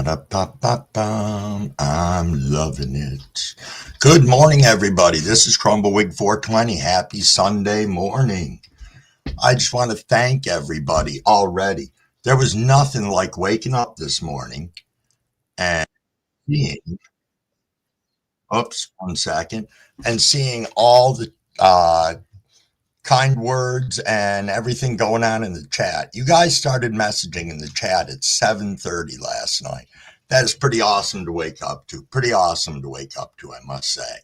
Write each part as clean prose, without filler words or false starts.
Ba-da-ba-ba-bum. I'm loving it. Good morning, everybody. This is Crumbawig 420. Happy Sunday morning. I just want to thank everybody already. There was nothing like waking up this morning and seeing, oops, 1 second, and seeing all the kind words and everything going on in the chat. You guys started messaging in the chat at 7:30 last night. That is pretty awesome to wake up to. Pretty awesome to wake up to, I must say.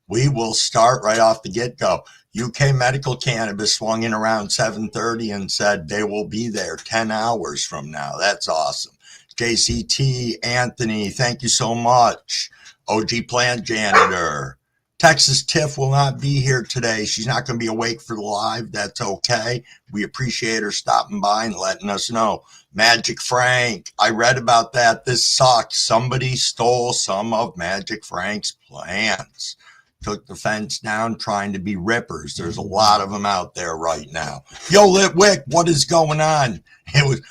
We will start right off the get-go. UK Medical Cannabis swung in around 7:30 and said they will be there 10 hours from now. That's awesome. JCT, Anthony, thank you so much. OG Plant Janitor. Texas Tiff will not be here today. She's not going to be awake for the live. That's okay. We appreciate her stopping by and letting us know. Magic Frank, I read about that. This sucks. Somebody stole some of Magic Frank's plants. Took the fence down trying to be rippers. There's a lot of them out there right now. Yo, Litwick, what is going on?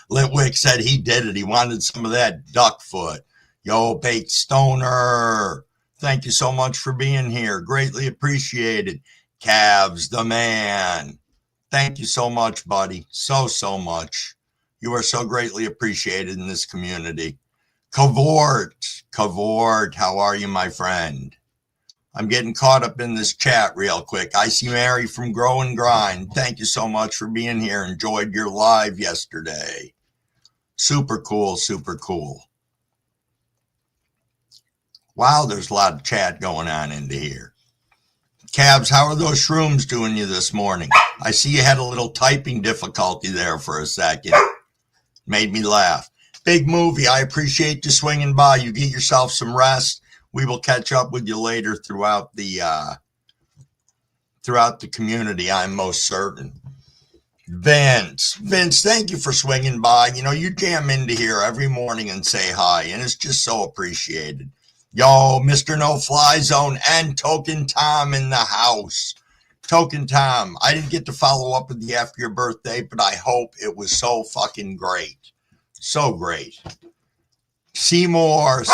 Litwick said he did it. He wanted some of that duck foot. Yo, Baked Stoner. Thank you so much for being here. Greatly appreciated. Cavs, the man. Thank you so much, buddy. So much. You are so greatly appreciated in this community. Cavort, how are you, my friend? I'm getting caught up in this chat real quick. I see Mary from Grow and Grind. Thank you so much for being here. Enjoyed your live yesterday. Super cool, super cool. Wow, there's a lot of chat going on into here. Cabs, how are those shrooms doing you this morning? I see you had a little typing difficulty there for a second. Made me laugh. Big movie. I appreciate you swinging by. You get yourself some rest. We will catch up with you later throughout the community, I'm most certain. Vince, thank you for swinging by. You know, you jam into here every morning and say hi, and it's just so appreciated. Yo, Mr. No Fly Zone and Token Tom in the house. Token Tom, I didn't get to follow up with you after your birthday, but I hope it was so fucking great. So great. Seymour,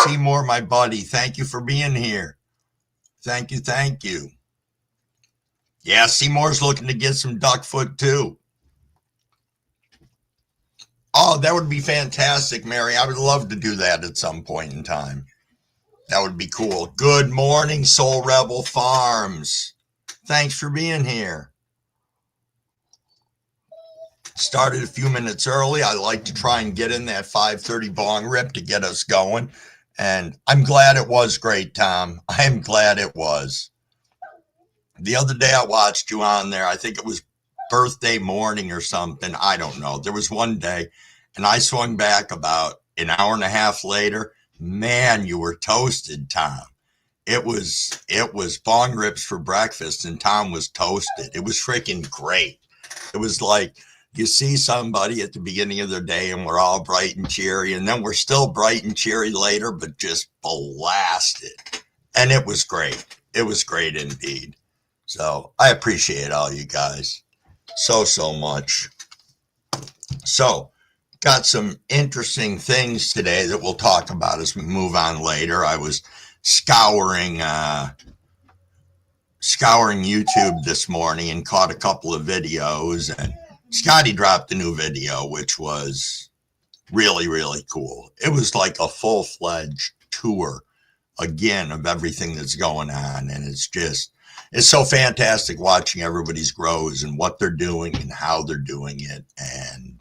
my buddy, thank you for being here. Thank you. Yeah, Seymour's looking to get some duck foot too. Oh, that would be fantastic, Mary. I would love to do that at some point in time. That would be cool. Good morning, Soul Rebel Farms. Thanks for being here. Started a few minutes early. I like to try and get in that 5:30 bong rip to get us going. And I'm glad it was great, Tom. I am glad it was. The other day I watched you on there. I think it was birthday morning or something. I don't know. There was one day, and I swung back about an hour and a half later. Man, you were toasted, Tom. It was bong rips for breakfast, and Tom was toasted. It was freaking great. It was like you see somebody at the beginning of their day, and we're all bright and cheery, and then we're still bright and cheery later, but just blasted. And it was great. It was great indeed. So I appreciate all you guys so much. So got some interesting things today that we'll talk about as we move on later. I was scouring YouTube this morning and caught a couple of videos, and Scotty dropped a new video, which was really cool. It was like a full-fledged tour again of everything that's going on, and it's so fantastic watching everybody's grows and what they're doing and how they're doing it, and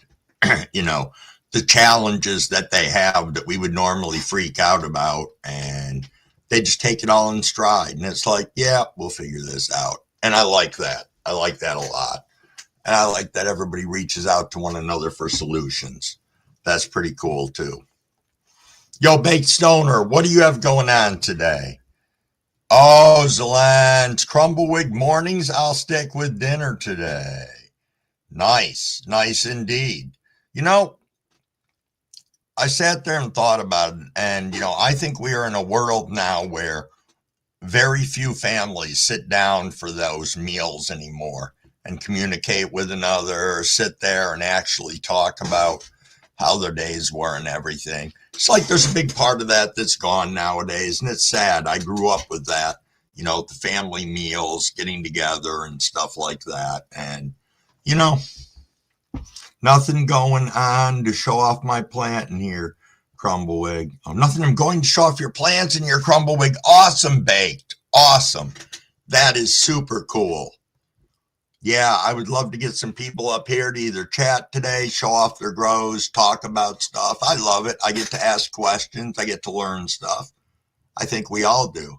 you know, the challenges that they have that we would normally freak out about, and they just take it all in stride. And it's like, yeah, we'll figure this out. And I like that. I like that a lot. And I like that everybody reaches out to one another for solutions. That's pretty cool too. Yo, Baked Stoner, what do you have going on today? Oh, Zalance, Crumbawig mornings, I'll stick with dinner today. Nice indeed. You know, I sat there and thought about it, and, you know, I think we are in a world now where very few families sit down for those meals anymore and communicate with another, or sit there and actually talk about how their days were and everything. It's like there's a big part of that that's gone nowadays, and it's sad. I grew up with that, the family meals, getting together and stuff like that. And, you know, nothing going on to show off my plant in here, Crumbawig. Oh, nothing I'm going to show off your plants in here, Crumbawig. Awesome baked. Awesome. That is super cool. Yeah, I would love to get some people up here to either chat today, show off their grows, talk about stuff. I love it. I get to ask questions. I get to learn stuff. I think we all do.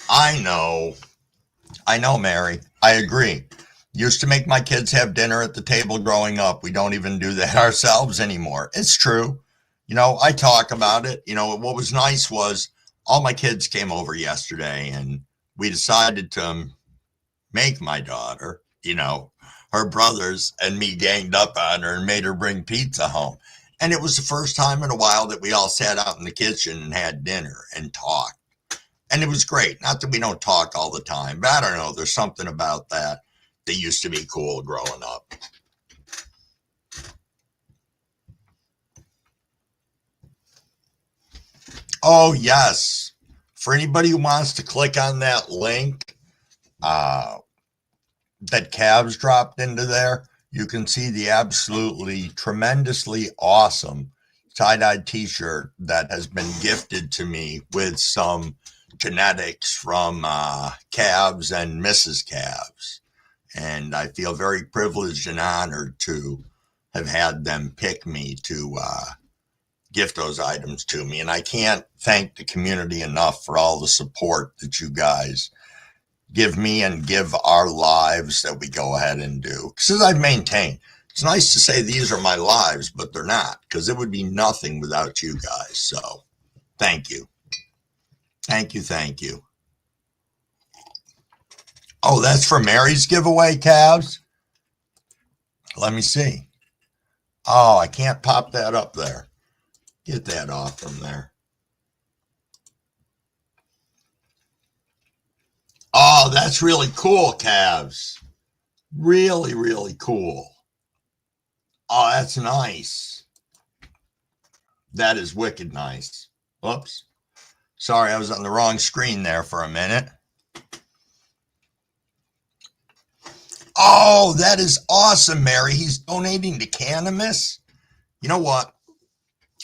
I know, Mary. I agree. Used to make my kids have dinner at the table growing up. We don't even do that ourselves anymore. It's true. I talk about it. What was nice was all my kids came over yesterday and we decided to make my daughter, her brothers and me ganged up on her and made her bring pizza home. And it was the first time in a while that we all sat out in the kitchen and had dinner and talked. And it was great. Not that we don't talk all the time, but I don't know. There's something about that used to be cool growing up. Oh, yes. For anybody who wants to click on that link that Cavs dropped into there, you can see the absolutely tremendously awesome tie-dyed t-shirt that has been gifted to me with some genetics from Cavs and Mrs. Cavs. And I feel very privileged and honored to have had them pick me to gift those items to me. And I can't thank the community enough for all the support that you guys give me and give our lives that we go ahead and do. Because as I've maintained, it's nice to say these are my lives, but they're not, because it would be nothing without you guys. So thank you. Thank you. Thank you. Oh, that's for Mary's giveaway, Cavs? Let me see. Oh, I can't pop that up there. Get that off from there. Oh, that's really cool, Cavs. Really, really cool. Oh, that's nice. That is wicked nice. Whoops. Sorry, I was on the wrong screen there for a minute. Oh, that is awesome, Mary. He's donating to cannabis. You know what?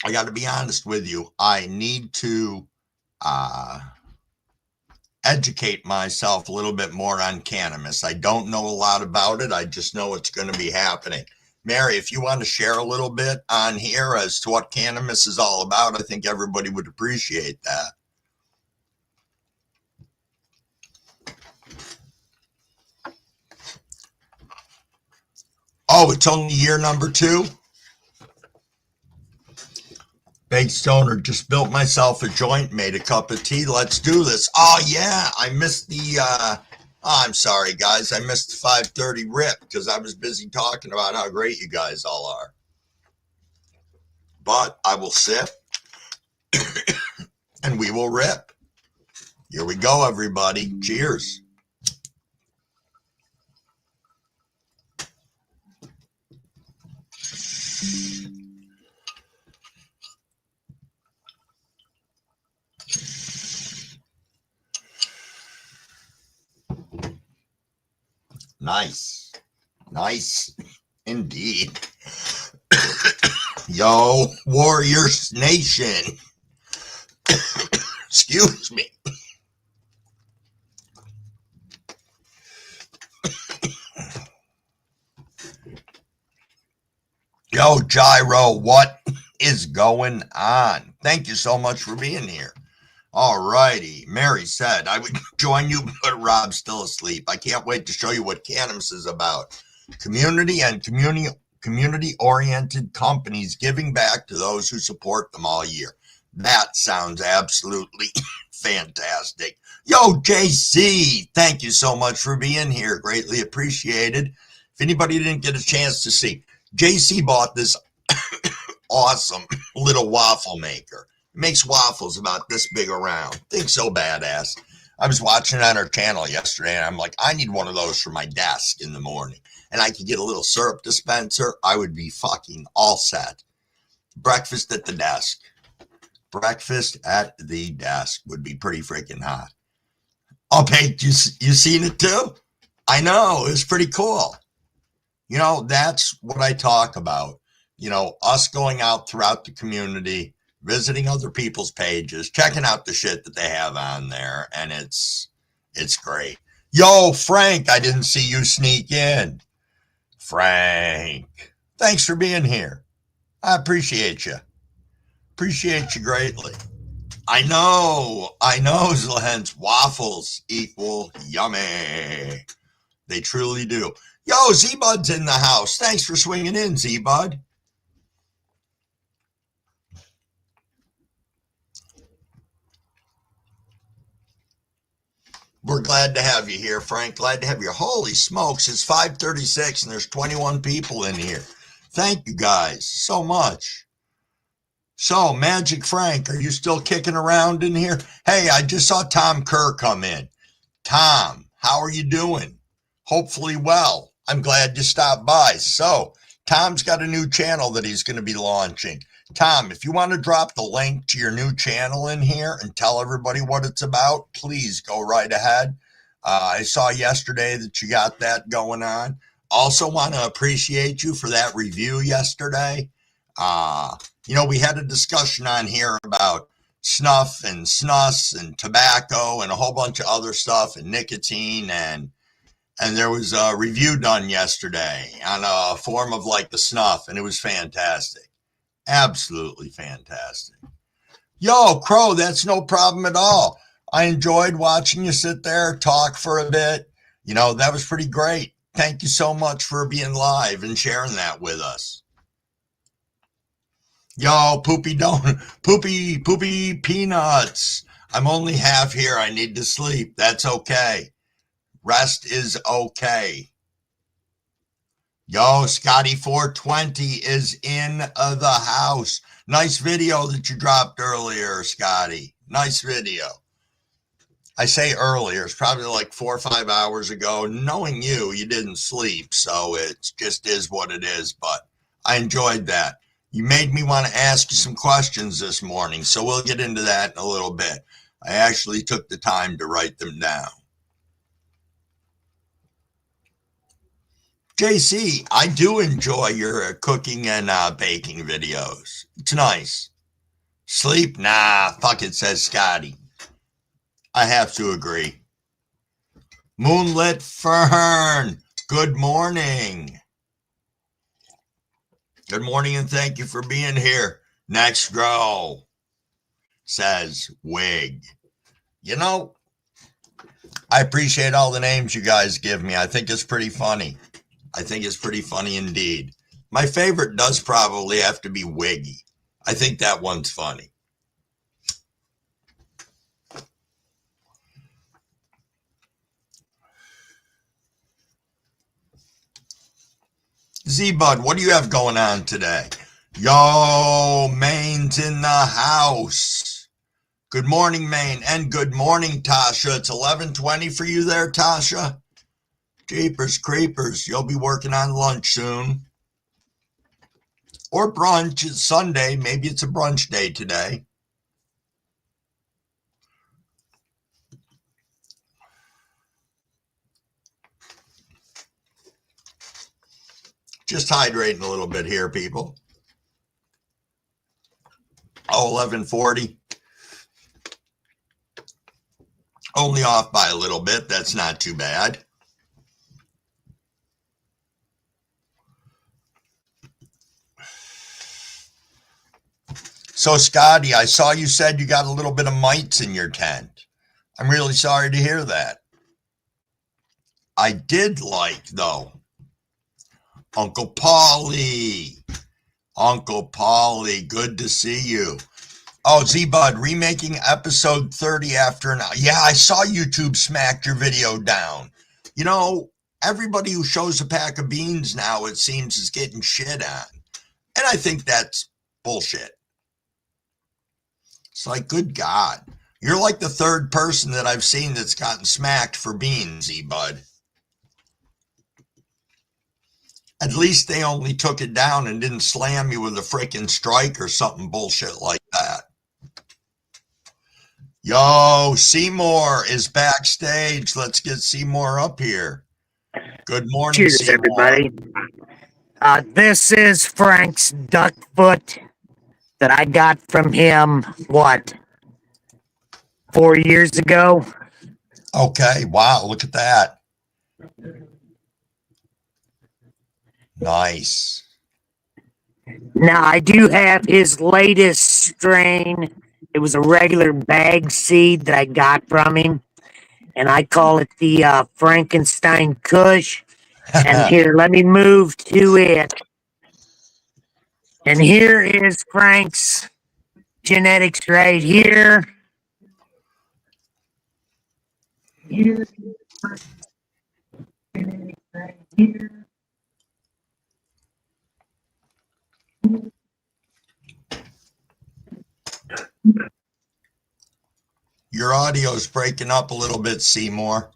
I got to be honest with you. I need to educate myself a little bit more on cannabis. I don't know a lot about it. I just know it's going to be happening. Mary, if you want to share a little bit on here as to what cannabis is all about, I think everybody would appreciate that. Oh, it's only year number 2? Baked Stoner, just built myself a joint, made a cup of tea. Let's do this. Oh, yeah, I missed the, I'm sorry, guys. I missed the 5:30 rip because I was busy talking about how great you guys all are. But I will sip and we will rip. Here we go, everybody. Cheers. Nice. Nice indeed. Yo, Warriors Nation. Excuse me. Yo, Gyro, what is going on? Thank you so much for being here. All righty. Mary said, I would join you, but Rob's still asleep. I can't wait to show you what cannabis is about. Community and community-oriented companies giving back to those who support them all year. That sounds absolutely fantastic. Yo, JC, thank you so much for being here. Greatly appreciated. If anybody didn't get a chance to see, JC bought this awesome little waffle maker. It makes waffles about this big around. Think so badass. I was watching it on her channel yesterday, and I'm like, I need one of those for my desk in the morning. And I could get a little syrup dispenser. I would be fucking all set. Breakfast at the desk. Breakfast at the desk would be pretty freaking hot. Oh, Pete, you seen it too? I know, it was pretty cool. You know, that's what I talk about. You know, us going out throughout the community, visiting other people's pages, checking out the shit that they have on there, and it's great. Yo, Frank, I didn't see you sneak in. Frank, thanks for being here. I appreciate you. Appreciate you greatly. I know, Zlens. Waffles equal yummy. They truly do. Yo, Z-Bud's in the house. Thanks for swinging in, Z-Bud. We're glad to have you here, Frank. Glad to have you. Holy smokes, it's 5:36 and there's 21 people in here. Thank you guys so much. So, Magic Frank, are you still kicking around in here? Hey, I just saw Tom Kerr come in. Tom, how are you doing? Hopefully well. I'm glad you stopped by. So, Tom's got a new channel that he's going to be launching. Tom, if you want to drop the link to your new channel in here and tell everybody what it's about, please go right ahead. I saw yesterday that you got that going on. Also want to appreciate you for that review yesterday. You know, we had a discussion on here about snuff and snus and tobacco and a whole bunch of other stuff and nicotine, and there was a review done yesterday on a form of like the snuff, and it was fantastic. Absolutely fantastic. Yo, Crow, that's no problem at all. I enjoyed watching you sit there, talk for a bit. You know, that was pretty great. Thank you so much for being live and sharing that with us. Yo, poopy peanuts. I'm only half here. I need to sleep. That's okay. Rest is okay. Yo, Scotty 420 is in the house. Nice video that you dropped earlier, Scotty. Nice video. I say earlier, it's probably like 4 or 5 hours ago. Knowing you didn't sleep, so it just is what it is, but I enjoyed that. You made me want to ask you some questions this morning, so we'll get into that in a little bit. I actually took the time to write them down. JC, I do enjoy your cooking and baking videos. It's nice. Sleep? Nah, fuck it, says Scotty. I have to agree. Moonlit Fern, good morning. Good morning and thank you for being here. Next row, says Wig. You know, I appreciate all the names you guys give me. I think it's pretty funny. I think it's pretty funny indeed. My favorite does probably have to be Wiggy. I think that one's funny. Z-Bud, what do you have going on today? Yo, Maine's in the house. Good morning, Maine, and good morning, Tasha. It's 11:20 for you there, Tasha. Jeepers creepers, you'll be working on lunch soon. Or brunch. It's Sunday. Maybe it's a brunch day today. Just hydrating a little bit here, people. Oh, 11:40. Only off by a little bit. That's not too bad. So, Scotty, I saw you said you got a little bit of mites in your tent. I'm really sorry to hear that. I did like, though, Uncle Paulie. Uncle Paulie, good to see you. Oh, Z-Bud, remaking episode 30 after now. Yeah, I saw YouTube smacked your video down. You know, everybody who shows a pack of beans now, it seems, is getting shit on. And I think that's bullshit. It's like, good God. You're like the third person that I've seen that's gotten smacked for beans, E-Bud. At least they only took it down and didn't slam you with a freaking strike or something bullshit like that. Yo, Seymour is backstage. Let's get Seymour up here. Good morning, Cheers, Seymour. everybody. This is Frank's duck foot that I got from him, 4 years ago? Okay, wow, look at that. Nice. Now, I do have his latest strain. It was a regular bag seed that I got from him, and I call it the Frankenstein Kush. And here, let me move to it. And here is Frank's genetics right here. Your audio's breaking up a little bit, Seymour.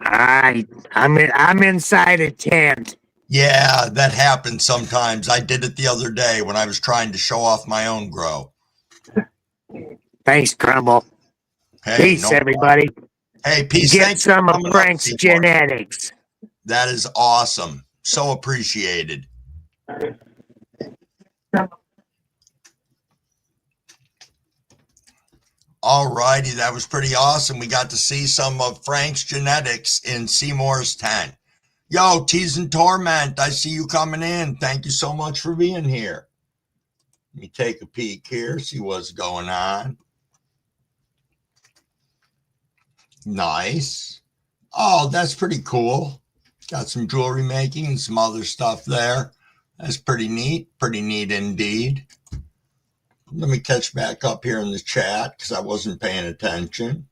I'm inside a tent. Yeah, that happens sometimes. I did it the other day when I was trying to show off my own grow. Thanks, Crumble. Hey, Peace, everybody. Hey, peace. Get some of Frank's genetics. That is awesome. So appreciated. All righty, that was pretty awesome. We got to see some of Frank's genetics in Seymour's tent. Yo, Tease and Torment, I see you coming in. Thank you so much for being here. Let me take a peek here, see what's going on. Nice. Oh, that's pretty cool. Got some jewelry making and some other stuff there. That's pretty neat indeed. Let me catch back up here in the chat because I wasn't paying attention.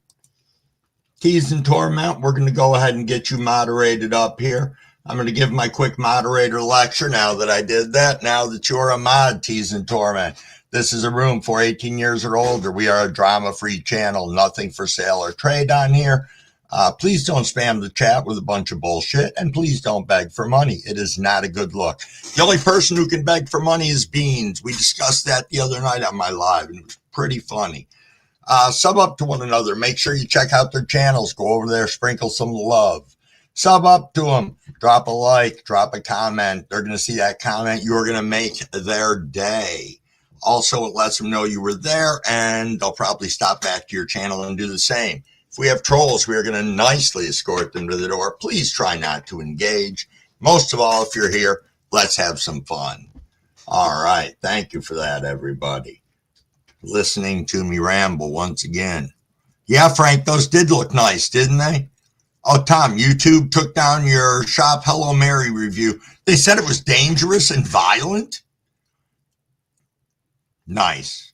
Tease and Torment, we're going to go ahead and get you moderated up here. I'm going to give my quick moderator lecture now that I did that. Now that you're a mod, Tease and Torment. This is a room for 18 years or older. We are a drama-free channel, nothing for sale or trade on here. Please don't spam the chat with a bunch of bullshit, and please don't beg for money. It is not a good look. The only person who can beg for money is Beans. We discussed that the other night on my live, and it was pretty funny. Sub up to one another. Make sure you check out their channels. Go over there, sprinkle some love. Sub up to them. Drop a like, drop a comment. They're going to see that comment. You're going to make their day. Also, it lets them know you were there, and they'll probably stop back to your channel and do the same. If we have trolls, we are going to nicely escort them to the door. Please try not to engage. Most of all, if you're here, let's have some fun. All right. Thank you for that, everybody. Listening to me ramble once again. Yeah, Frank, those did look nice, didn't they? Oh, Tom, YouTube took down your Shop Hello Mary review. They said it was dangerous and violent. Nice.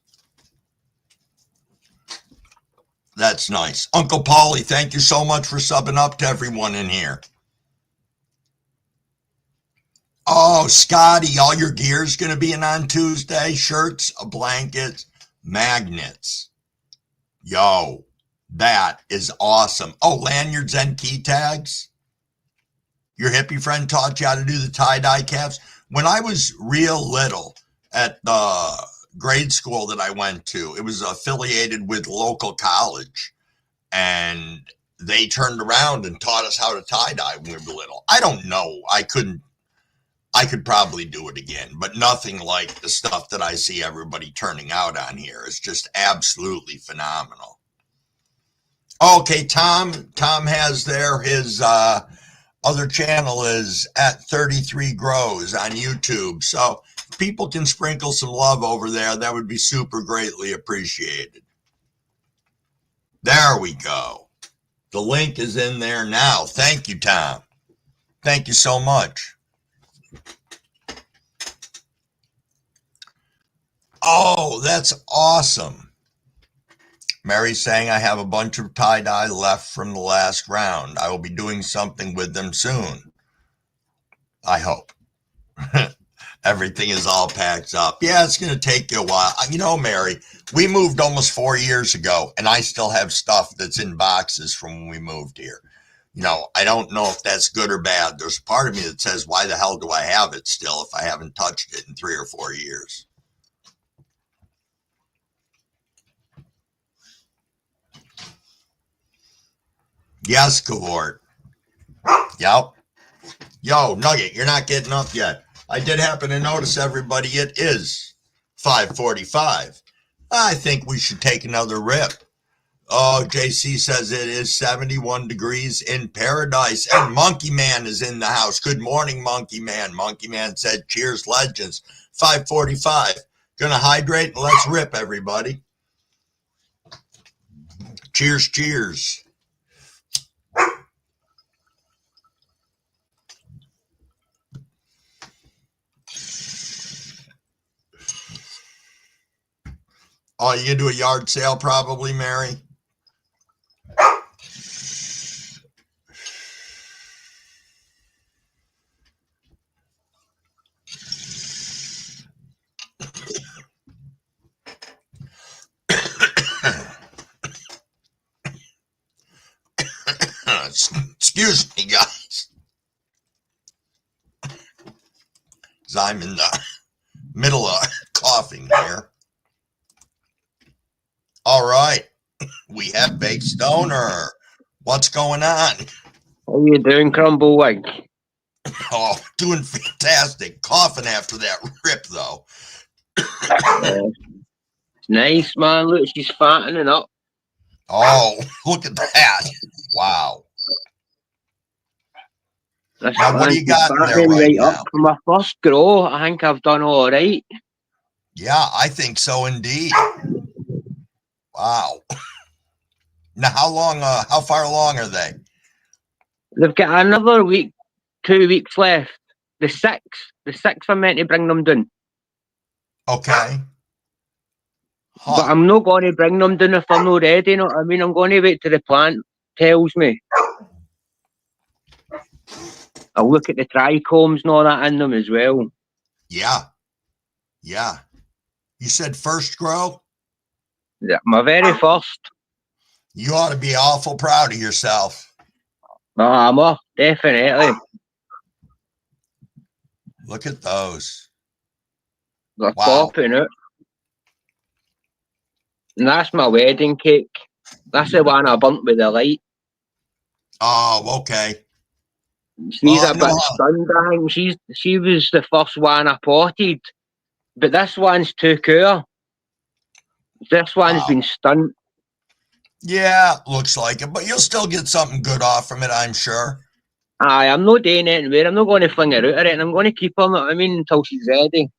That's nice. Uncle Paulie, thank you so much for subbing up to everyone in here. Oh, Scotty, all your gear's going to be in on Tuesday. Shirts, blankets, magnets. Yo, that is awesome. Oh, lanyards and key tags. Your hippie friend taught you how to do the tie-dye caps. When I was real little at the grade school that I went to, it was affiliated with local college, and they turned around and taught us how to tie-dye when we were little. I don't know. I could probably do it again, but nothing like the stuff that I see everybody turning out on here. It's just absolutely phenomenal. Okay, Tom has there his other channel is at 33 Grows on YouTube. So if people can sprinkle some love over there, that would be super greatly appreciated. There we go. The link is in there now. Thank you, Tom. Thank you so much. Oh, that's awesome. Mary's saying I have a bunch of tie-dye left from the last round. I will be doing something with them soon. I hope. Everything is all packed up. Yeah, it's going to take you a while. You know, Mary, we moved almost 4 years ago, and I still have stuff that's in boxes from when we moved here. You know, I don't know if that's good or bad. There's a part of me that says, why the hell do I have it still if I haven't touched it in 3 or 4 years? Yes, Cavort. Yep. Yo, Nugget, you're not getting up yet. I did happen to notice, everybody, it is 5:45. I think we should take another rip. Oh, JC says it is 71 degrees in paradise, and Monkey Man is in the house. Good morning, Monkey Man. Monkey Man said, cheers, legends. 5:45. Gonna hydrate and let's rip, everybody. Cheers, cheers. Oh, you gonna do a yard sale probably, Mary? Excuse me, guys. Because I'm in the middle of coughing here. All right. We have Baked Stoner. What's going on? How you doing, Crumblewig? Oh, doing fantastic. Coughing after that rip, though. Nice, man. Look, she's fattening up. Oh, look at that. Wow. Now, what do you got in there right now? Up for my first grow. I think I've done all right. Yeah, I think so indeed. Wow. Now, how far along are they? They've got another week, 2 weeks left. The 6th I'm meant to bring them down. Okay. Huh. But I'm not going to bring them down if I'm not ready, you know what I mean? I'm going to wait till the plant tells me. I'll look at the trichomes and all that in them as well. Yeah. Yeah. You said first grow? Yeah, my very first. You ought to be awful proud of yourself. I'm off, definitely. Look at those. They're popping out. And that's my wedding cake. That's the one I burnt with the light. Oh, okay. She's a bit stunned, I think. She was the first one I potted. But this one's too cool. This one's been stunned. Yeah, looks like it. But you'll still get something good off from it, I'm sure. Aye, I'm not doing it anywhere. I'm not going to fling her out of it. And I'm going to keep her, I mean, until she's ready.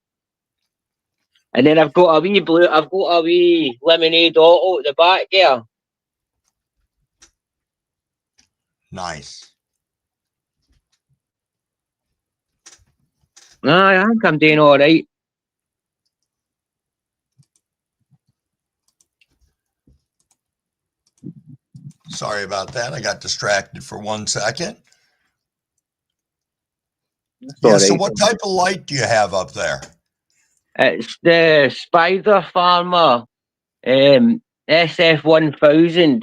And then I've got a wee lemonade auto at the back there. Nice. Aye, I think I'm doing all right. Sorry about that. I got distracted for 1 second. Yeah, so what type of light do you have up there? It's the Spider Farmer SF1000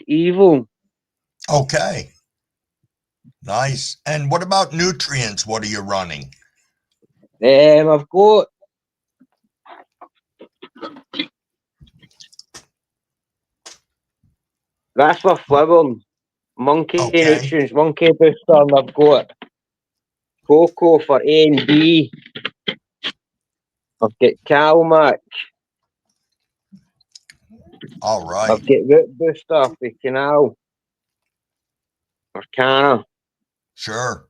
Evo. Okay. Nice. And what about nutrients? What are you running? I've got that's for flowering. Monkey nutrients, monkey booster, and I've got cocoa for A and B. I've got Calmac. All right. I've got root booster for Canal. Or Canna. Sure.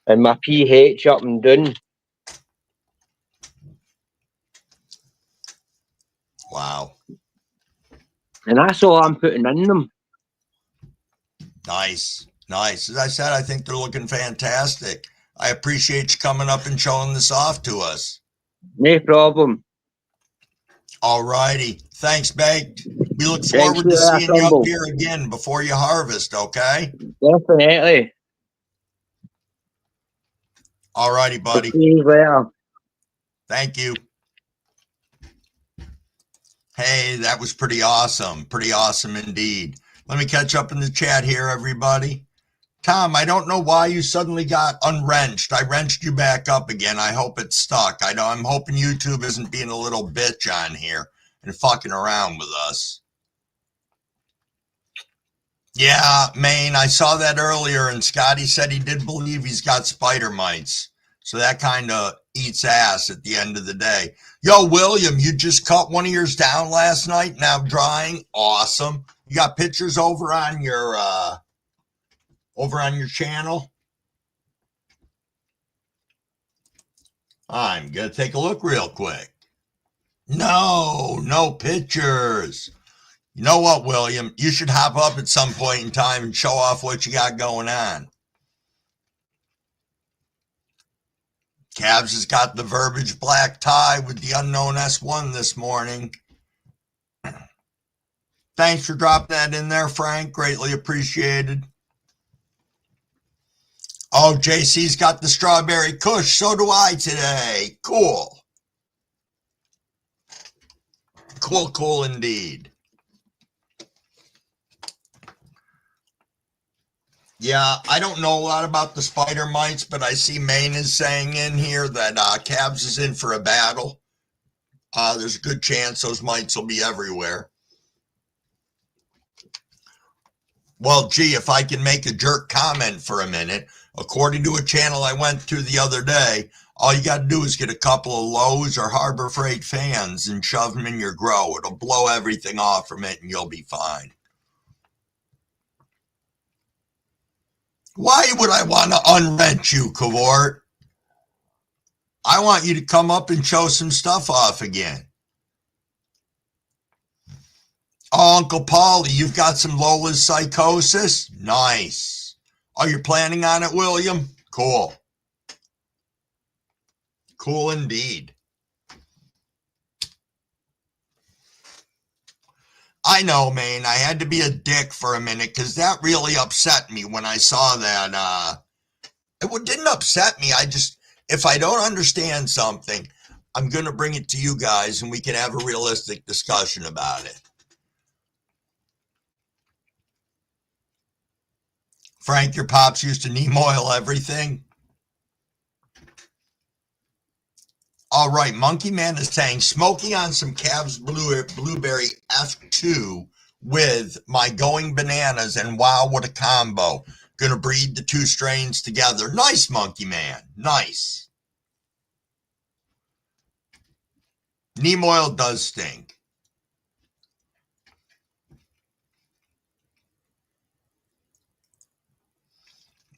And my pH up and down. Wow. And that's all I'm putting in them. Nice. Nice. As I said, I think they're looking fantastic. I appreciate you coming up and showing this off to us. No problem. All righty. Thanks, Baked. We look forward to seeing you up here again before you harvest, okay? Definitely. All righty, buddy. See you later. Thank you. Hey, that was pretty awesome. Pretty awesome indeed. Let me catch up in the chat here, everybody. Tom, I don't know why you suddenly got unwrenched. I wrenched you back up again. I hope it's stuck. I'm hoping YouTube isn't being a little bitch on here and fucking around with us. Yeah, Maine, I saw that earlier, and Scotty said he did believe he's got spider mites. So that kind of eats ass at the end of the day. Yo, William, you just cut one of yours down last night, now drying. Awesome. You got pictures over on your channel? I'm gonna take a look real quick. No pictures. You know what, William? You should hop up at some point in time and show off what you got going on. Cavs has got the verbiage black tie with the unknown S1 this morning. Thanks for dropping that in there, Frank. Greatly appreciated. Oh, JC's got the strawberry kush. So do I today. Cool. Cool indeed. Yeah, I don't know a lot about the spider mites, but I see Maine is saying in here that Cavs is in for a battle. There's a good chance those mites will be everywhere. Well, gee, if I can make a jerk comment for a minute, according to a channel I went to the other day, all you got to do is get a couple of Lowe's or Harbor Freight fans and shove them in your grow. It'll blow everything off from it and you'll be fine. Why would I want to unwrench you, Cavort? I want you to come up and show some stuff off again. Oh, Uncle Paulie, you've got some Lola's psychosis? Nice. Are you planning on it, William? Cool. Cool indeed. I know, man. I had to be a dick for a minute because that really upset me when I saw that. It didn't upset me. If I don't understand something, I'm going to bring it to you guys and we can have a realistic discussion about it. Frank, your pops used to neem oil everything. All right, Monkey Man is saying, smoking on some Cavs Blueberry F2 with my Going Bananas, and wow, what a combo. Gonna breed the two strains together. Nice, Monkey Man, nice. Neem oil does stink.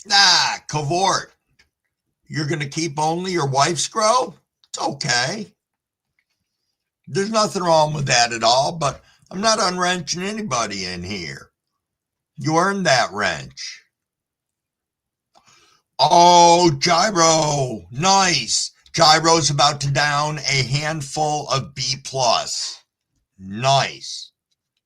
Nah, Cavort, you're gonna keep only your wife's grow? It's okay. There's nothing wrong with that at all, but I'm not unwrenching anybody in here. You earned that wrench. Oh, Gyro. Nice. Gyro's about to down a handful of B+. Nice.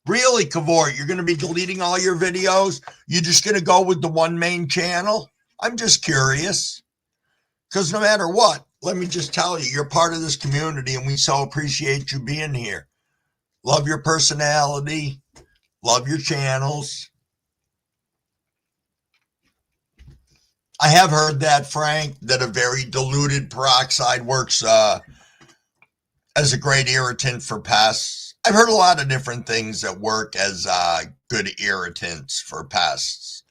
Really, Cavort, you're going to be deleting all your videos? You're just going to go with the one main channel? I'm just curious. Because no matter what, let me just tell you, you're part of this community and we so appreciate you being here. Love your personality. Love your channels. I have heard that, Frank, that a very diluted peroxide works as a great irritant for pests. I've heard a lot of different things that work as good irritants for pests.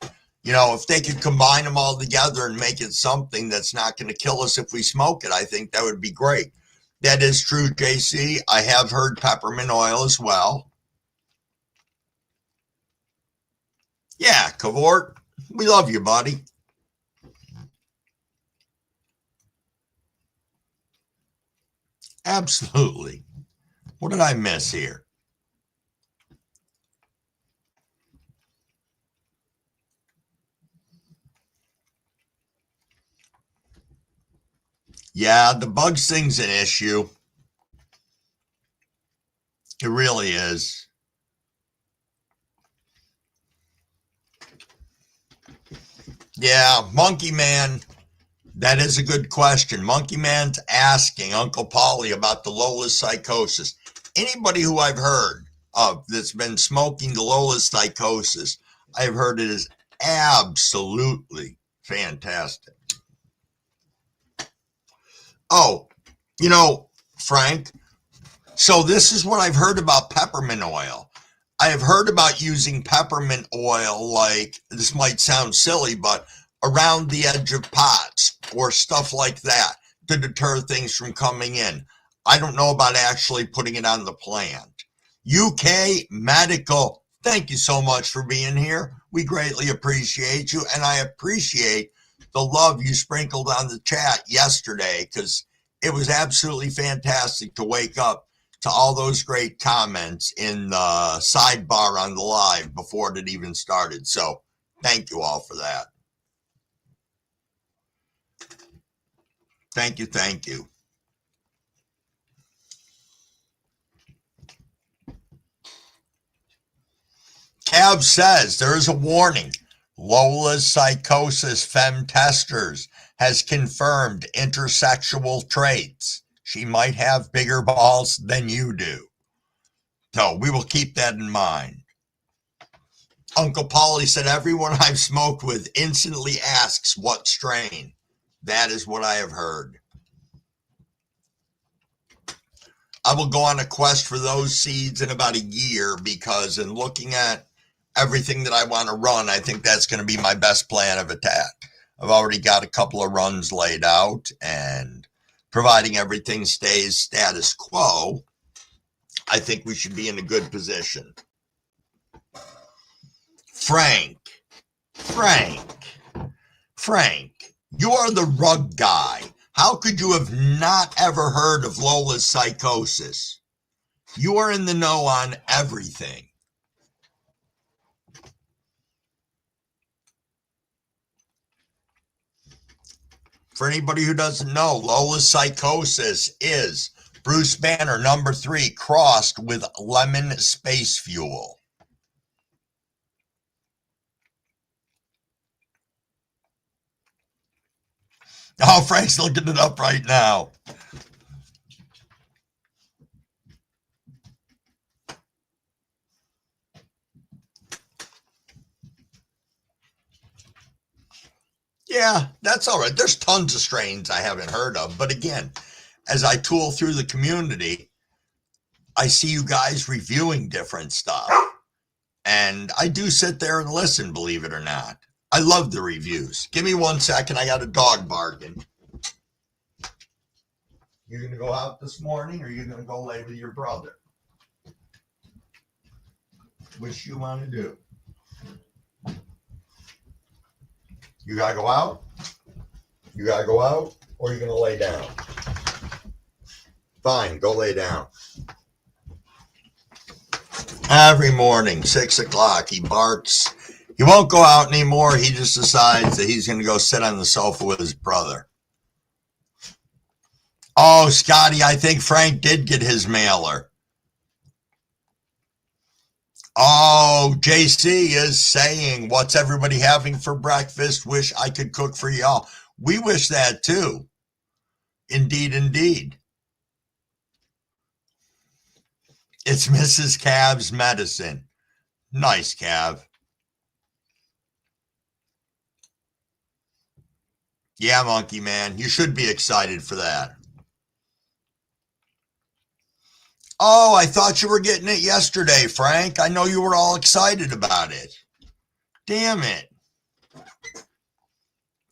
You know, if they could combine them all together and make it something that's not going to kill us if we smoke it, I think that would be great. That is true, JC. I have heard peppermint oil as well. Yeah, Cavort, we love you, buddy. Absolutely. What did I miss here? Yeah, the bugs thing's an issue. It really is. Yeah, Monkey Man, That is a good question. Monkey Man's asking Uncle Polly about the Lola's psychosis. Anybody who I've heard of that's been smoking the Lola's psychosis, I've heard it is absolutely fantastic. Oh, Frank, so this is what I've heard about peppermint oil. I have heard about using peppermint oil, like, this might sound silly, but around the edge of pots or stuff like that to deter things from coming in. I don't know about actually putting it on the plant. UK Medical, thank you so much for being here. We greatly appreciate you, and I appreciate the love you sprinkled on the chat yesterday, because it was absolutely fantastic to wake up to all those great comments in the sidebar on the live before it even started. So thank you all for that. Thank you, thank you. Cav says there is a warning. Lola's psychosis femme testers has confirmed intersexual traits. She might have bigger balls than you do. So we will keep that in mind. Uncle Polly said everyone I've smoked with instantly asks what strain. That is what I have heard. I will go on a quest for those seeds in about a year, because in looking at everything that I want to run, I think that's going to be my best plan of attack. I've already got a couple of runs laid out, and providing everything stays status quo, I think we should be in a good position. Frank, you are the rug guy. How could you have not ever heard of Lola's psychosis? You are in the know on everything. For anybody who doesn't know, Lola's psychosis is Bruce Banner #3 crossed with lemon space fuel. Oh, Frank's looking it up right now. Yeah, that's all right. There's tons of strains I haven't heard of. But again, as I tool through the community, I see you guys reviewing different stuff. And I do sit there and listen, believe it or not. I love the reviews. Give me 1 second. I got a dog barking. You going to go out this morning, or are you going to go lay with your brother? Which you want to do? You got to go out? You got to go out, or are you going to lay down? Fine, go lay down. Every morning, 6 o'clock, he barks. He won't go out anymore. He just decides that he's going to go sit on the sofa with his brother. Oh, Scotty, I think Frank did get his mailer. Oh, JC is saying, what's everybody having for breakfast? Wish I could cook for y'all. We wish that too. Indeed, indeed. It's Mrs. Cav's medicine. Nice, Cav. Yeah, Monkey Man, you should be excited for that. Oh, I thought you were getting it yesterday, Frank. I know you were all excited about it. Damn it.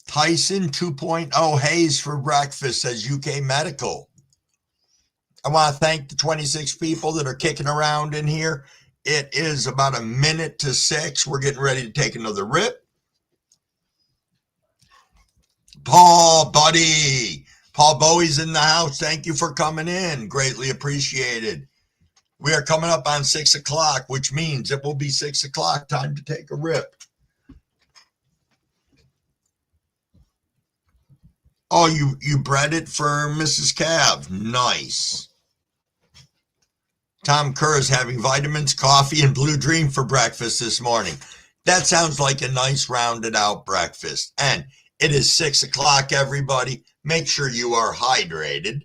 Tyson 2.0 Hayes for breakfast, says UK Medical. I want to thank the 26 people that are kicking around in here. It is about 5:55. We're getting ready to take another rip. Paul, buddy. Paul Bowie's in the house. Thank you for coming in. Greatly appreciated. We are coming up on 6 o'clock, which means it will be 6 o'clock. Time to take a rip. Oh, you bred it for Mrs. Cav. Nice. Tom Kerr is having vitamins, coffee, and Blue Dream for breakfast this morning. That sounds like a nice rounded out breakfast. And It is 6 o'clock, everybody. Make sure you are hydrated.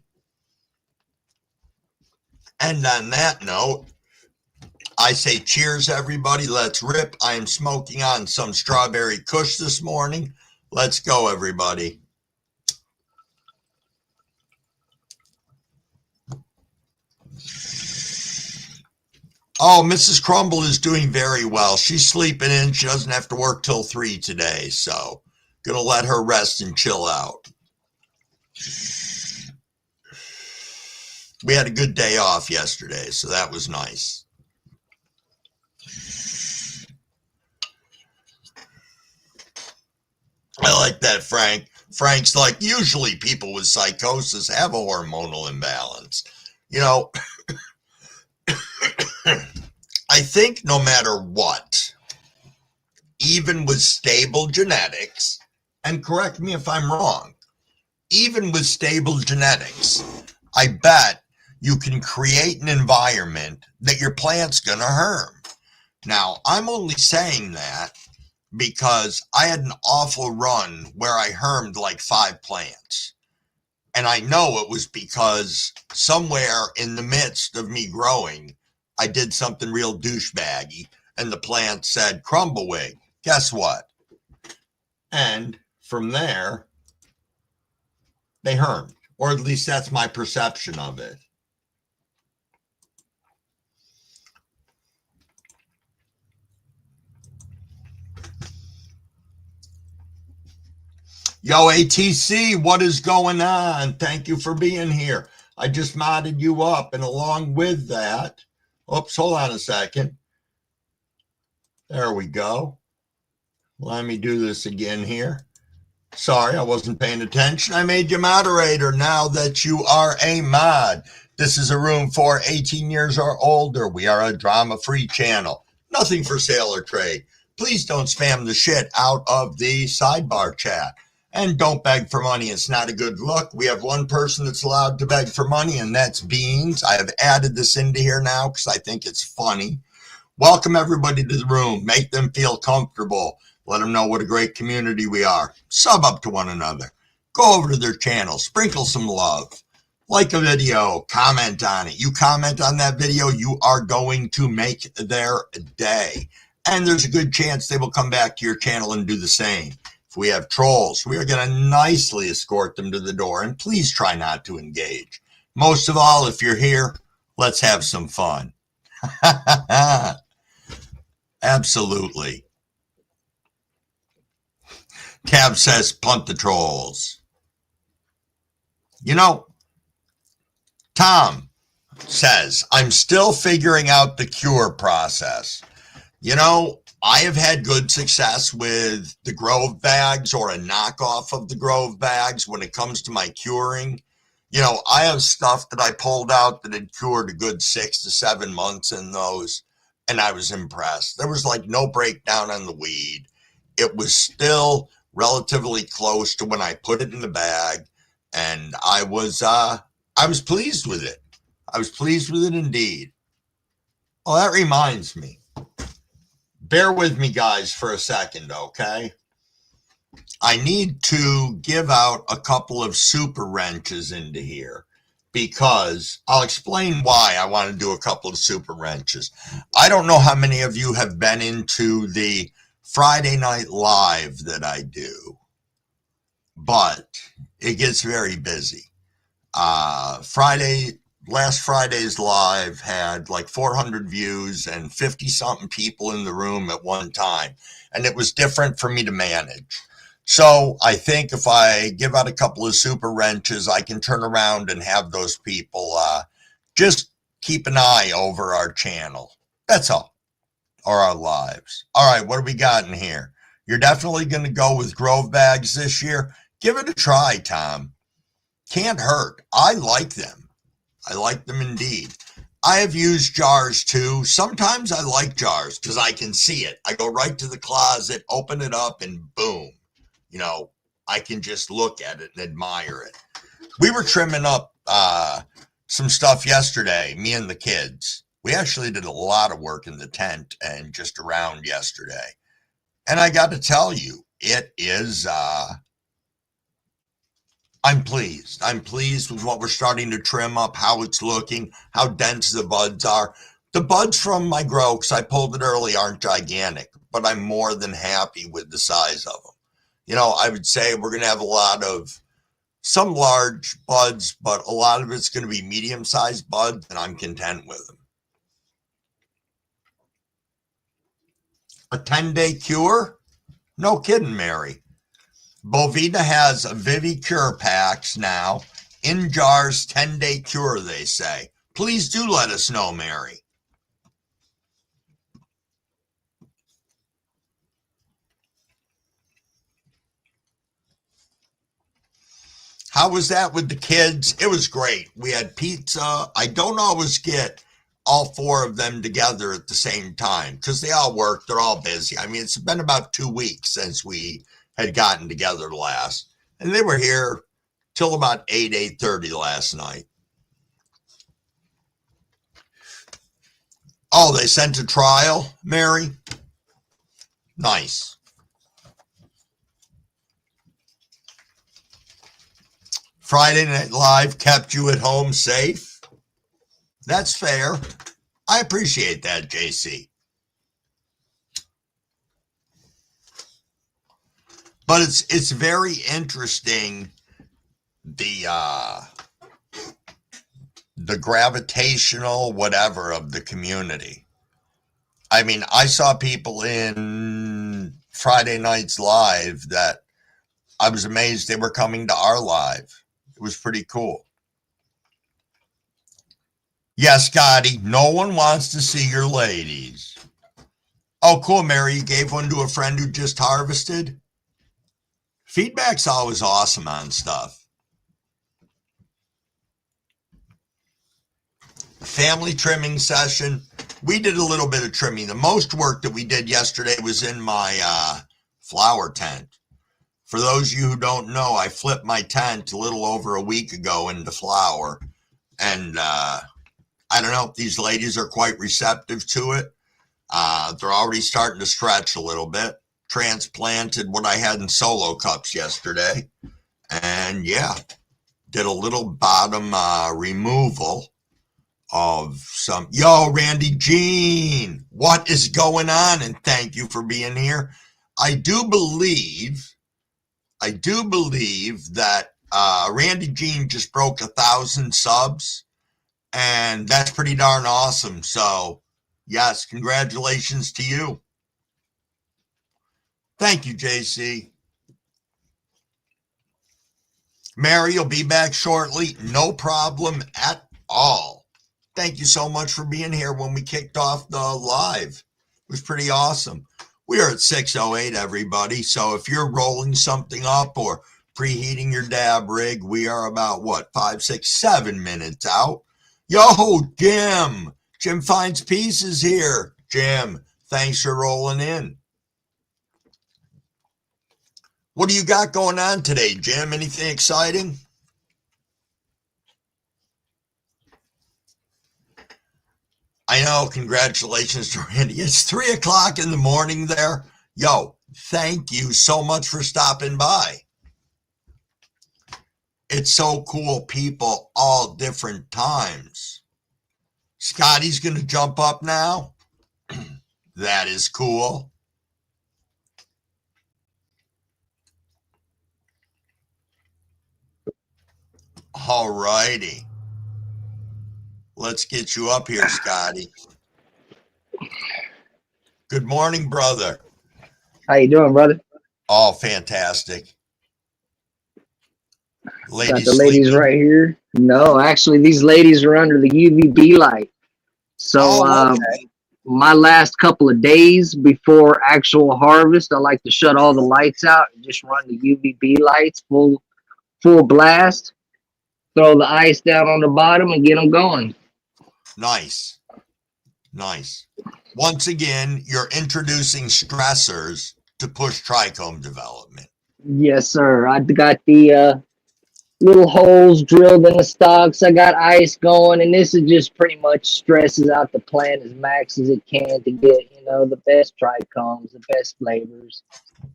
And on that note, I say cheers, everybody. Let's rip. I am smoking on some strawberry kush this morning. Let's go, everybody. Oh, Mrs. Crumble is doing very well. She's sleeping in. She doesn't have to work till 3 today, so gonna let her rest and chill out. We had a good day off yesterday, so that was nice. I like that, Frank. Frank's like, usually people with psychosis have a hormonal imbalance. You know, I think no matter what, even with stable genetics, and correct me if I'm wrong, even with stable genetics, I bet you can create an environment that your plant's going to harm. Now, I'm only saying that because I had an awful run where I harmed like 5 plants. And I know it was because somewhere in the midst of me growing, I did something real douchebaggy, and the plant said, Crumbawig, guess what? And from there, they harmed, or at least that's my perception of it. Yo, ATC, what is going on? Thank you for being here. I just modded you up, and along with that, oops, hold on a second. There we go. Let me do this again here. Sorry, I wasn't paying attention. I made you moderator now that you are a mod. This is a room for 18 years or older. We are a drama-free channel. Nothing for sale or trade. Please don't spam the shit out of the sidebar chat. And don't beg for money. It's not a good look. We have one person that's allowed to beg for money, and that's Beans. I have added this into here now because I think it's funny. Welcome everybody to the room. Make them feel comfortable. Let them know what a great community we are. Sub up to one another. Go over to their channel. Sprinkle some love. Like a video. Comment on it. You comment on that video, you are going to make their day. And there's a good chance they will come back to your channel and do the same. If we have trolls, we are going to nicely escort them to the door. And please try not to engage. Most of all, if you're here, let's have some fun. Absolutely. Cab says, punt the trolls. You know, Tom says, I'm still figuring out the cure process. You know, I have had good success with the Grove bags or a knockoff of the Grove bags when it comes to my curing. You know, I have stuff that I pulled out that had cured a good 6 to 7 months in those, and I was impressed. There was like no breakdown on the weed. It was still relatively close to when I put it in the bag, and I was pleased with it. I was pleased with it indeed. Oh, that reminds me. Bear with me, guys, for a second, okay? I need to give out a couple of super wrenches into here because I'll explain why I want to do a couple of super wrenches. I don't know how many of you have been into the Friday night live that I do, but it gets very busy. Last Friday's live had like 400 views and 50 something people in the room at one time. And it was different for me to manage. So I think if I give out a couple of super wrenches, I can turn around and have those people just keep an eye over our channel. That's all. Or our lives. All right, what do we got in here? You're definitely going to go with Grove bags this year. Give it a try, Tom. Can't hurt. I like them. I like them indeed. I have used jars too. Sometimes I like jars because I can see it. I go right to the closet, open it up, and boom. You know, I can just look at it and admire it. We were trimming up some stuff yesterday, me and the kids. We actually did a lot of work in the tent and just around yesterday. And I got to tell you, it is I'm pleased. I'm pleased with what we're starting to trim up, how it's looking, how dense the buds are. The buds from my grow, because I pulled it early, aren't gigantic, but I'm more than happy with the size of them. You know, I would say we're going to have a lot of some large buds, but a lot of it's going to be medium-sized buds, and I'm content with them. A 10-day cure? No kidding, Mary. Bovita has Vivicure packs now. In jars, 10-day cure, they say. Please do let us know, Mary. How was that with the kids? It was great. We had pizza. I don't always get all four of them together at the same time because they all work. They're all busy. I mean, it's been about 2 weeks since we had gotten together last. And they were here till about 8:30 last night. Oh, they sent a trial, Mary? Nice. Friday Night Live kept you at home safe? That's fair. I appreciate that, JC. But it's very interesting the gravitational whatever of the community. I mean, I saw people in Friday Night's Live that I was amazed they were coming to our live. It was pretty cool. Yes, Scotty, no one wants to see your ladies. Oh, cool, Mary. You gave one to a friend who just harvested? Feedback's always awesome on stuff. Family trimming session. We did a little bit of trimming. The most work that we did yesterday was in my flower tent. For those of you who don't know, I flipped my tent a little over a week ago into flower. And I don't know, these ladies are quite receptive to it. They're already starting to stretch a little bit. Transplanted what I had in solo cups yesterday. And yeah, did a little bottom removal of some. Yo, Randy Jean, what is going on? And thank you for being here. I do believe that Randy Jean just broke 1,000 subs, and that's pretty darn awesome. So, yes, congratulations to you. Thank you, JC. Mary will be back shortly. No problem at all. Thank you so much for being here when we kicked off the live. It was pretty awesome. We are at 6:08, everybody. So if you're rolling something up or preheating your dab rig, we are about, 5, 6, 7 minutes out. Yo, Jim. Jim Finds Pieces here. Jim, thanks for rolling in. What do you got going on today, Jim? Anything exciting? I know. Congratulations to Randy. It's 3 o'clock in the morning there. Yo, thank you so much for stopping by. It's so cool. People, all different times. Scotty's going to jump up now. That is cool. All righty. Let's get you up here, Scotty. Good morning, brother. How you doing, brother? Oh, fantastic. Ladies Got the ladies sleeping? right here. No, actually, these ladies are under the UVB light. So okay. my last couple of days before actual harvest, I like to shut all the lights out and just run the UVB lights full blast. Throw the ice down on the bottom and get them going. Nice. Nice. Once again, you're introducing stressors to push trichome development. Yes, sir. I got the little holes drilled in the stalks. I got ice going, and this is just pretty much stresses out the plant as max as it can to get, the best trichomes, the best flavors.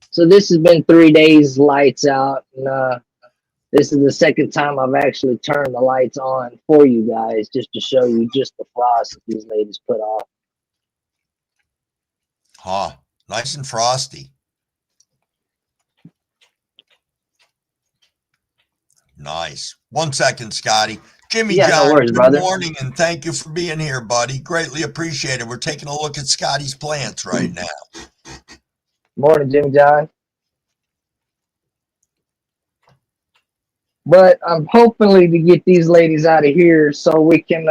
So this has been 3 days lights out, and This is the second time I've actually turned the lights on for you guys, just to show you just the frost that these ladies put off. Huh. Nice and frosty. Nice. 1 second, Scotty. Jimmy Yeah, no John, worries, good brother. morning, and thank you for being here, buddy. Greatly appreciated. We're taking a look at Scotty's plants right now. Morning, Jimmy John. But I'm hopefully to get these ladies out of here so we can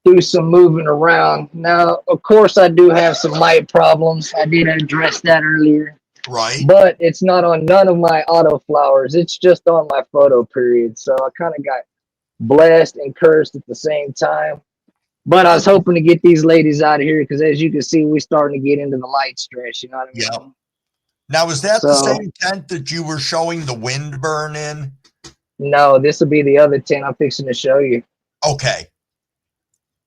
do some moving around. Now, of course, I do have some light problems. I did address that earlier. Right. But it's not on none of my auto flowers. It's just on my photo period. So I kind of got blessed and cursed at the same time. But I was hoping to get these ladies out of here because, as you can see, we're starting to get into the light stress. You know what I mean? Yep. Now, is that the So, same tent that you were showing the wind burn in? no, this will be the other tent I'm fixing to show you. Okay.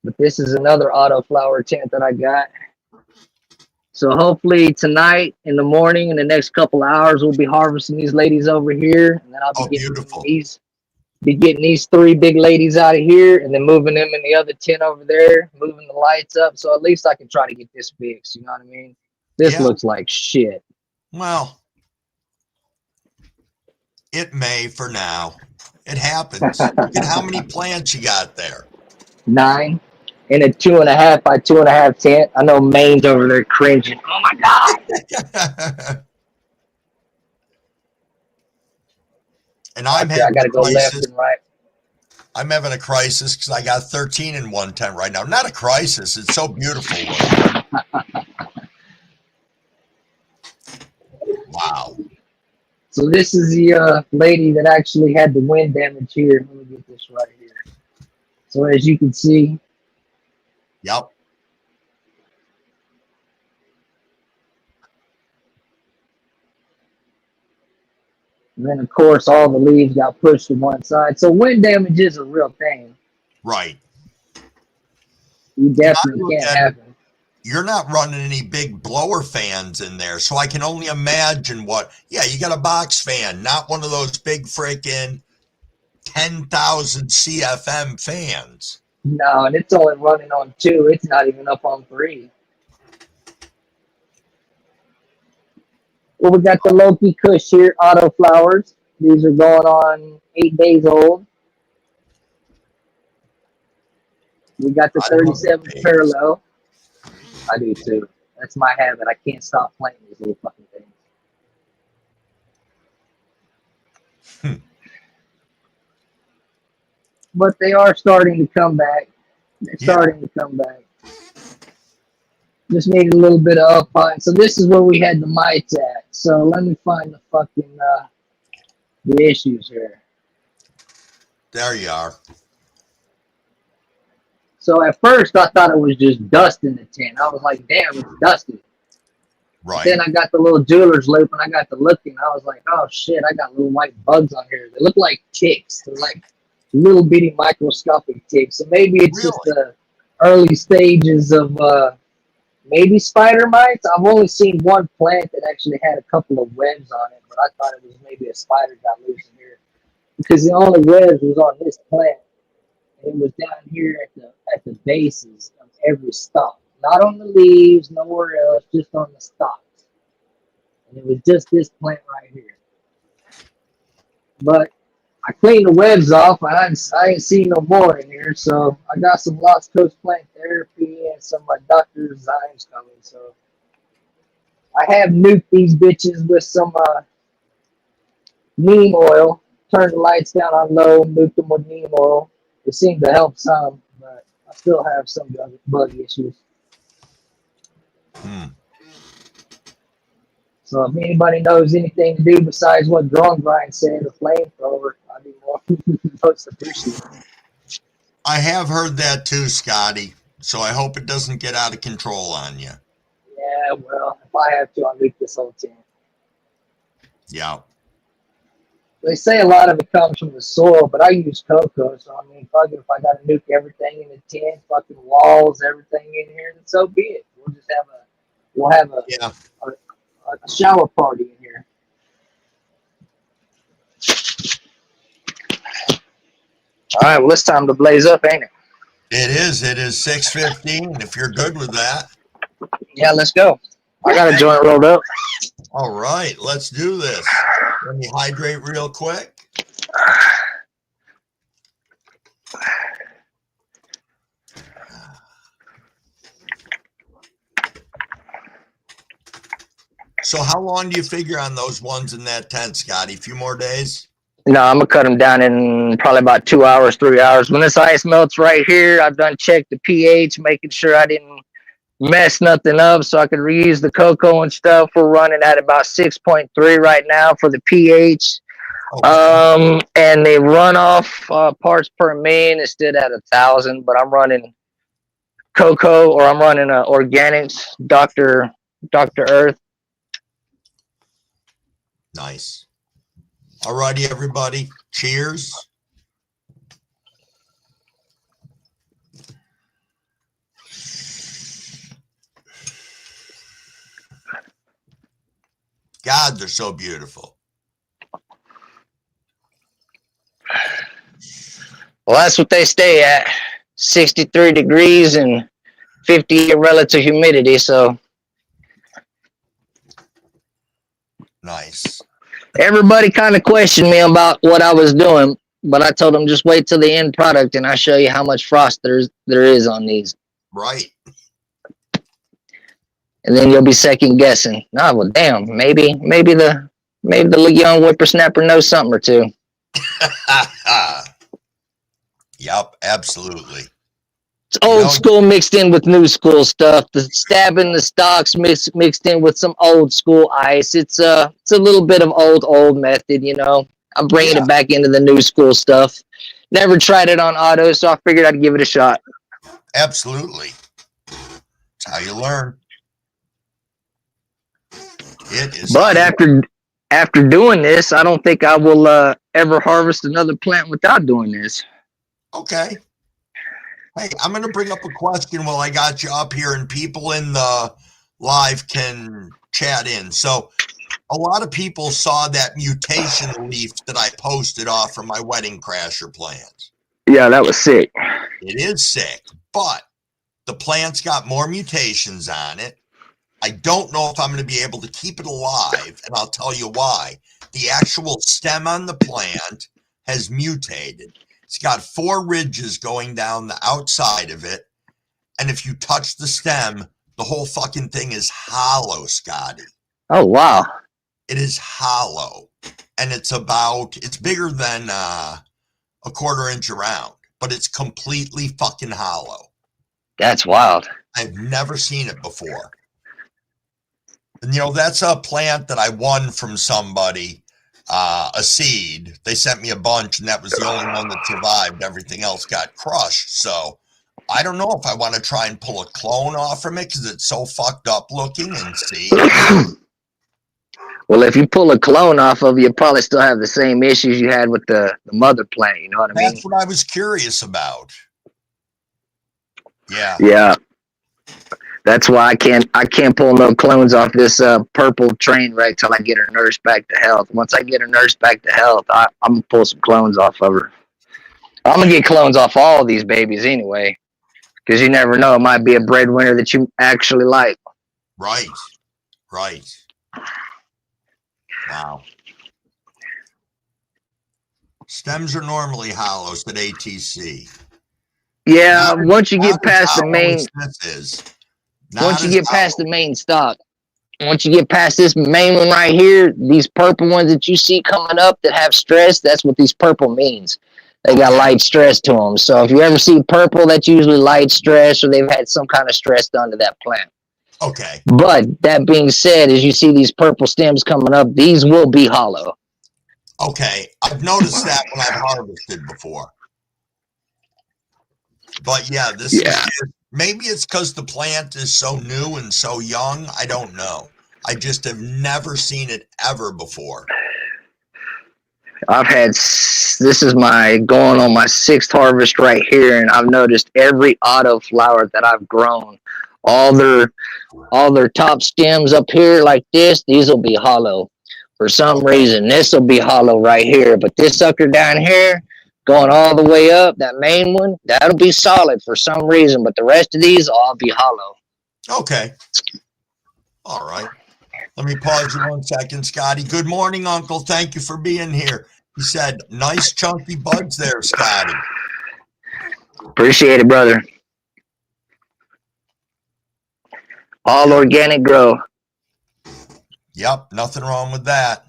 But this is another auto flower tent that I got. So hopefully tonight, in the morning, in the next couple hours, we'll be harvesting these ladies over here, and then I'll be Beautiful. getting these 3 big ladies out of here, and then moving them in the other tent over there, moving the lights up. So at least I can try to get this fixed. You know what I mean? This looks like shit. Well, it may for now. It happens. Look at how many plants you got there. 9 in a 2.5 by 2.5 tent. I know Maine's over there cringing. Oh my god! And I'm I having gotta a go left crisis. and right. I'm having a crisis because I got 13 in one tent right now. Not a crisis. It's so beautiful. Wow. So this is the lady that actually had the wind damage here. Let me get this right here. So as you can see, Yep. and then of course all the leaves got pushed to one side. So wind damage is a real thing. Right. You definitely can't have it. You're not running any big blower fans in there, so I can only imagine yeah, you got a box fan, not one of those big freaking 10,000 CFM fans. No, and it's only running on 2. It's not even up on 3. Well, we got the Loki Kush here, auto flowers. These are going on 8 days old. We got the 37 parallel. I do too. That's my habit. I can't stop playing these little fucking things. But they are starting to come back. They're starting to come back. Just needed a little bit of up on. So this is where we had the mites at. So let me find the fucking the issues here. There you are. So at first I thought it was just dust in the tent. I was like, damn, it's dusty. Right. Then I got the little jeweler's loop and I got to looking. I was like, oh shit, I got little white bugs on here. They look like ticks. They're like little bitty microscopic ticks. So maybe it's just the early stages of maybe spider mites. I've only seen one plant that actually had a couple of webs on it, but I thought it was maybe a spider got loose in here because the only webs was on this plant. And it was down here at the bases of every stalk. Not on the leaves, nowhere else, just on the stalks. And it was just this plant right here. But I cleaned the webs off. I ain't seen no more in here. So I got some Lost Coast plant therapy and some of my Dr. Zymes coming. So I have nuked these bitches with some neem oil. Turned the lights down on low, nuked them with neem oil. It seemed to help some, but I still have some bug issues. So if anybody knows anything to do besides what Drone Grind said, a flamethrower, I'd be more most appreciated. I have heard that too, Scotty. So I hope it doesn't get out of control on you. Yeah, well, if I have to, I'll nuke this whole tent. Yeah. They say a lot of it comes from the soil, but I use cocoa, so I mean, fucking if I got to nuke everything in the tent, fucking walls, everything in here, then so be it. We'll have a shower party in here. All right, well, it's time to blaze up, ain't it? It is. It is 6:15. If you're good with that. Yeah, let's go. I got a joint rolled up. All right, let's do this. Let me hydrate real quick. So how long do you figure on those ones in that tent, Scotty? A few more days? No, I'm gonna cut them down in probably about 2 hours, 3 hours. When this ice melts right here, I've done checked the pH, making sure I didn't mess nothing up, so I could reuse the cocoa and stuff. We're running at about 6.3 right now for the pH. Okay. And the runoff parts per million is still at 1,000, but I'm running cocoa, or I'm running organics, Dr. Earth. Nice. All righty, everybody. Cheers. God, they're so beautiful. Well, that's what they stay at, 63 degrees and 50 relative humidity. So nice. Everybody kind of questioned me about what I was doing, but I told them just wait till the end product and I'll show you how much frost there is on these. Right. And then you'll be second guessing. Nah, well, damn, maybe the young whippersnapper knows something or two. Yep, absolutely. It's old school mixed in with new school stuff. The stabbing the stocks mixed in with some old school ice. It's a little bit of old method, you know. I'm bringing it back into the new school stuff. Never tried it on auto, so I figured I'd give it a shot. Absolutely. That's how you learn. It is. But after doing this, I don't think I will ever harvest another plant without doing this. Okay. Hey, I'm going to bring up a question while I got you up here, and people in the live can chat in. So a lot of people saw that mutation leaf that I posted off from my wedding crasher plant. Yeah, that was sick. It is sick, but the plant's got more mutations on it. I don't know if I'm going to be able to keep it alive, and I'll tell you why. The actual stem on the plant has mutated. It's got 4 ridges going down the outside of it, and if you touch the stem, the whole fucking thing is hollow, Scotty. Oh, wow. It is hollow, and it's bigger than a 1/4 inch around, but it's completely fucking hollow. That's wild. I've never seen it before. And, you know, that's a plant that I won from somebody, a seed. They sent me a bunch, and that was the only one that survived. Everything else got crushed. So I don't know if I want to try and pull a clone off from it because it's so fucked up looking and see. Well, if you pull a clone off of it, you'll probably still have the same issues you had with the mother plant. You know what I mean? That's what I was curious about. Yeah. Yeah. That's why I can't pull no clones off this purple train wreck till I get her nursed back to health. Once I get her nursed back to health, I'm gonna pull some clones off of her. I'm gonna get clones off all these babies anyway, because you never know, it might be a breadwinner that you actually like. Right. Wow. Stems are normally hollows at ATC. Yeah, once you get past the main. Once you get past the main stock, once you get past this main one right here, these purple ones that you see coming up that have stress, that's what these purple means. They got light stress to them. So if you ever see purple, that's usually light stress, or they've had some kind of stress done to that plant. Okay. But that being said, as you see these purple stems coming up, these will be hollow. Okay. I've noticed that when I've harvested before. But yeah, this is maybe it's because the plant is so new and so young. I don't know. I just have never seen it ever before. This is going on my 6th harvest right here, and I've noticed every auto flower that I've grown, all their top stems up here like this, these will be hollow. For some reason, this will be hollow right here, but this sucker down here, going all the way up. That main one, that'll be solid for some reason, but the rest of these will all be hollow. Okay. All right. Let me pause you 1 second, Scotty. Good morning, Uncle. Thank you for being here. He said, nice chunky buds there, Scotty. Appreciate it, brother. All organic grow. Yep, nothing wrong with that.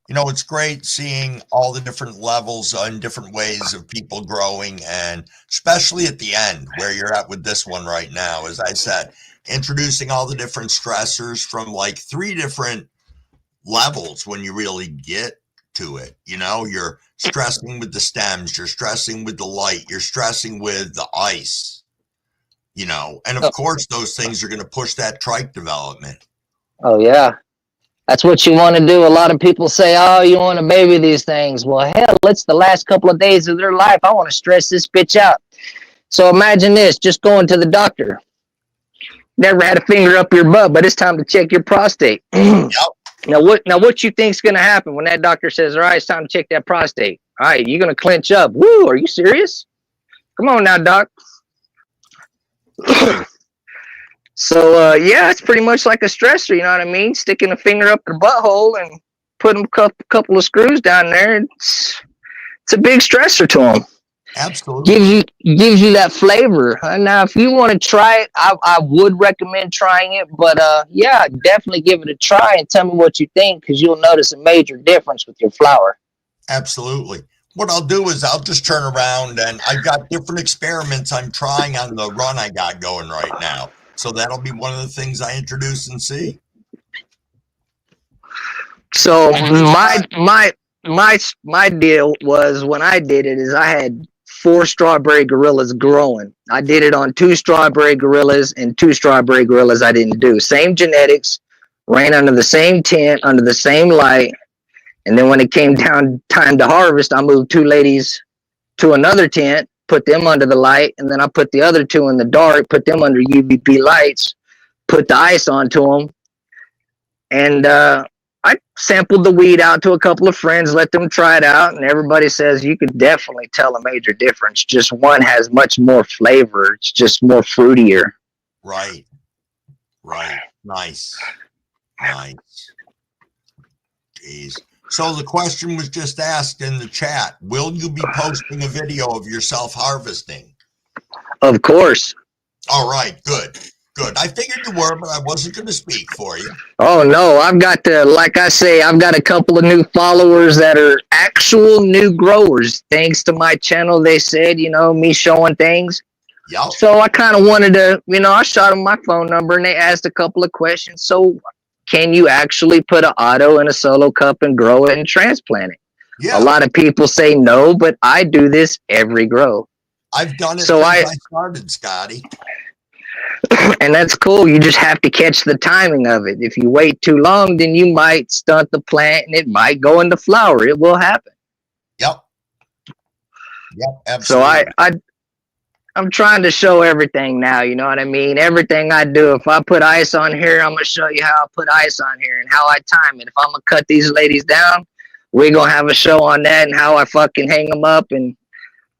You know, it's great seeing all the different levels and different ways of people growing, and especially at the end where you're at with this one right now, as I said, introducing all the different stressors from like 3 different levels when you really get to it. You know, you're stressing with the stems, you're stressing with the light, you're stressing with the ice, you know, and of course those things are going to push that trike development. Oh, yeah. That's what you want to do. A lot of people say, oh, you want to baby these things. Well, hell, it's the last couple of days of their life. I want to stress this bitch out. So imagine this, just going to the doctor. Never had a finger up your butt, but it's time to check your prostate. Yep. Now what you think's going to happen when that doctor says, all right, it's time to check that prostate? All right, you're going to clench up. Woo, are you serious? Come on now, doc. So, yeah, it's pretty much like a stressor, you know what I mean? Sticking a finger up their butthole and putting a couple of screws down there. It's a big stressor to them. Absolutely. Gives you that flavor. Now, if you want to try it, I would recommend trying it. But, yeah, definitely give it a try and tell me what you think, because you'll notice a major difference with your flower. Absolutely. What I'll do is I'll just turn around, and I've got different experiments I'm trying on the run I got going right now. So that'll be one of the things I introduce and see. So my deal was, when I did it, is I had 4 strawberry gorillas growing. I did it on 2 strawberry gorillas, and 2 strawberry gorillas I didn't do. Same genetics, ran under the same tent, under the same light. And then when it came down time to harvest, I moved 2 ladies to another tent, put them under the light, and then I put the other 2 in the dark, put them under UVB lights, put the ice onto them. And I sampled the weed out to a couple of friends, let them try it out, and everybody says you could definitely tell a major difference. Just one has much more flavor. It's just more fruitier. Right. Nice. Jeez. So the question was just asked in the chat, will you be posting a video of yourself harvesting? Of course. All right, good. I figured you were, but I wasn't going to speak for you. Oh, no, I've got like I say, I've got a couple of new followers that are actual new growers. Thanks to my channel, they said, you know, me showing things. Yep. So I kind of wanted to, you know, I shot them my phone number, and they asked a couple of questions. So can you actually put an auto in a solo cup and grow it and transplant it? Yeah. A lot of people say no, but I do this every grow. I've done it since I started, Scotty. And that's cool. You just have to catch the timing of it. If you wait too long, then you might stunt the plant and it might go into flower. It will happen. Yep, absolutely. So I'm trying to show everything now, you know what I mean? Everything I do. If I put ice on here, I'm going to show you how I put ice on here and how I time it. If I'm going to cut these ladies down, we're going to have a show on that and how I fucking hang them up. And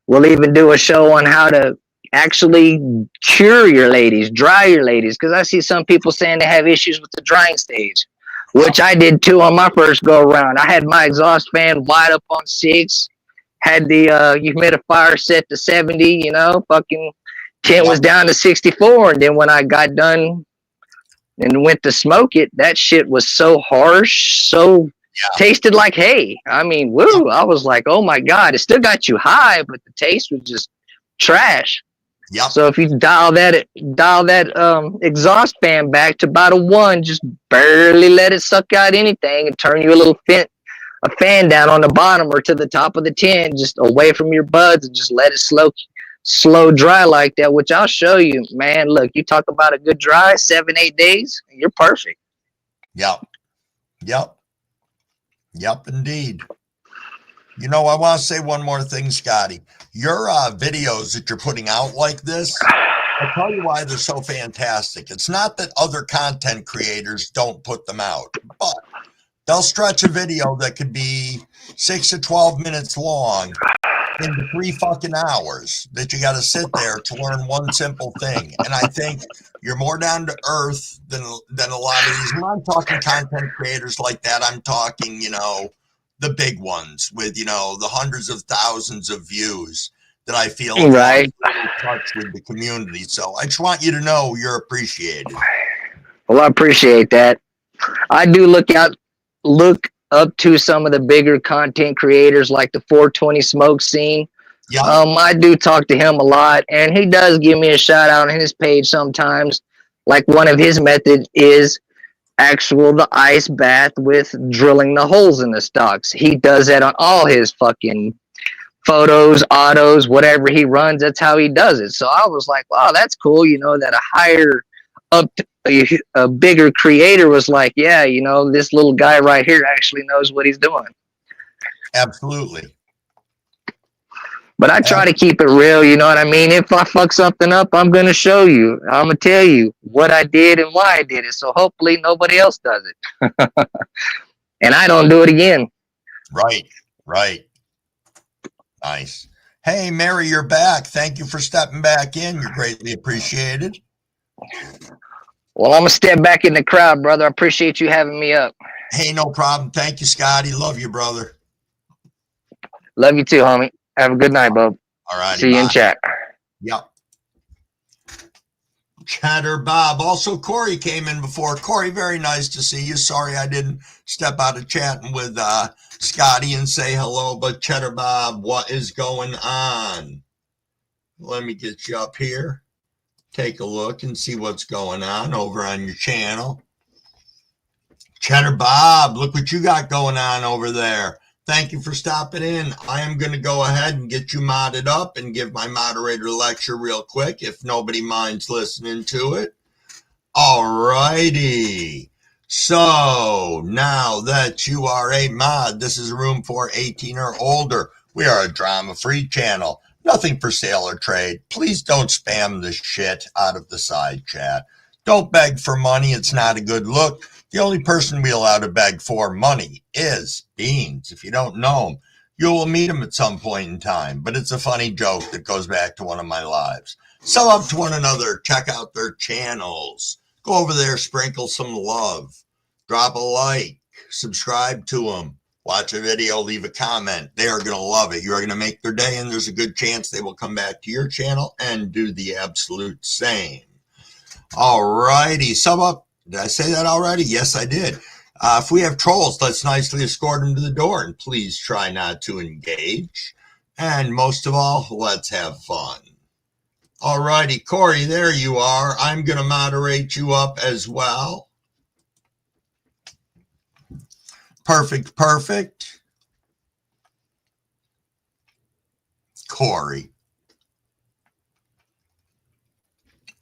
we'll even do a show on how to actually cure your ladies, dry your ladies. Because I see some people saying they have issues with the drying stage, which I did too on my first go around. I had my exhaust fan wide up on 6. Had the humidifier set to 70, you know, fucking tent was down to 64. And then when I got done and went to smoke it, that shit was so harsh, so tasted like hay. I mean, woo, I was like, oh my God, it still got you high, but the taste was just trash. Yep. So if you dial that exhaust fan back to about a 1, just barely let it suck out anything and turn you a fan down on the bottom or to the top of the tin, just away from your buds, and just let it slow dry like that, which I'll show you, man. Look, you talk about a good dry, 7-8 days, you're perfect. Yep, indeed. You know, I want to say one more thing, Scotty. Your videos that you're putting out like this, I'll tell you why they're so fantastic. It's not that other content creators don't put them out, but they'll stretch a video that could be 6 to 12 minutes long into 3 fucking hours that you got to sit there to learn one simple thing. And I think you're more down to earth than a lot of these. When I'm talking content creators like that, I'm talking, the big ones with, the hundreds of thousands of views that I feel have Right. lost touch with the community. So I just want you to know you're appreciated. Well, I appreciate that. I do look up to some of the bigger content creators like the 420 Smoke Scene. Yeah. I do talk to him a lot, and he does give me a shout out on his page sometimes. Like one of his methods is the ice bath with drilling the holes in the stocks. He does that on all his fucking photos, autos, whatever he runs. That's how he does it. So I was like, wow, that's cool. That a higher up, a bigger creator was like, yeah, this little guy right here actually knows what he's doing. Absolutely. But I try to keep it real, you know what I mean? If I fuck something up, I'm going to show you. I'm going to tell you what I did and why I did it. So hopefully nobody else does it. And I don't do it again. Right. Nice. Hey, Mary, you're back. Thank you for stepping back in. You're greatly appreciated. Well, I'm going to step back in the crowd, brother. I appreciate you having me up. Hey, no problem. Thank you, Scotty. Love you, brother. Love you too, homie. Have a good night, bub. All right. See you in chat. Yep. Chatter Bob. Also, Corey came in before. Corey, very nice to see you. Sorry I didn't step out of chatting with Scotty and say hello, but Cheddar Bob, what is going on? Let me get you up here. Take a look and see what's going on over on your channel. Cheddar Bob, look what you got going on over there. Thank you for stopping in. I am going to go ahead and get you modded up and give my moderator lecture real quick if nobody minds listening to it. All righty. So now that you are a mod, this is a room for 18 or older. We are a drama-free channel. Nothing for sale or trade. Please don't spam the shit out of the side chat. Don't beg for money. It's not a good look. The only person we allow to beg for money is Beans. If you don't know him, you will meet him at some point in time. But it's a funny joke that goes back to one of my lives. Sell up to one another. Check out their channels. Go over there, sprinkle some love. Drop a like. Subscribe to them. Watch a video, leave a comment. They are going to love it. You are going to make their day, and there's a good chance they will come back to your channel and do the absolute same. All righty. Sub up. Did I say that already? Yes, I did. If we have trolls, let's nicely escort them to the door, and please try not to engage. And most of all, let's have fun. All righty, Corey, there you are. I'm going to moderate you up as well. Perfect. Corey.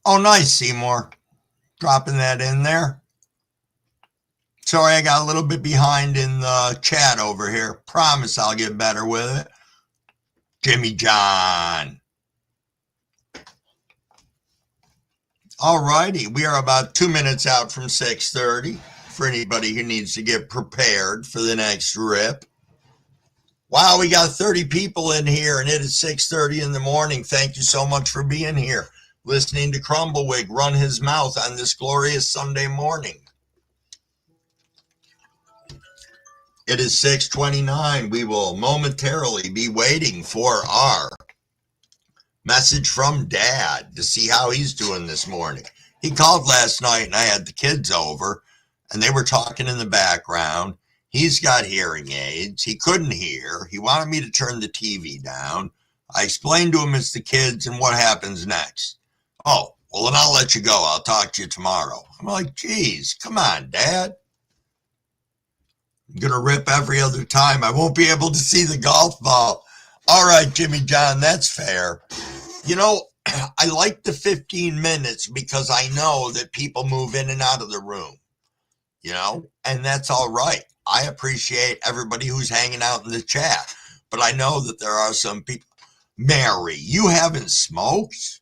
Oh, nice, Seymour. Dropping that in there. Sorry, I got a little bit behind in the chat over here. Promise I'll get better with it. Jimmy John. All righty. We are about 2 minutes out from 6:30 for anybody who needs to get prepared for the next rip. Wow, we got 30 people in here, and it is 6:30 in the morning. Thank you so much for being here, listening to Crumbawig run his mouth on this glorious Sunday morning. It is 6:29. We will momentarily be waiting for our message from Dad to see how he's doing this morning. He called last night, and I had the kids over, and they were talking in the background. He's got hearing aids. He couldn't hear. He wanted me to turn the TV down. I explained to him it's the kids and what happens next. Oh, well, then I'll let you go. I'll talk to you tomorrow. I'm like, geez, come on, Dad. I'm going to rip every other time. I won't be able to see the golf ball. All right, Jimmy John, that's fair. I like the 15 minutes because I know that people move in and out of the room, and that's all right. I appreciate everybody who's hanging out in the chat, but I know that there are some people. Mary, you haven't smoked?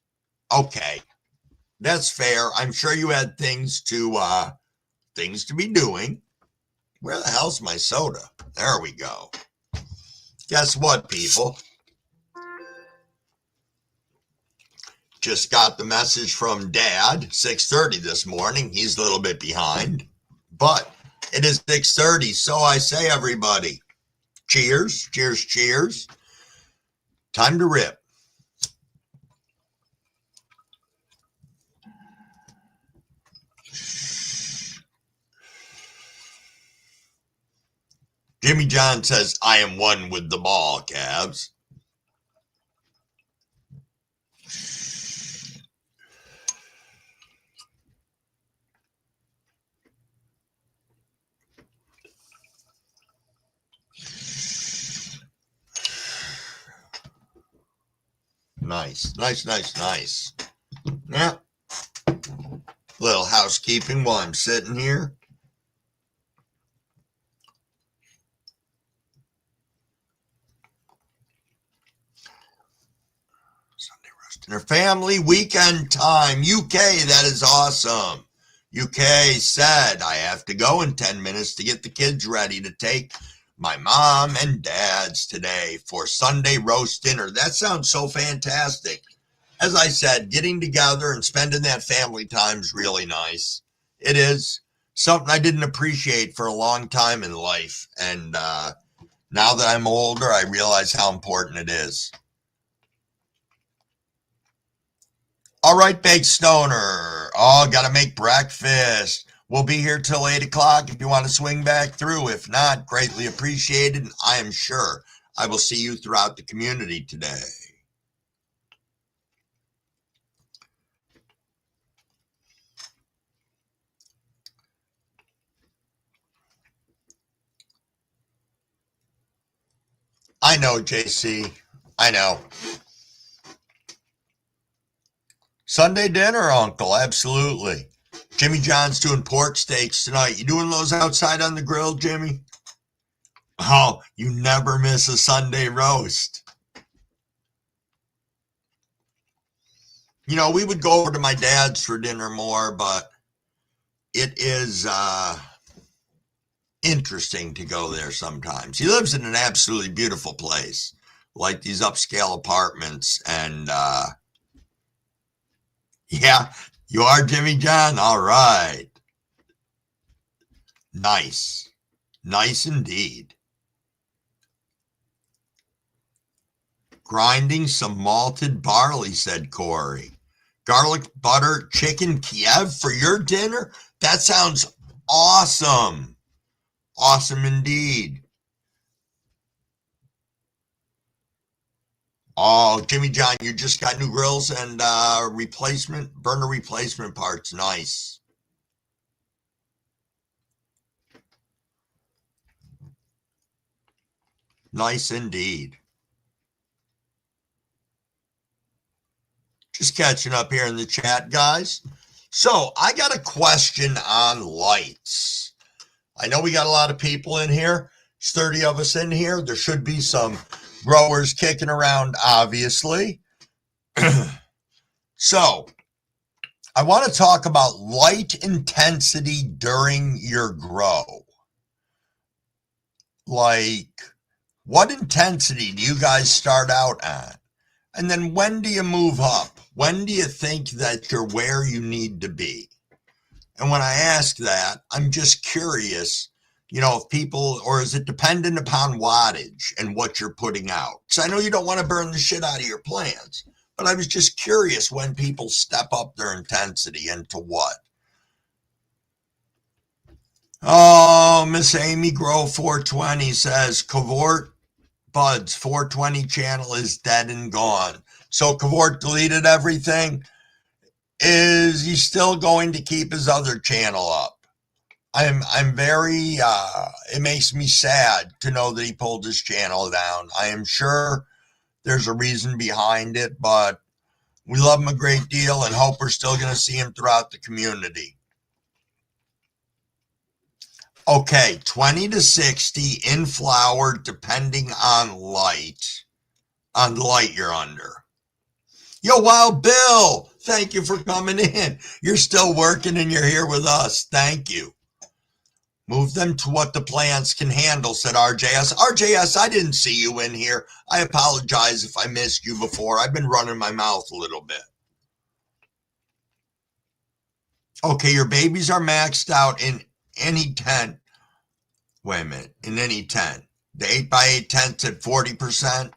Okay, that's fair. I'm sure you had things to be doing. Where the hell's my soda? There we go. Guess what, people? Just got the message from Dad, 6:30 this morning. He's a little bit behind, but it is 6:30. So I say, everybody, cheers, cheers, cheers. Time to rip. Jimmy John says, I am one with the ball, Cavs. Nice, nice, nice, nice. Yeah. Little housekeeping while I'm sitting here. Sunday roast dinner family weekend time. UK, that is awesome. UK said I have to go in 10 minutes to get the kids ready to take my mom and dad's today for Sunday roast dinner. That sounds so fantastic. As I said, getting together and spending that family time is really nice. It is something I didn't appreciate for a long time in life. And now that I'm older, I realize how important it is. All right, Baked Stoner. Oh, got to make breakfast. We'll be here till 8 o'clock if you want to swing back through. If not, greatly appreciated. I am sure I will see you throughout the community today. I know, JC. I know. Sunday dinner, Uncle. Absolutely. Jimmy John's doing pork steaks tonight. You doing those outside on the grill, Jimmy? Oh, you never miss a Sunday roast. You know, we would go over to my dad's for dinner more, but it is interesting to go there sometimes. He lives in an absolutely beautiful place, like these upscale apartments. And yeah, you are Jimmy John? All right. Nice. Nice indeed. Grinding some malted barley, said Corey. Garlic butter chicken Kiev for your dinner? That sounds awesome. Awesome indeed. Oh, Jimmy John, you just got new grills and burner replacement parts. Nice. Nice indeed. Just catching up here in the chat, guys. So I got a question on lights. I know we got a lot of people in here. There's 30 of us in here. There should be some growers kicking around, obviously. So I want to talk about light intensity during your grow. Like, what intensity do you guys start out at? And then when do you move up? When do you think that you're where you need to be? And when I ask that, I'm just curious, you know, if people, or is it dependent upon wattage and what you're putting out? Because I know you don't want to burn the shit out of your plants, but I was just curious when people step up their intensity and to what. Oh, Miss Amy Grow 420 says, Cavort Bud's 420 channel is dead and gone. So Cavort deleted everything. Is he still going to keep his other channel up? I'm very, it makes me sad to know that he pulled his channel down. I am sure there's a reason behind it, but we love him a great deal and hope we're still going to see him throughout the community. Okay, 20 to 60 in flower, depending on the light you're under. Yo, Wild Bill, thank you for coming in. You're still working and you're here with us. Thank you. Move them to what the plants can handle, said RJS. RJS, I didn't see you in here. I apologize if I missed you before. I've been running my mouth a little bit. Okay, your babies are maxed out in any tent. Wait a minute, in any tent. The 8x8 tent's at 40%.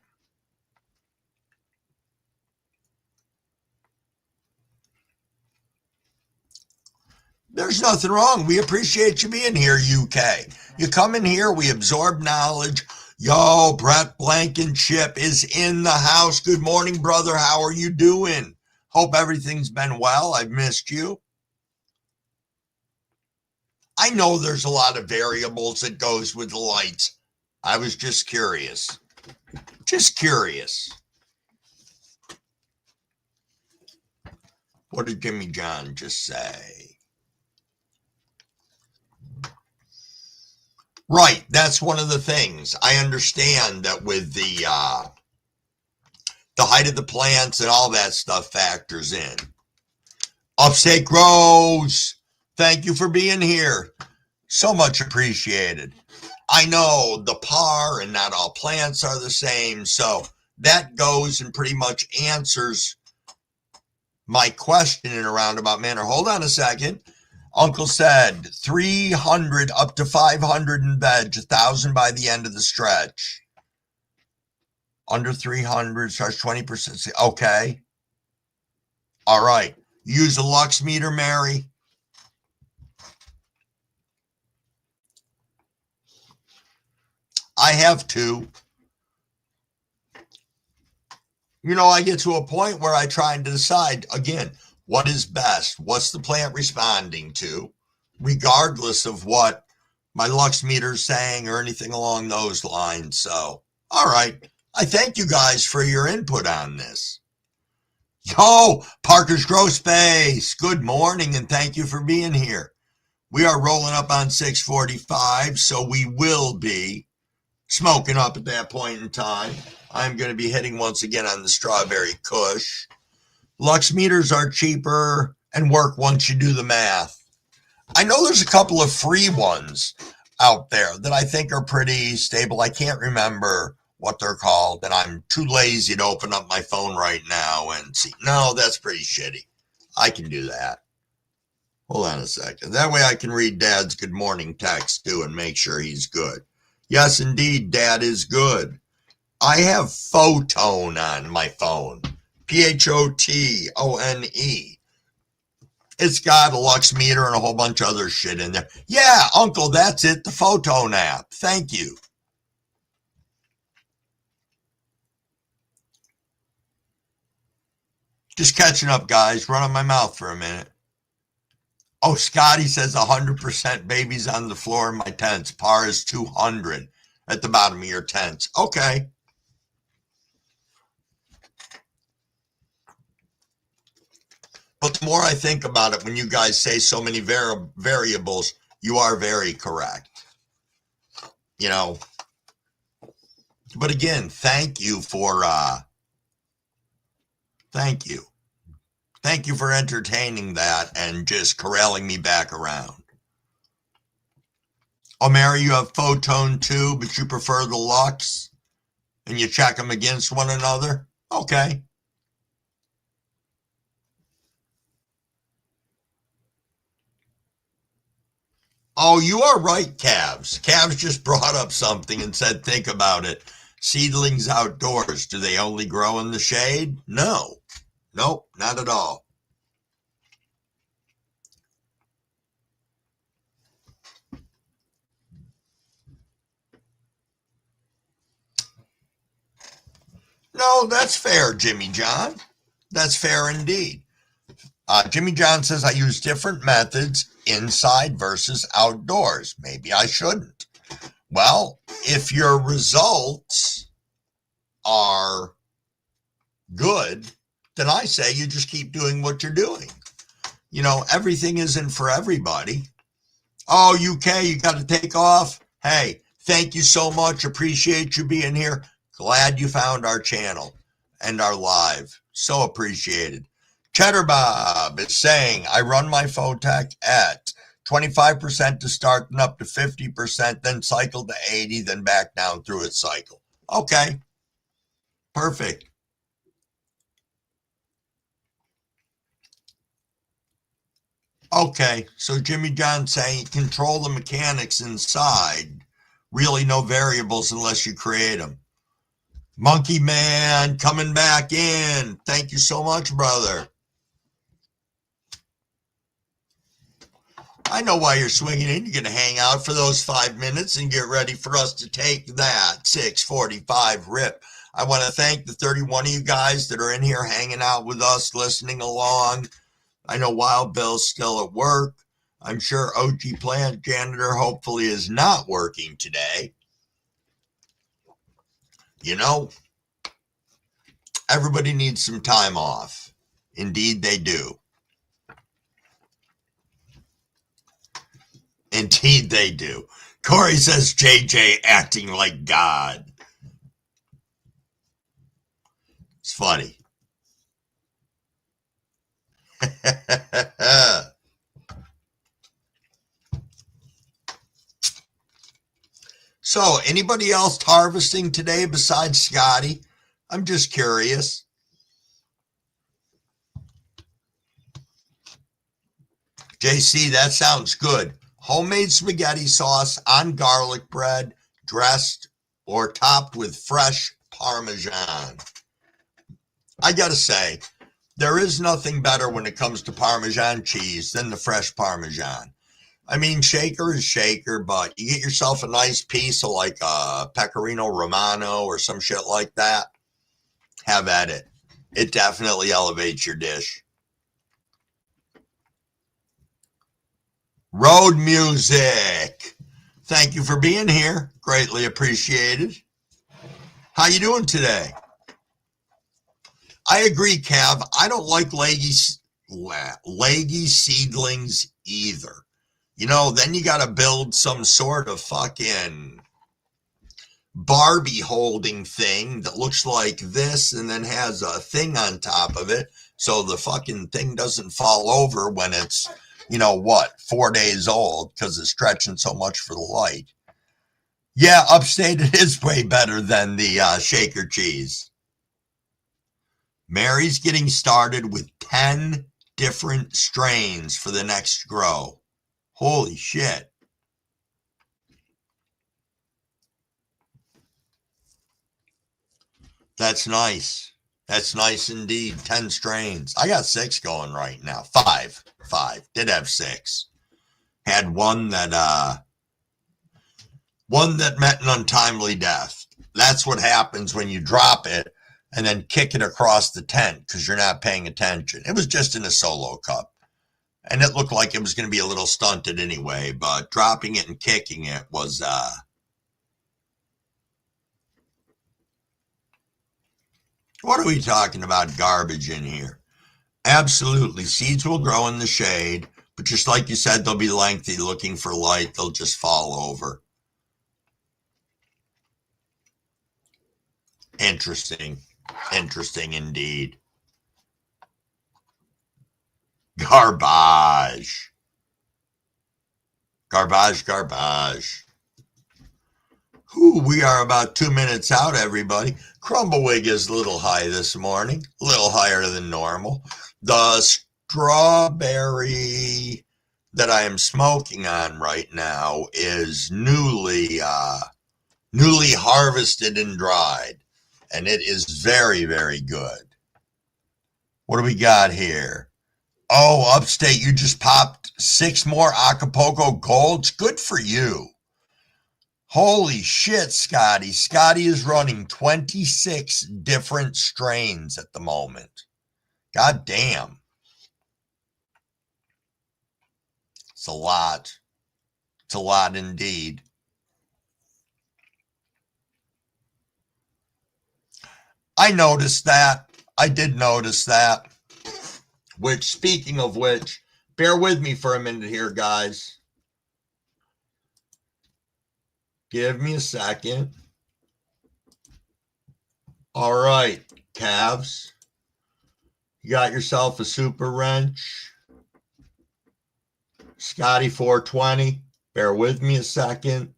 There's nothing wrong. We appreciate you being here, UK. You come in here, we absorb knowledge. Yo, Brett Blankenship is in the house. Good morning, brother. How are you doing? Hope everything's been well. I've missed you. I know there's a lot of variables that goes with the lights. I was just curious. Just curious. What did Jimmy John just say? Right, that's one of the things. I understand that with the height of the plants and all that stuff factors in. Upstate Rose, thank you for being here. So much appreciated. I know the par and not all plants are the same, so that goes and pretty much answers my question in a roundabout manner. Hold on a second. Uncle said 300 up to 500 in veg, 1,000 by the end of the stretch. Under 300 starts 20%. Okay. All right. Use a lux meter, Mary. I have two. You know, I get to a point where I try and decide, again, what is best? What's the plant responding to? Regardless of what my lux meter is saying or anything along those lines. So, all right. I thank you guys for your input on this. Yo, Parker's Grow Space. Good morning and thank you for being here. We are rolling up on 6:45, so we will be smoking up at that point in time. I'm going to be hitting once again on the strawberry kush. Lux meters are cheaper and work once you do the math. I know there's a couple of free ones out there that I think are pretty stable. I can't remember what they're called, and I'm too lazy to open up my phone right now and see. No, that's pretty shitty. I can do that. Hold on a second. That way I can read Dad's good morning text too and make sure he's good. Yes, indeed, Dad is good. I have Photone on my phone. Photone. It's got a lux meter and a whole bunch of other shit in there. Yeah, Uncle, that's it. The Photone app. Thank you. Just catching up, guys. Running my mouth for a minute. Oh, Scotty says 100% babies on the floor in my tents. Par is 200 at the bottom of your tents. Okay. But the more I think about it, when you guys say so many variables, you are very correct. You know, but again, thank you for, thank you. Thank you for entertaining that and just corralling me back around. Oh, Mary, you have Photone too, but you prefer the Lux and you check them against one another? Okay. Oh, you are right, Cavs. Cavs just brought up something and said, think about it. Seedlings outdoors, do they only grow in the shade? No. Nope, not at all. No, that's fair, Jimmy John. That's fair indeed. Jimmy John says, I use different methods inside versus outdoors. Maybe I shouldn't. Well, if your results are good, then I say you just keep doing what you're doing. You know, everything isn't for everybody. Oh, UK, you got to take off. Hey, thank you so much. Appreciate you being here. Glad you found our channel and our live. So appreciated. Cheddar Bob is saying, I run my Photech at 25% to start and up to 50%, then cycle to 80, then back down through its cycle. Okay. Perfect. Okay, so Jimmy John's saying control the mechanics inside. Really no variables unless you create them. Monkey Man coming back in. Thank you so much, brother. I know why you're swinging in. You're going to hang out for those 5 minutes and get ready for us to take that 6:45 rip. I want to thank the 31 of you guys that are in here hanging out with us, listening along. I know Wild Bill's still at work. I'm sure OG Plant Janitor hopefully is not working today. You know, everybody needs some time off. Indeed, they do. Indeed, they do. Corey says JJ acting like God. It's funny. So, anybody else harvesting today besides Scotty? I'm just curious. JC, that sounds good. Homemade spaghetti sauce on garlic bread, dressed or topped with fresh Parmesan. I gotta say, there is nothing better when it comes to Parmesan cheese than the fresh Parmesan. I mean, shaker is shaker, but you get yourself a nice piece of like a Pecorino Romano or some shit like that. Have at it. It definitely elevates your dish. Road music. Thank you for being here. Greatly appreciated. How you doing today? I agree, Cav. I don't like leggy seedlings either. You know, then you got to build some sort of fucking Barbie holding thing that looks like this and then has a thing on top of it so the fucking thing doesn't fall over when it's, 4 days old because it's stretching so much for the light. Yeah, upstate it is way better than the shaker cheese. Mary's getting started with 10 different strains for the next grow. Holy shit. That's nice. That's nice indeed. 10 strains. I got 6 going right now. Five. Did have 6. Had one that met an untimely death. That's what happens when you drop it and then kick it across the tent because you're not paying attention. It was just in a solo cup. And it looked like it was going to be a little stunted anyway, but dropping it and kicking it was what are we talking about? Garbage in here. Absolutely. Seeds will grow in the shade, but just like you said, they'll be lengthy, looking for light. They'll just fall over. Interesting. Interesting indeed. Garbage. Ooh, we are about 2 minutes out, everybody. Crumbawig is a little high this morning, a little higher than normal. The strawberry that I am smoking on right now is newly harvested and dried, and it is very, very good. What do we got here? Oh, upstate, you just popped 6 more Acapulco Golds. Good for you. Holy shit, Scotty. Scotty is running 26 different strains at the moment. God damn. It's a lot. It's a lot indeed. I noticed that. I did notice that. Which, speaking of which, bear with me for a minute here, guys. Give me a second. All right, calves. You got yourself a super wrench. Scotty 420. Bear with me a second.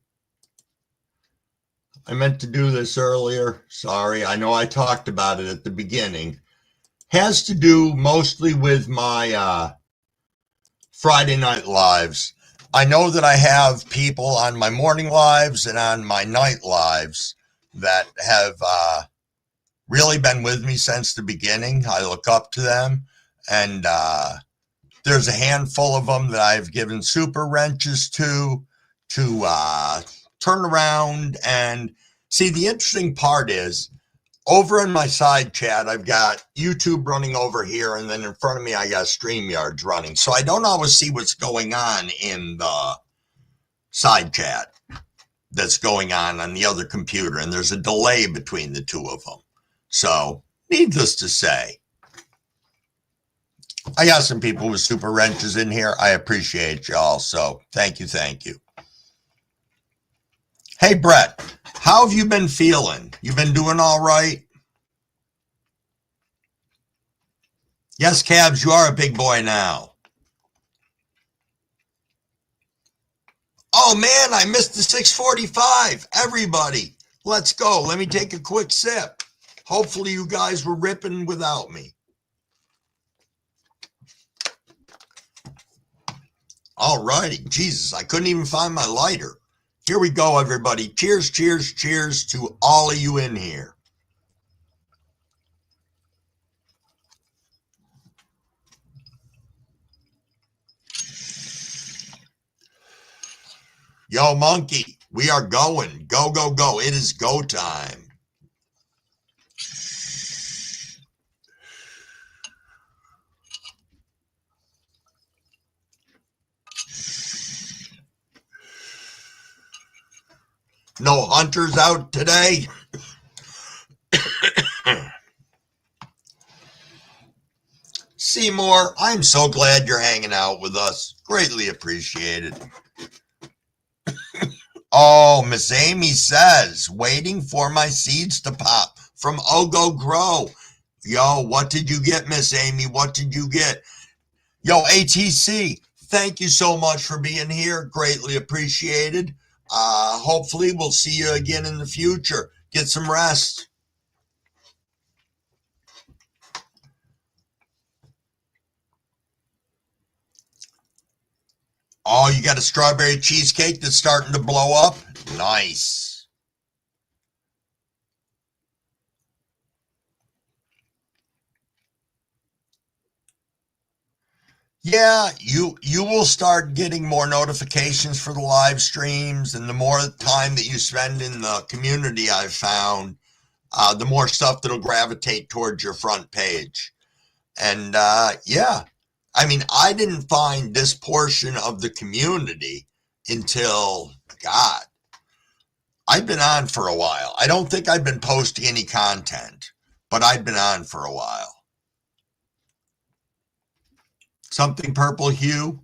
I meant to do this earlier. Sorry. I know I talked about it at the beginning. Has to do mostly with my Friday night lives. I know that I have people on my morning lives and on my night lives that have really been with me since the beginning. I look up to them, and there's a handful of them that I've given super wrenches to turn around. And see, the interesting part is, over in my side chat, I've got YouTube running over here, and then in front of me, I got StreamYards running. So I don't always see what's going on in the side chat that's going on the other computer, and there's a delay between the two of them. So, needless to say, I got some people with super wrenches in here. I appreciate y'all. So, thank you. Thank you. Hey, Brett, how have you been feeling? You been doing all right? Yes, Cabs, you are a big boy now. Oh, man, I missed the 6:45. Everybody, let's go. Let me take a quick sip. Hopefully you guys were ripping without me. All righty. Jesus, I couldn't even find my lighter. Here we go, everybody. Cheers, cheers, cheers to all of you in here. Yo, Monkey, we are going. Go, go, go. It is go time. No hunters out today? Seymour, I'm so glad you're hanging out with us. Greatly appreciated. Oh, Miss Amy says, waiting for my seeds to pop from Ogo Grow. Yo, what did you get, Miss Amy? What did you get? Yo, ATC, thank you so much for being here. Greatly appreciated. Hopefully we'll see you again in the future. Get some rest. Oh, you got a strawberry cheesecake that's starting to blow up? Nice. Yeah, you will start getting more notifications for the live streams, and the more time that you spend in the community, I've found, the more stuff that'll gravitate towards your front page. And yeah, I mean, I didn't find this portion of the community until, God, I've been on for a while. I don't think I've been posting any content, but I've been on for a while. Something purple hue.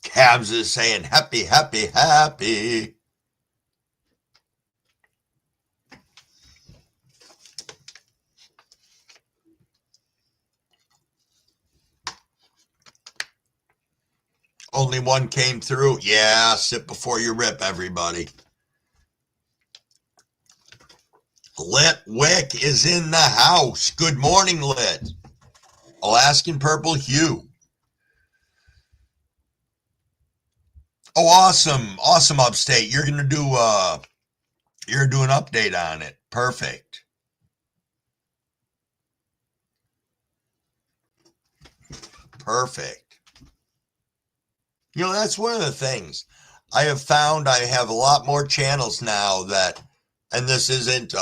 Cabs is saying happy, happy, happy. Only one came through. Yeah, sip before you rip, everybody. Lit Wick is in the house. Good morning, Lit. Alaskan purple hue. Oh, awesome. Awesome, Upstate. You're gonna do an update on it. Perfect. Perfect. You know, that's one of the things I have found. I have a lot more channels now that, and this isn't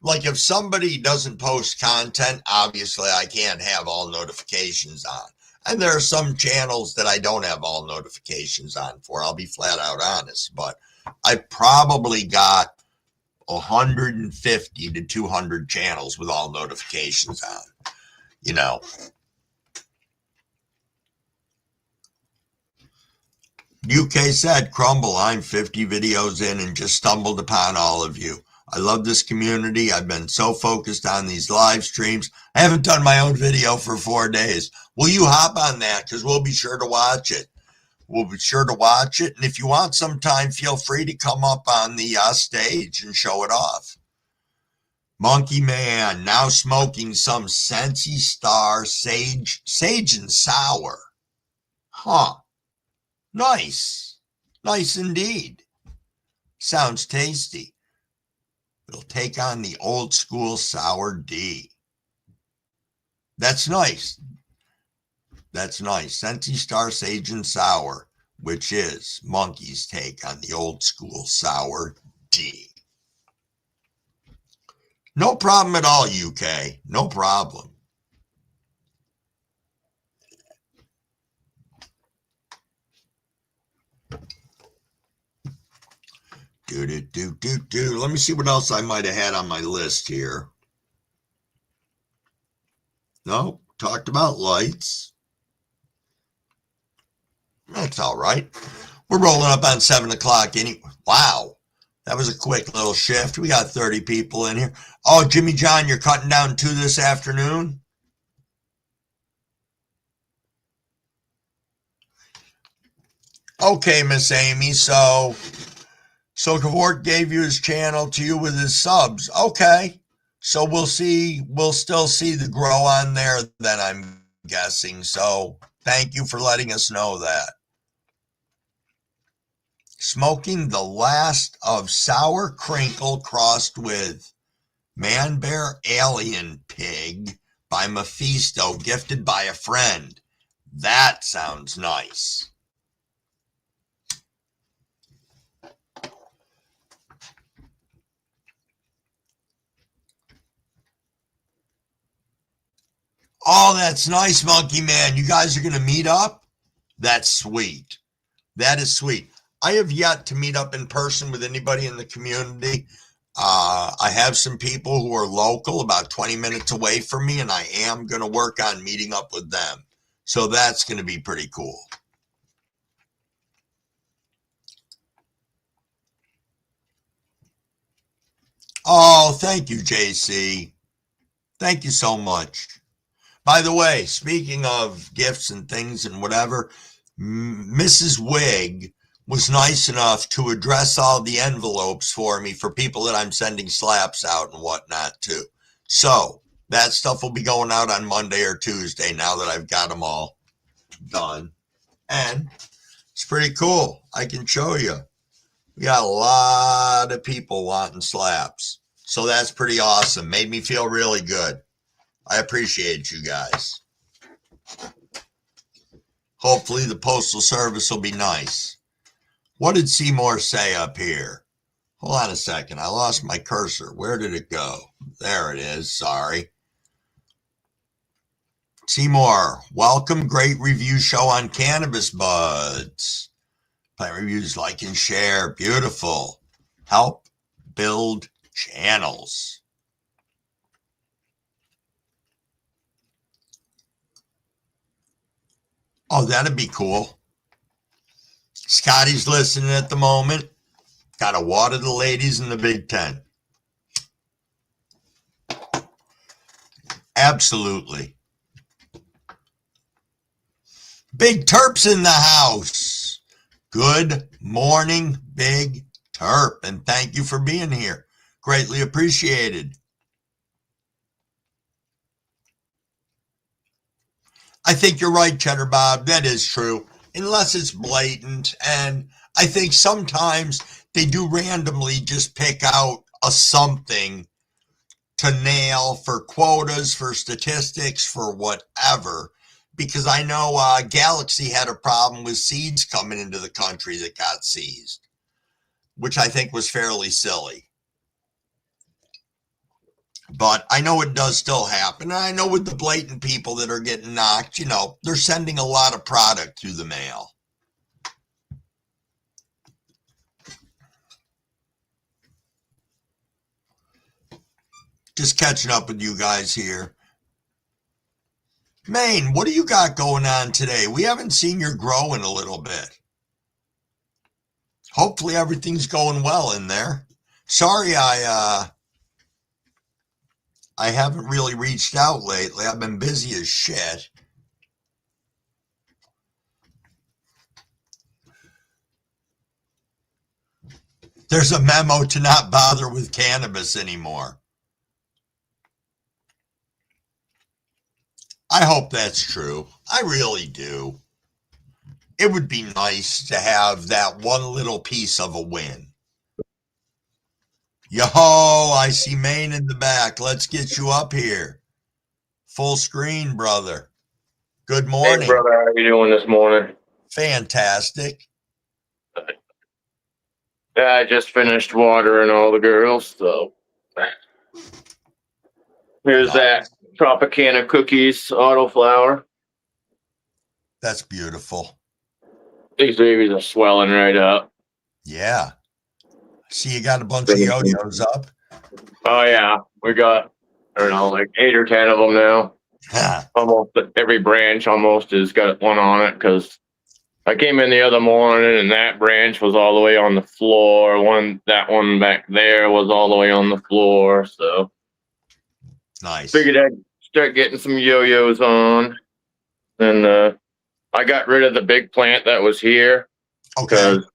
like, if somebody doesn't post content, obviously I can't have all notifications on. And there are some channels that I don't have all notifications on for. I'll be flat out honest, but I probably got 150 to 200 channels with all notifications on, you know. UK said, Crumble, I'm 50 videos in and just stumbled upon all of you. I love this community. I've been so focused on these live streams. I haven't done my own video for 4 days. Will you hop on that? Because we'll be sure to watch it. We'll be sure to watch it. And if you want some time, feel free to come up on the stage and show it off. Monkey Man now smoking some Sensi Star Sage and Sour. Huh. Nice. Nice indeed. Sounds tasty. It'll take on the old school Sour D. That's nice. That's nice. Sensi Star Sage and Sour, which is Monkey's take on the old school Sour D. No problem at all, UK. No problem. Let me see what else I might have had on my list here. No, talked about lights. That's all right. We're rolling up on 7 o'clock anyway. Wow. That was a quick little shift. We got 30 people in here. Oh, Jimmy John, you're cutting down 2 this afternoon? Okay, Miss Amy. So Kavort gave you his channel to you with his subs. Okay. So we'll still see the grow on there then, I'm guessing. So thank you for letting us know that. Smoking the last of Sour Crinkle crossed with Man Bear Alien Pig by Mephisto, gifted by a friend. That sounds nice. Oh, that's nice, Monkey Man. You guys are going to meet up? That's sweet. That is sweet. I have yet to meet up in person with anybody in the community. I have some people who are local, about 20 minutes away from me, and I am going to work on meeting up with them. So that's going to be pretty cool. Oh, thank you, JC. Thank you so much. By the way, speaking of gifts and things and whatever, Mrs. Wig was nice enough to address all the envelopes for me for people that I'm sending slaps out and whatnot to. So that stuff will be going out on Monday or Tuesday now that I've got them all done. And it's pretty cool. I can show you. We got a lot of people wanting slaps. So that's pretty awesome. Made me feel really good. I appreciate you guys. Hopefully the Postal Service will be nice. What did Seymour say up here? Hold on a second. I lost my cursor. Where did it go? There it is. Sorry. Seymour, welcome. Great review show on cannabis buds. Plant reviews, like and share. Beautiful. Help build channels. Oh, that'd be cool. Scotty's listening at the moment. Got to water the ladies in the Big Ten. Absolutely. Big Terp's in the house. Good morning, Big Terp. And thank you for being here. Greatly appreciated. I think you're right, Cheddar Bob. That is true. Unless it's blatant. And I think sometimes they do randomly just pick out a something to nail for quotas, for statistics, for whatever. Because I know Galaxy had a problem with seeds coming into the country that got seized, which I think was fairly silly. But I know it does still happen. And I know with the blatant people that are getting knocked, you know, they're sending a lot of product through the mail. Just catching up with you guys here. Maine, what do you got going on today? We haven't seen your grow in a little bit. Hopefully everything's going well in there. Sorry, I haven't really reached out lately. I've been busy as shit. There's a memo to not bother with cannabis anymore. I hope that's true. I really do. It would be nice to have that one little piece of a win. Yo, I see Maine in the back. Let's get you up here. Full screen, brother. Good Hey, morning. brother, how you doing this morning? Fantastic. Yeah, I just finished watering all the girls, so here's that Tropicana cookies autoflower. That's beautiful. These babies are swelling right up. Yeah. See, you got a bunch of yo-yos up. Oh yeah, we got, I don't know, like 8 or 10 of them now. Almost every branch almost has got one on it, because I came in the other morning and that branch was all the way on the floor. That one back there was all the way on the floor. So Nice. figured I'd start getting some yo-yos on. And I got rid of the big plant that was here, Okay. because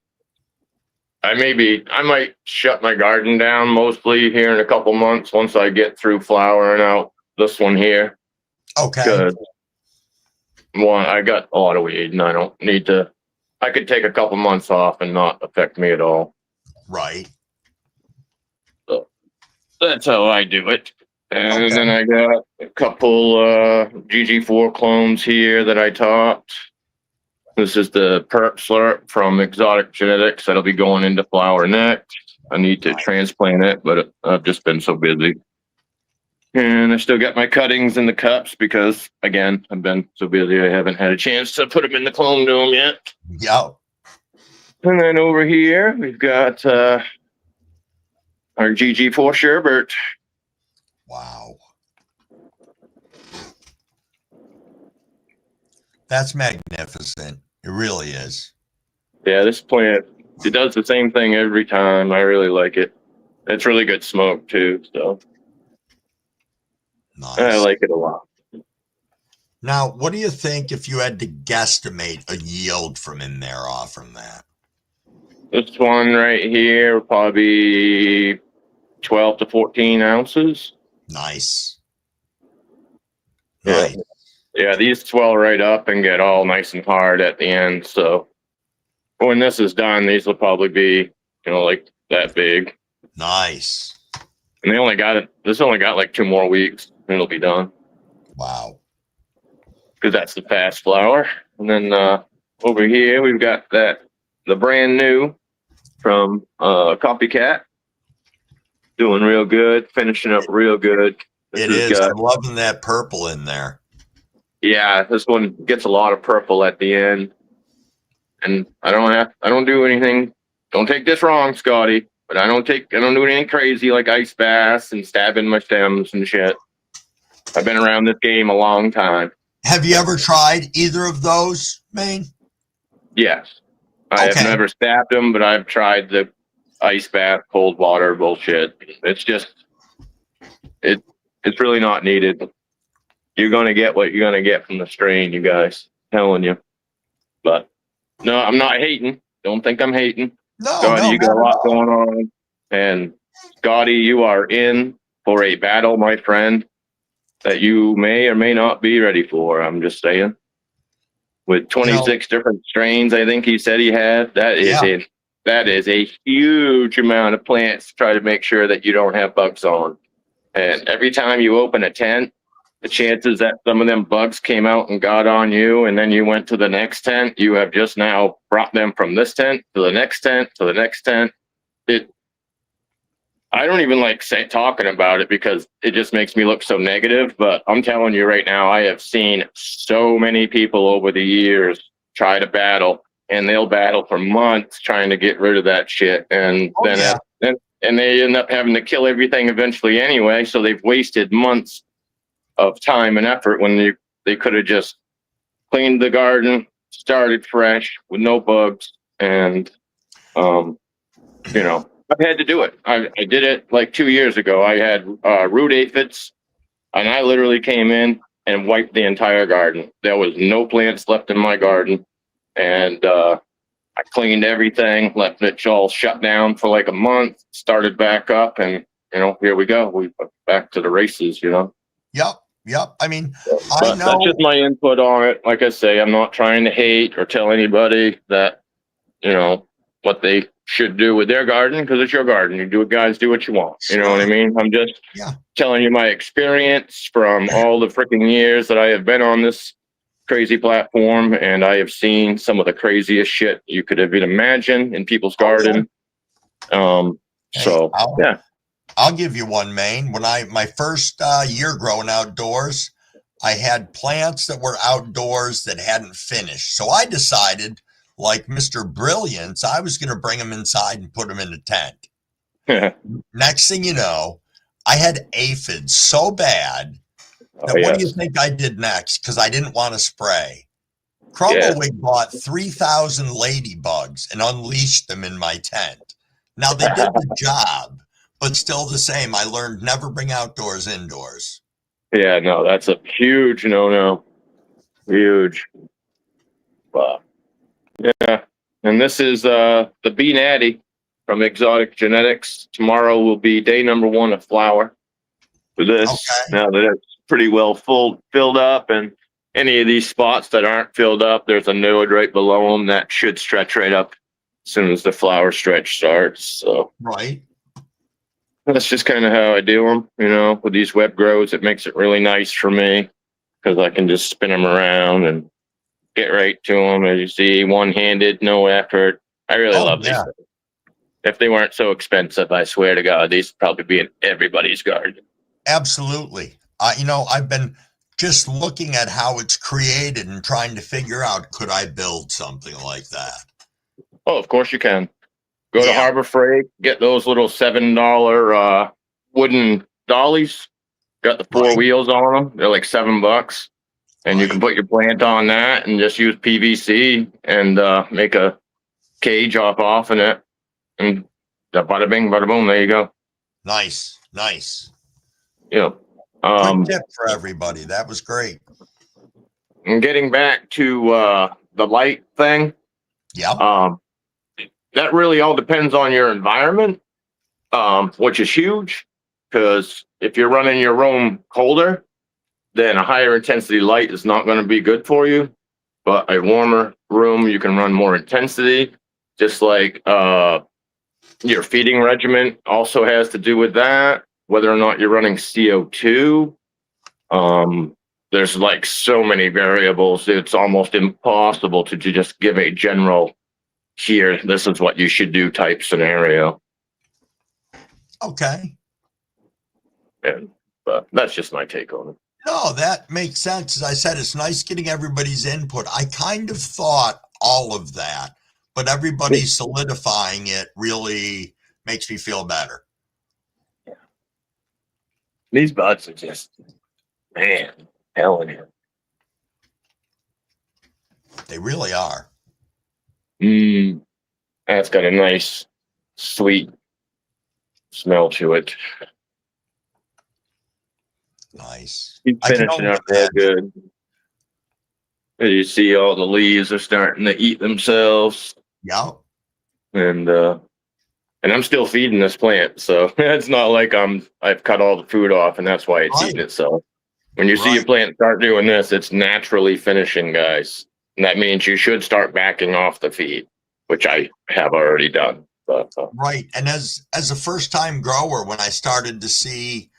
I might shut my garden down mostly here in a couple months once I get through flowering out this one here. Okay. Because one, I got a lot of weed and I don't need to. I could take a couple months off and not affect me at all. Right. So that's how I do it. And Okay. then I got a couple GG4 clones here that I topped. This is the Perp Slurp from Exotic Genetics that'll be going into flower next. I need to transplant it, but I've just been so busy. And I still got my cuttings in the cups because, again, I've been so busy I haven't had a chance to put them in the clone dome yet. Yeah. And then over here, we've got our GG4 Sherbert. Wow. That's magnificent. It really is. Yeah, this plant, it does the same thing every time. I really like it. It's really good smoke, too, so Nice. I like it a lot. Now, what do you think if you had to guesstimate a yield from in there off from that? This one right here will probably be 12 to 14 ounces. Nice. Yeah. Nice. Yeah, these swell right up and get all nice and hard at the end. So when this is done, these will probably be, like that big. Nice. And this only got like 2 more weeks and it'll be done. Wow. Because that's the fast flower. And then over here, we've got the brand new from Copycat. Doing real good, finishing up real good. It is. I'm loving that purple in there. Yeah, this one gets a lot of purple at the end. And I don't do anything. Don't take this wrong, Scotty, but I don't do anything crazy like ice baths and stabbing my stems and shit. I've been around this game a long time. Have you ever tried either of those, Maine? Yes. I have never stabbed them, but I've tried the ice bath, cold water bullshit. It's just, it's really not needed. You're going to get what you're going to get from the strain, you guys. I'm telling you. But no, I'm not hating. Don't think I'm hating. No, Scotty, you got a lot going on. And Scotty, you are in for a battle, my friend, that you may or may not be ready for. I'm just saying. With 26 different strains, I think he said he had. That is a huge amount of plants to try to make sure that you don't have bugs on. And every time you open a tent, the chances that some of them bugs came out and got on you, and then you went to the next tent, you have just now brought them from this tent to the next tent to the next tent. I don't even like talking about it because it just makes me look so negative. But I'm telling you right now, I have seen so many people over the years try to battle, and they'll battle for months trying to get rid of that shit, and and they end up having to kill everything eventually anyway. So they've wasted months of time and effort when they could have just cleaned the garden, started fresh with no bugs, and I've had to do it. I did it like 2 years ago. I had root aphids, and I literally came in and wiped the entire garden. There was no plants left in my garden, and I cleaned everything, left it all shut down for like a month, started back up, and here we go. We back to the races. Yep. Yep. I mean, I But that's just know. my input on it. Like I say, I'm not trying to hate or tell anybody that, what they should do with their garden, because it's your garden. You do it, guys, do what you want. You know what I Sure. mean? I'm just Yeah. telling you my experience from all the freaking years that I have been on this crazy platform, and I have seen some of the craziest shit you could have even imagined in people's Oh, yeah. garden. Hey, So yeah. I'll give you one, Maine. When my first year growing outdoors, I had plants that were outdoors that hadn't finished. So I decided, like Mr. Brilliance, I was going to bring them inside and put them in a tent. Next thing you know, I had aphids so bad that what do you Yes. think I did next? Because I didn't want to spray. Yeah. Crumblewig bought 3,000 ladybugs and unleashed them in my tent. Now they did the job, but still the same. I learned never bring outdoors indoors. Yeah, no, that's a huge no. Huge. But yeah. And this is the Bee Natty from Exotic Genetics. Tomorrow will be day number 1 of flower for this. Okay. Now that it's pretty well filled up, and any of these spots that aren't filled up, there's a node right below them that should stretch right up as soon as the flower stretch starts. So Right. that's just kind of how I do them. With these web grows, it makes it really nice for me because I can just spin them around and get right to them. As you see, one-handed, no effort. I really love these things. If they weren't so expensive, I swear to God, these would probably be in everybody's garden. Absolutely. I've been just looking at how it's created and trying to figure out, could I build something like that? Oh, of course you can. Go to Harbor Freight, get those little $7 wooden dollies. Got the 4 wheels on them. They're like $7. And you can put your plant on that and just use PVC and make a cage off in it. And bada bing, bada boom, there you go. Nice. Yeah. Good tip for everybody. That was great. And getting back to the light thing. Yeah. That really all depends on your environment, which is huge. Because if you're running your room colder, then a higher intensity light is not going to be good for you. But a warmer room, you can run more intensity. Just like your feeding regimen also has to do with that. Whether or not you're running CO2. There's like so many variables. It's almost impossible to just give a general, here, this is what you should do type scenario. Okay. But that's just my take on it. No, that makes sense. As I said, it's nice getting everybody's input. I kind of thought all of that, but everybody solidifying it really makes me feel better. Yeah. These buds are just, man, telling you. They really are. That's got a nice, sweet smell to it. Nice. Keep finishing up real good. As you see, all the leaves are starting to eat themselves. Yeah. And I'm still feeding this plant, so it's not like I've cut all the food off and that's why it's eating itself. When you see a plant start doing this, it's naturally finishing, guys. And that means you should start backing off the feed, which I have already done. But, right. And as a first-time grower, when I started to see,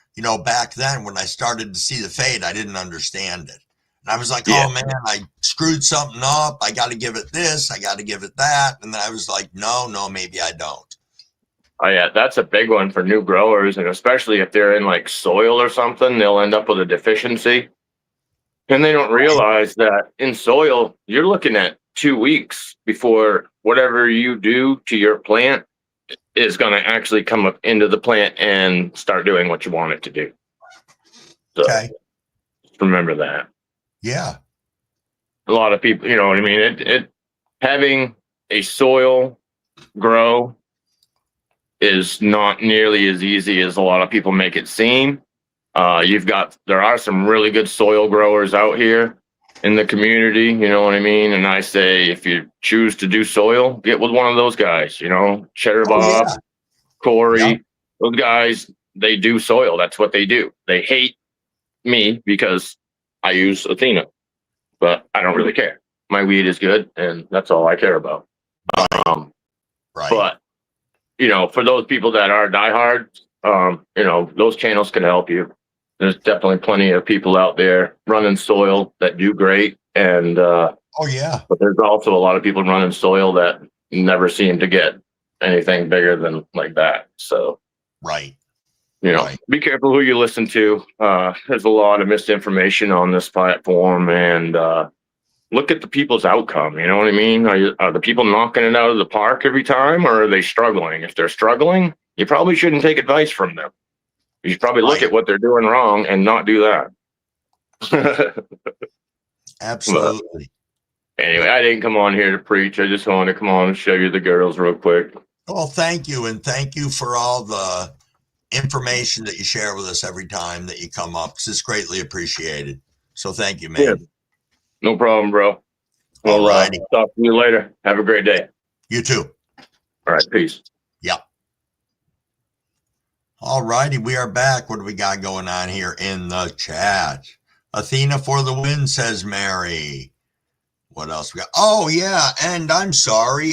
back then when I started to see the fade, I didn't understand it. And I was like, oh man, I screwed something up. I got to give it this. I got to give it that. And then I was like, no, maybe I don't. Oh yeah, that's a big one for new growers. And especially if they're in like soil or something, they'll end up with a deficiency. And they don't realize that in soil, you're looking at 2 weeks before whatever you do to your plant is going to actually come up into the plant and start doing what you want it to do. So remember that. Yeah. A lot of people, you know what I mean? It having a soil grow is not nearly as easy as a lot of people make it seem. There are some really good soil growers out here in the community, you know what I mean? And I say, if you choose to do soil, get with one of those guys, Cheddar Bob, Corey, those guys, they do soil. That's what they do. They hate, me because I use Athena, but I don't really care. My weed is good, and that's all I care about. Right. But for those people that are diehards, those channels can help you. There's definitely plenty of people out there running soil that do great, and Oh yeah. but there's also a lot of people running soil that never seem to get anything bigger than like that. So Right. Be careful who you listen to. There's a lot of misinformation on this platform, and look at the people's outcome. You know what I mean? Are the people knocking it out of the park every time, or are they struggling? If they're struggling, you probably shouldn't take advice from them. You should probably look at what they're doing wrong and not do that. Absolutely. But anyway, I didn't come on here to preach. I just wanted to come on and show you the girls real quick. Well, thank you. And thank you for all the information that you share with us every time that you come up. It's greatly appreciated. So thank you, man. Yeah. No problem, bro. Well, talk to you later. Have a great day. You too. All right. Peace. Yep. All righty. We are back. What do we got going on here in the chat? Athena for the win, says Mary. What else we got? Oh, yeah. And I'm sorry.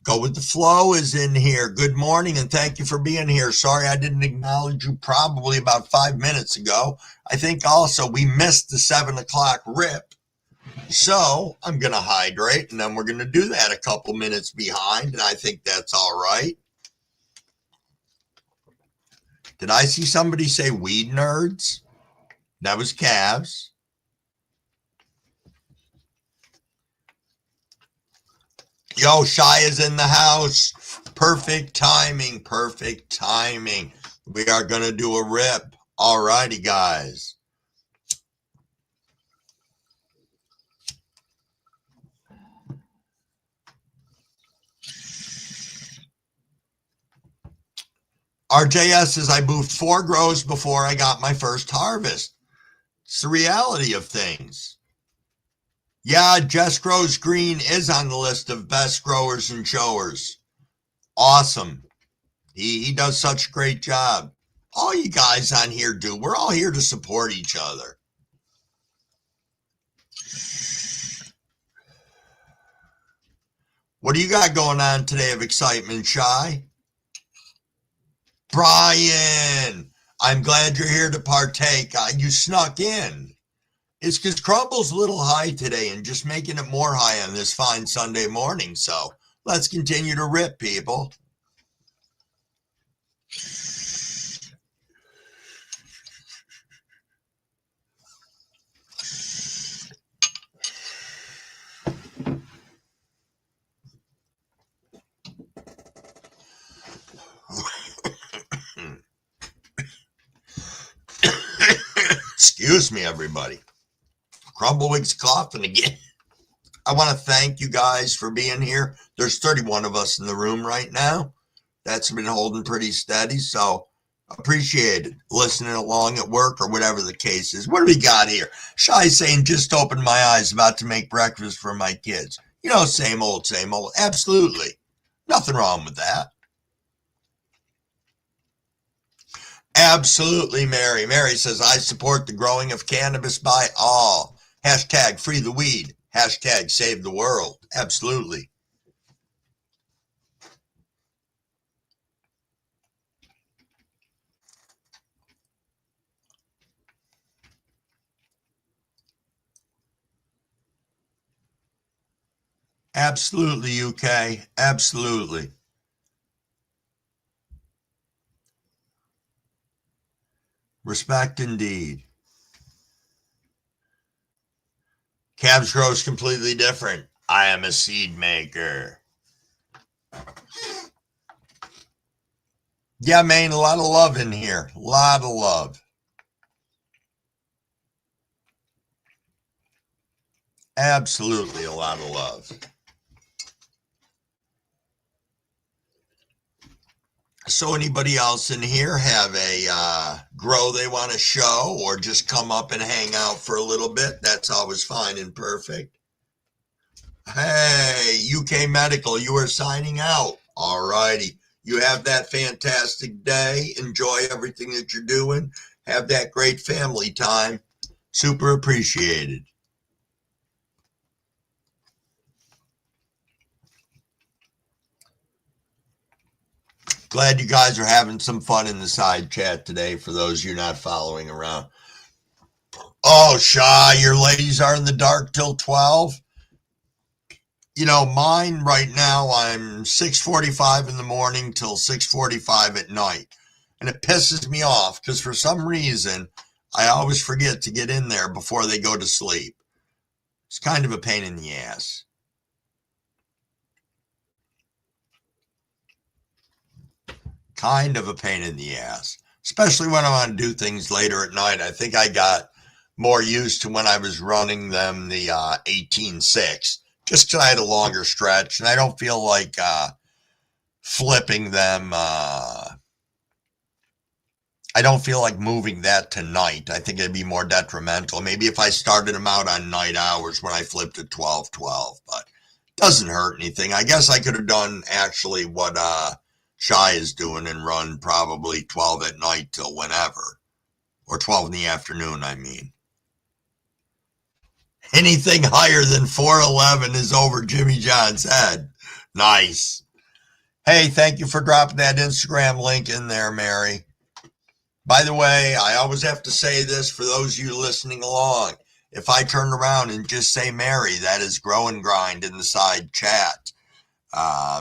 Go with the Flow is in here. Good morning, and thank you for being here. Sorry I didn't acknowledge you probably about 5 minutes ago. I think also we missed the 7 o'clock rip. So I'm going to hydrate, and then we're going to do that a couple minutes behind, and I think that's all right. Did I see somebody say weed nerds? That was Cavs. Yo, Shy is in the house. Perfect timing. Perfect timing. We are going to do a rip. All righty, guys. RJS says I moved 4 grows before I got my first harvest. It's the reality of things. Yeah, Jess Grows Green is on the list of best growers and showers. Awesome. He does such a great job. All you guys on here do. We're all here to support each other. What do you got going on today of excitement, Shy? Brian, I'm glad you're here to partake. You snuck in. It's because Crumble's a little high today and just making it more high on this fine Sunday morning. So let's continue to rip, people. Excuse me, everybody. Crumblewick's coughing again. I want to thank you guys for being here. There's 31 of us in the room right now. That's been holding pretty steady, so appreciate it. Listening along at work or whatever the case is. What do we got here? Shy saying, just opened my eyes, about to make breakfast for my kids. Same old, same old. Absolutely. Nothing wrong with that. Absolutely, Mary. Mary says, I support the growing of cannabis by all. Hashtag free the weed. Hashtag save the world. Absolutely. Absolutely, UK. Absolutely. Respect indeed. Cavs grow is completely different. I am a seed maker. Yeah, man, a lot of love in here. A lot of love. Absolutely a lot of love. So anybody else in here have a grow they want to show or just come up and hang out for a little bit? That's always fine and perfect. Hey, UK Medical, you are signing out. All righty. You have that fantastic day. Enjoy everything that you're doing. have that great family time. Super appreciated. Glad you guys are having some fun in the side chat today for those of you not following around. Oh, Shy, your ladies are in the dark till 12? You know, mine right now, I'm 6:45 in the morning till 6:45 at night. And it pisses me off because for some reason, I always forget to get in there before they go to sleep. It's kind of a pain in the ass. Kind of a pain in the ass, especially when I want to do things later at night. I think I got more used to when I was running them the 18.6, just because I had a longer stretch, and I don't feel like flipping them. I don't feel like moving that to night. I think it'd be more detrimental. Maybe if I started them out on night hours when I flipped at 12:12, but it doesn't hurt anything. I guess I could have done actually what Shy is doing and run probably 12 at night till whenever, or 12 in the afternoon, I mean. Anything higher than 411 is over Jimmy John's head. Nice. Hey, thank you for dropping that Instagram link in there, Mary. By the way, I always have to say this for those of you listening along. If I turn around and just say Mary, that is Grow and Grind in the side chat.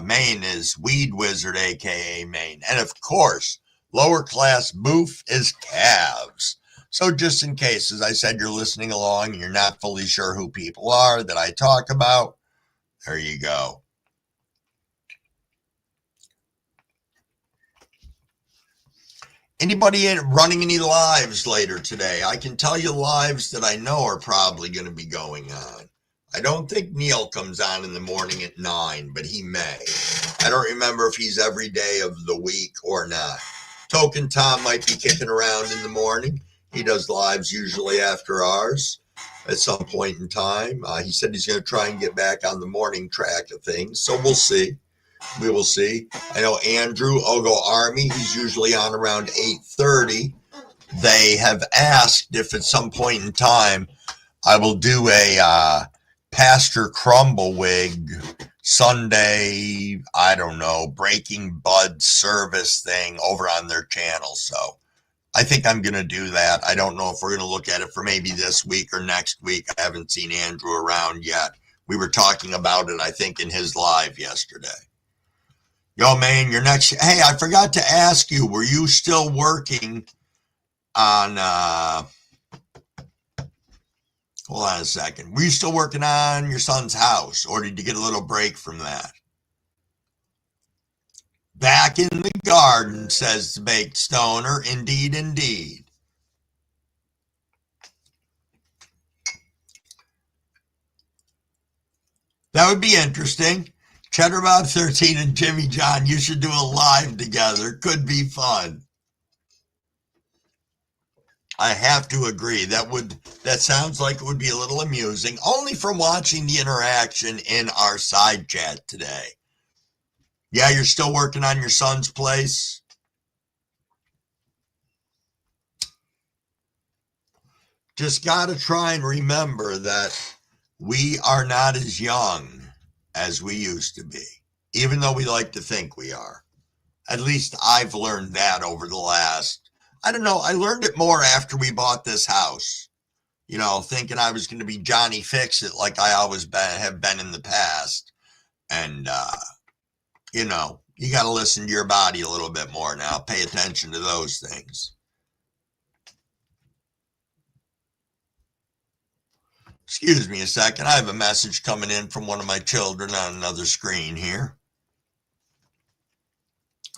Maine is Weed Wizard, aka Maine. And of course, lower class boof is calves. So just in case, as I said, you're listening along and you're not fully sure who people are that I talk about, there you go. Anybody running any lives later today? I can tell you lives that I know are probably going to be going on. I don't think Neil comes on in the morning at 9, but he may. I don't remember if he's every day of the week or not. Token Tom might be kicking around in the morning. He does lives usually after ours at some point in time. He said he's going to try and get back on the morning track of things, so we'll see. We will see. I know Andrew Ogo Army, he's usually on around 8:30. They have asked if at some point in time I will do a Pastor Crumblewig Sunday, I don't know, Breaking Bud service thing over on their channel. So I think I'm going to do that. I don't know if we're going to look at it for maybe this week or next week. I haven't seen Andrew around yet. We were talking about it, I think, in his live yesterday. Yo, man, your next... Hey, I forgot to ask you, were you still working on... Hold on a second. Were you still working on your son's house, or did you get a little break from that? Back in the garden, says the Baked Stoner. Indeed, indeed. That would be interesting. Cheddar Bob 13 and Jimmy John, you should do a live together. Could be fun. I have to agree. That sounds like it would be a little amusing, only from watching the interaction in our side chat today. Yeah, you're still working on your son's place? Just got to try and remember that we are not as young as we used to be, even though we like to think we are. At least I've learned that over the last, I don't know, I learned it more after we bought this house. You know, thinking I was going to be Johnny Fix-It like I always have been in the past. And, you know, you got to listen to your body a little bit more now. Pay attention to those things. Excuse me a second. I have a message coming in from one of my children on another screen here.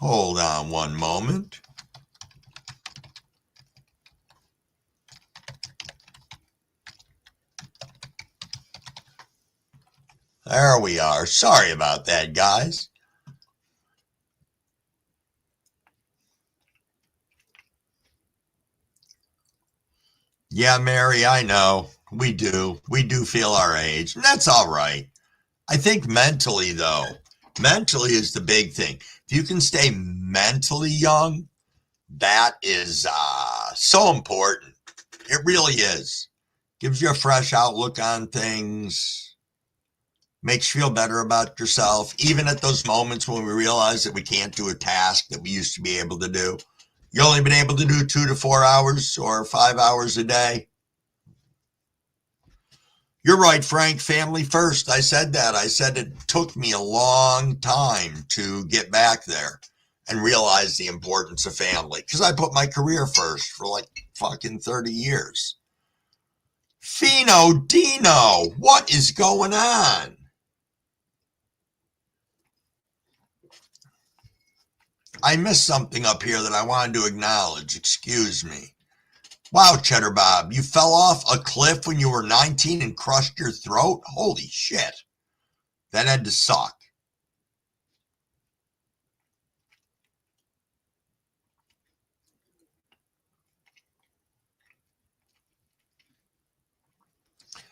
Hold on one moment. There we are. Sorry about that, guys. Yeah, Mary, I know. We do. We do feel our age, and that's all right. I think mentally, though, mentally is the big thing. If you can stay mentally young, That is so important. It really is. Gives you a fresh outlook on things, makes you feel better about yourself, even at those moments when we realize that we can't do a task that we used to be able to do. You only been able to do 2 to 4 hours or 5 hours a day. You're right, Frank. Family first. I said that. I said it took me a long time to get back there and realize the importance of family because I put my career first for like fucking 30 years. Fino Dino, what is going on? I missed something up here that I wanted to acknowledge. Excuse me. Wow, Cheddar Bob, you fell off a cliff when you were 19 and crushed your throat? Holy shit. That had to suck.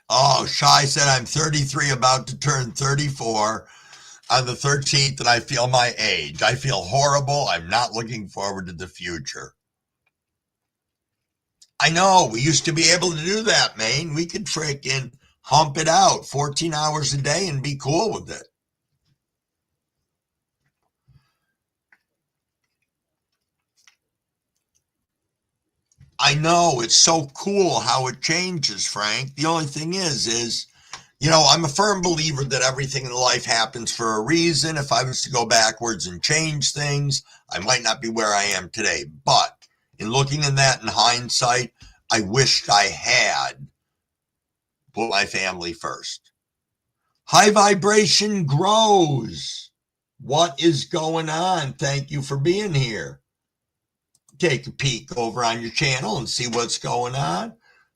Oh, Shy said I'm 33, about to turn 34 on the 13th, and I feel my age. I feel horrible. I'm not looking forward to the future. I know. We used to be able to do that, man. We could freaking hump it out 14 hours a day and be cool with it. I know. It's so cool how it changes, Frank. The only thing is, you know, I'm a firm believer that everything in life happens for a reason. If I was to go backwards and change things, I might not be where I am today. But in looking at that in hindsight, I wished I had put my family first. High vibration grows. What is going on? Thank you for being here. Take a peek over on your channel and see what's going on.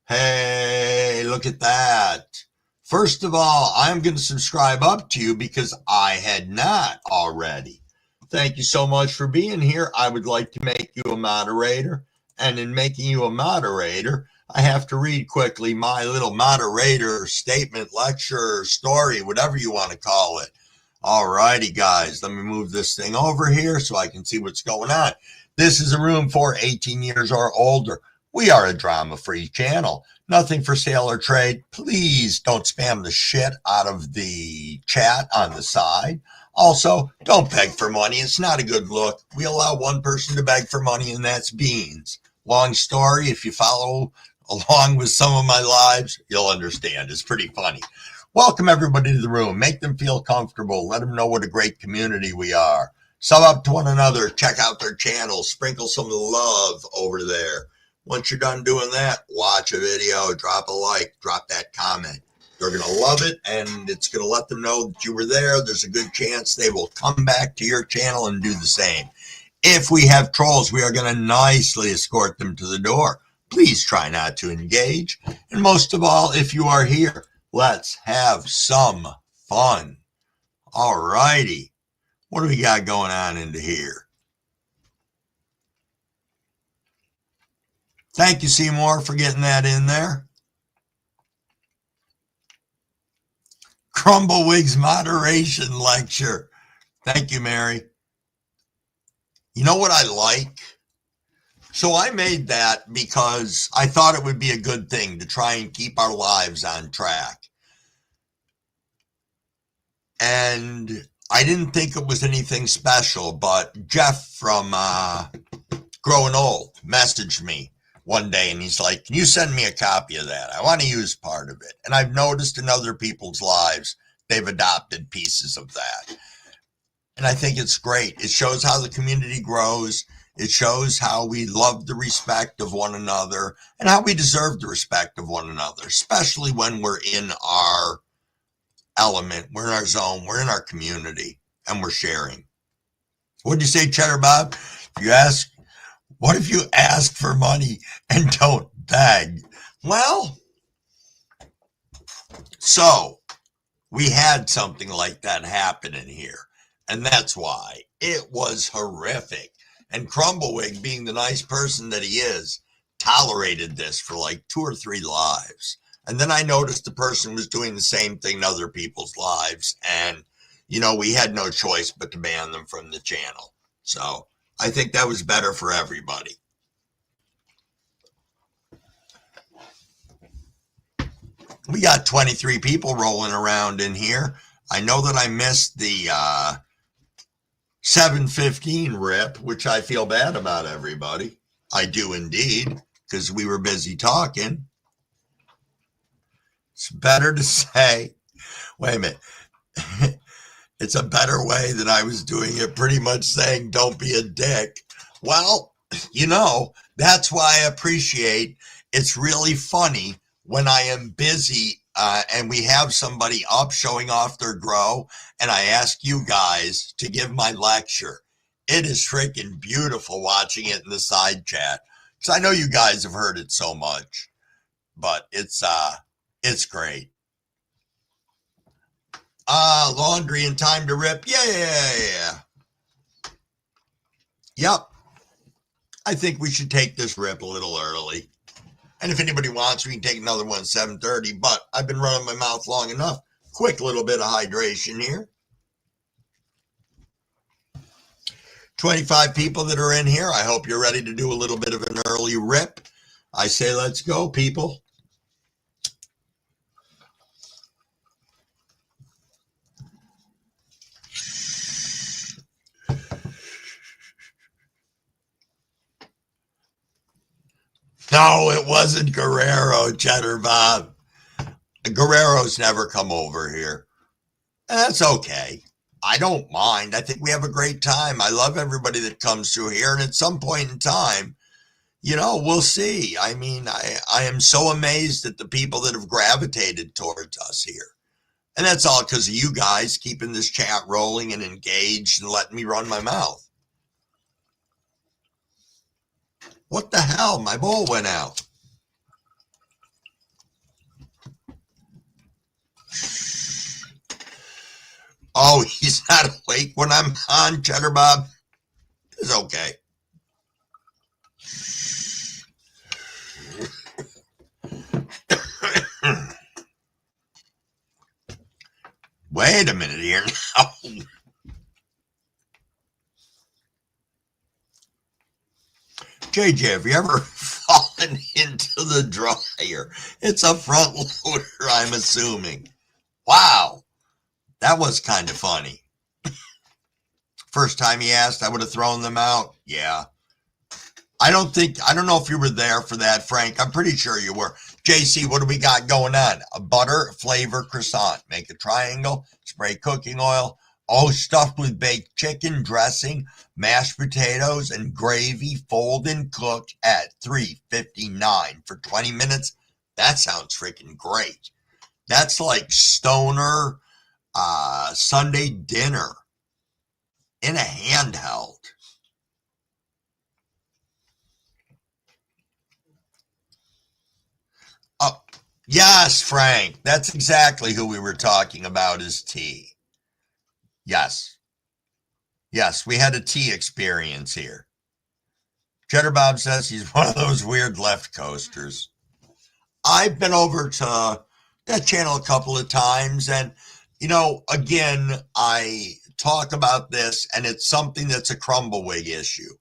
Hey, look at that. First of all, I'm going to subscribe up to you because I had not already. Thank you so much for being here. I would like to make you a moderator. And in making you a moderator, I have to read quickly my little moderator statement, lecture, story, whatever you want to call it. All righty, guys. Let me move this thing over here so I can see what's going on. This is a room for 18 years or older. We are a drama-free channel. Nothing for sale or trade. Please don't spam the shit out of the chat on the side. Also, don't beg for money. It's not a good look. We allow one person to beg for money, and that's Beans. Long story. If you follow along with some of my lives, you'll understand. It's pretty funny. Welcome everybody to the room. Make them feel comfortable. Let them know what a great community we are. Sub up to one another. Check out their channels. Sprinkle some love over there. Once you're done doing that, watch a video, drop a like, drop that comment. They're going to love it, and it's going to let them know that you were there. There's a good chance they will come back to your channel and do the same. If we have trolls, we are going to nicely escort them to the door. Please try not to engage. And most of all, if you are here, let's have some fun. All righty. What do we got going on into here? Thank you, Seymour, for getting that in there. Crumblewig's moderation lecture. Thank you, Mary. You know what I like? So I made that because I thought it would be a good thing to try and keep our lives on track. And I didn't think it was anything special, but Jeff from Growing Old messaged me one day and he's like, can you send me a copy of that? I want to use part of it. And I've noticed in other people's lives, they've adopted pieces of that. And I think it's great. It shows how the community grows. It shows how we love the respect of one another and how we deserve the respect of one another, especially when we're in our element, we're in our zone, we're in our community, and we're sharing. What'd you say, Cheddar Bob? What if you ask for money and don't beg? Well, so we had something like that happen in here, and that's why it was horrific. And Crumblewig, being the nice person that he is, tolerated this for like 2 or 3 lives. And then I noticed the person was doing the same thing in other people's lives. And, you know, we had no choice but to ban them from the channel. So I think that was better for everybody. We got 23 people rolling around in here. I know that I missed the 7:15 rip, which I feel bad about, everybody. I do indeed, because we were busy talking. It's better to say, wait a minute. It's a better way than I was doing it, pretty much saying, don't be a dick. Well, that's why I appreciate it's really funny when I am busy and we have somebody up showing off their grow and I ask you guys to give my lecture. It is freaking beautiful watching it in the side chat. Because I know you guys have heard it so much, but it's great. Laundry and time to rip. Yeah. Yep. I think we should take this rip a little early. And if anybody wants, we can take another one at 7:30. But I've been running my mouth long enough. Quick little bit of hydration here. 25 people that are in here. I hope you're ready to do a little bit of an early rip. I say let's go, people. No, it wasn't Guerrero, Cheddar Bob. Guerrero's never come over here. And that's okay. I don't mind. I think we have a great time. I love everybody that comes through here. And at some point in time, we'll see. I mean, I am so amazed at the people that have gravitated towards us here. And that's all because of you guys keeping this chat rolling and engaged and letting me run my mouth. What the hell? My bowl went out. Oh, he's not awake when I'm on, Cheddar Bob. It's okay. Wait a minute here now. JJ, have you ever fallen into the dryer? It's a front loader, I'm assuming. Wow. That was kind of funny. First time he asked, I would have thrown them out. Yeah. I don't know if you were there for that, Frank. I'm pretty sure you were. JC, what do we got going on? A butter flavor croissant. Make a triangle, spray cooking oil, all stuffed with baked chicken, dressing, mashed potatoes, and gravy, fold and cook at $3.59 for 20 minutes. That sounds freaking great. That's like stoner Sunday dinner in a handheld. Oh, yes, Frank. That's exactly who we were talking about is tea. Yes. Yes, we had a tea experience here. Cheddar Bob says he's one of those weird left coasters. I've been over to that channel a couple of times, and again, I talk about this, and it's something that's a Crumbawig issue.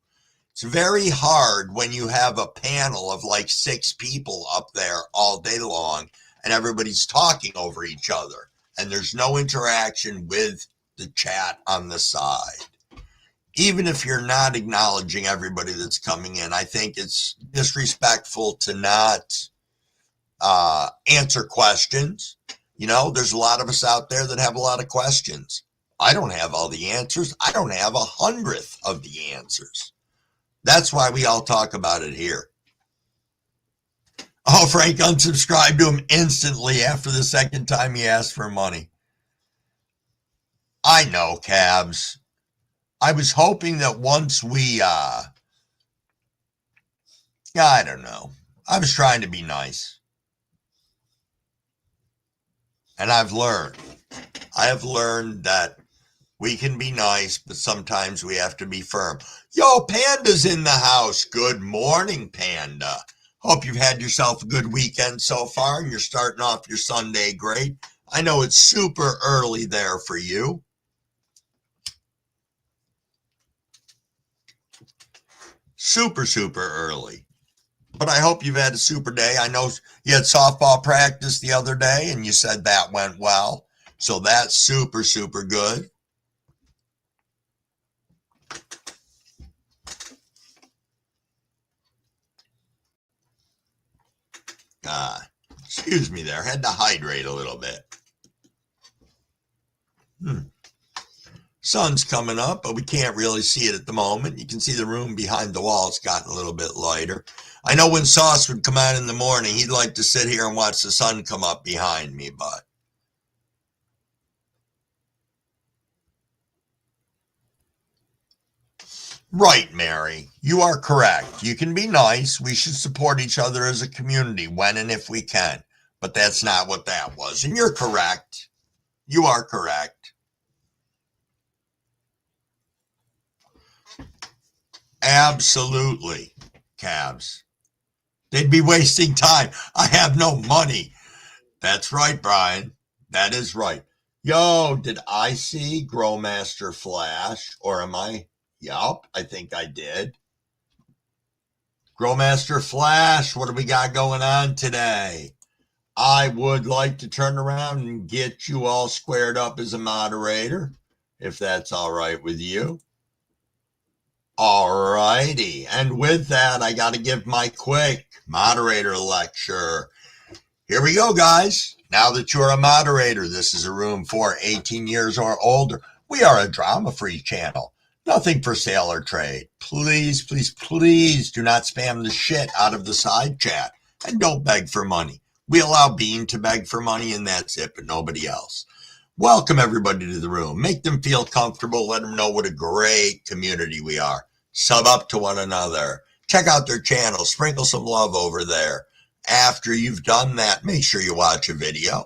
It's very hard when you have a panel of like 6 people up there all day long, and everybody's talking over each other, and there's no interaction with the chat on the side. Even if you're not acknowledging everybody that's coming in, I think it's disrespectful to not answer questions. There's a lot of us out there that have a lot of questions. I don't have all the answers. I don't have 100th of the answers. That's why we all talk about it here. Oh, Frank unsubscribed to him instantly after the second time he asked for money. I know, Cabs. I was hoping that once we, I don't know. I was trying to be nice. And I have learned that we can be nice, but sometimes we have to be firm. Yo, Panda's in the house. Good morning, Panda. Hope you've had yourself a good weekend so far and you're starting off your Sunday great. I know it's super early there for you. super, super early. But I hope you've had a super day. I know you had softball practice the other day and you said that went well. So that's super, super good. Excuse me there. Had to hydrate a little bit. Sun's coming up, but we can't really see it at the moment. You can see the room behind the wall. It's gotten a little bit lighter. I know when Sauce would come out in the morning, he'd like to sit here and watch the sun come up behind me, but right, Mary, you are correct. You can be nice. We should support each other as a community when and if we can. But that's not what that was. And you're correct. You are correct. Absolutely, Cabs. They'd be wasting time. I have no money. That's right, Brian. That is right. Yo, did I see Growmaster Flash? Or am I? Yup, I think I did. Growmaster Flash, what do we got going on today? I would like to turn around and get you all squared up as a moderator, if that's all right with you. All righty. And with that, I got to give my quick moderator lecture. Here we go, guys. Now that you're a moderator, this is a room for 18 years or older. We are a drama-free channel. Nothing for sale or trade. Please, please, please do not spam the shit out of the side chat. And don't beg for money. We allow Bean to beg for money and that's it, but nobody else. Welcome everybody to the room. Make them feel comfortable. Let them know what a great community we are. Sub up to one another. Check out their channel. Sprinkle some love over there. After you've done that, make sure you watch a video.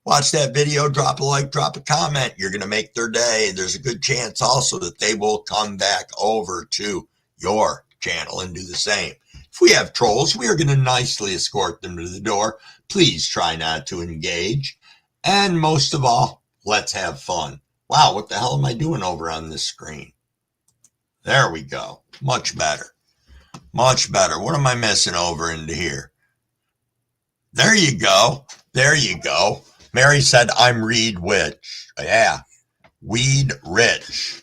Watch that video, drop a like, drop a comment. You're going to make their day. There's a good chance also that they will come back over to your channel and do the same. If we have trolls, we are going to nicely escort them to the door. Please try not to engage. And most of all, let's have fun. Wow, what the hell am I doing over on this screen? There we go. Much better. Much better. What am I missing over into here? There you go. There you go. Mary said, I'm Reed Witch. Yeah. Weed Rich.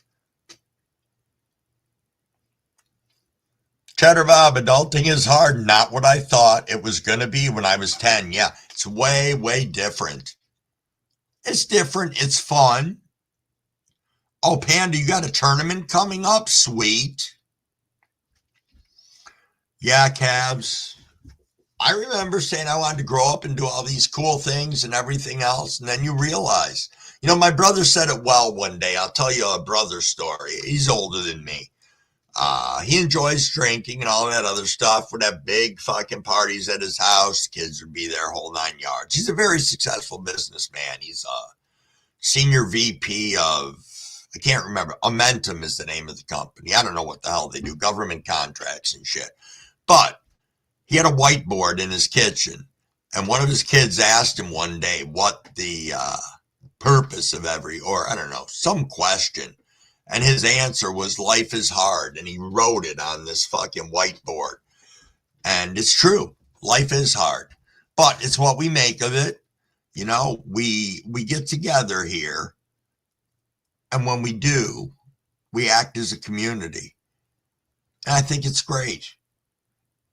Cheddar Bob, adulting is hard. Not what I thought it was going to be when I was 10. Yeah, it's way, way different. It's different. It's fun. Oh, Panda, you got a tournament coming up? Sweet. Yeah, Cabs. I remember saying I wanted to grow up and do all these cool things and everything else. And then you realize, you know, my brother said it well one day. I'll tell you a brother story. He's older than me. He enjoys drinking and all that other stuff. Would have big fucking parties at his house. Kids would be there, whole 9 yards. He's a very successful businessman. He's a senior VP of, I can't remember. Amentum is the name of the company. I don't know what the hell they do. Government contracts and shit. But he had a whiteboard in his kitchen. And one of his kids asked him one day what the purpose of some question. And his answer was, life is hard. And he wrote it on this fucking whiteboard. And it's true. Life is hard. But it's what we make of it. You know, we get together here. And when we do, we act as a community. And I think it's great.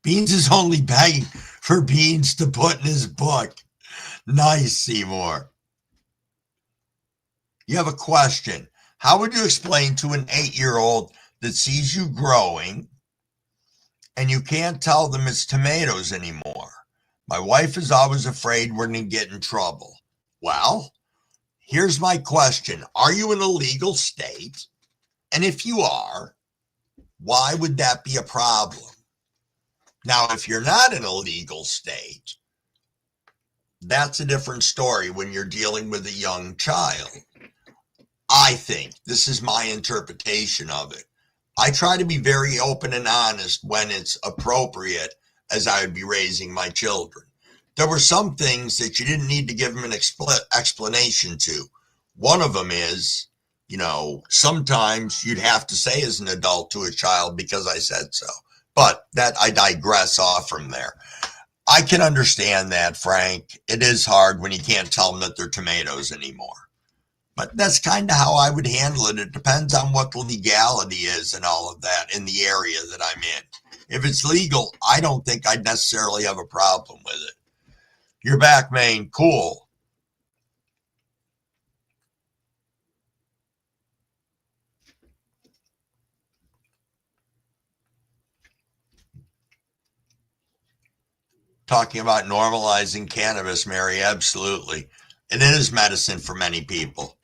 Beans is only begging for Beans to put in his book. Nice, Seymour. You have a question. How would you explain to an 8-year-old that sees you growing and you can't tell them it's tomatoes anymore? My wife is always afraid we're going to get in trouble. Well, here's my question. Are you in a legal state? And if you are, why would that be a problem? Now, if you're not in a legal state, that's a different story when you're dealing with a young child. I think this is my interpretation of it. I try to be very open and honest when it's appropriate as I would be raising my children. There were some things that you didn't need to give them an explanation to. One of them is, you know, sometimes you'd have to say as an adult to a child, because I said so. But that I digress off from there. I can understand that, Frank. It is hard when you can't tell them that they're tomatoes anymore. But that's kind of how I would handle it. It depends on what the legality is and all of that in the area that I'm in. If it's legal, I don't think I'd necessarily have a problem with it. You're back, Maine. Cool. Talking about normalizing cannabis, Mary, absolutely. And it is medicine for many people.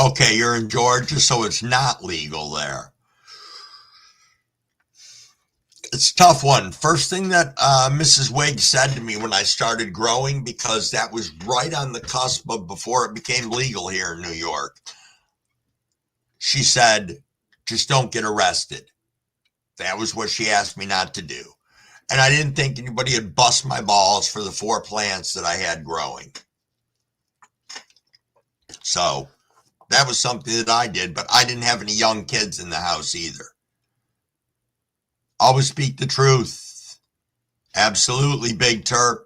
Okay, you're in Georgia, so it's not legal there. It's a tough one. First thing that Mrs. Wig said to me when I started growing, because that was right on the cusp of before it became legal here in New York, she said, just don't get arrested. That was what she asked me not to do. And I didn't think anybody would bust my balls for the 4 plants that I had growing. So that was something that I did, but I didn't have any young kids in the house either. Always speak the truth. Absolutely, Big Terp.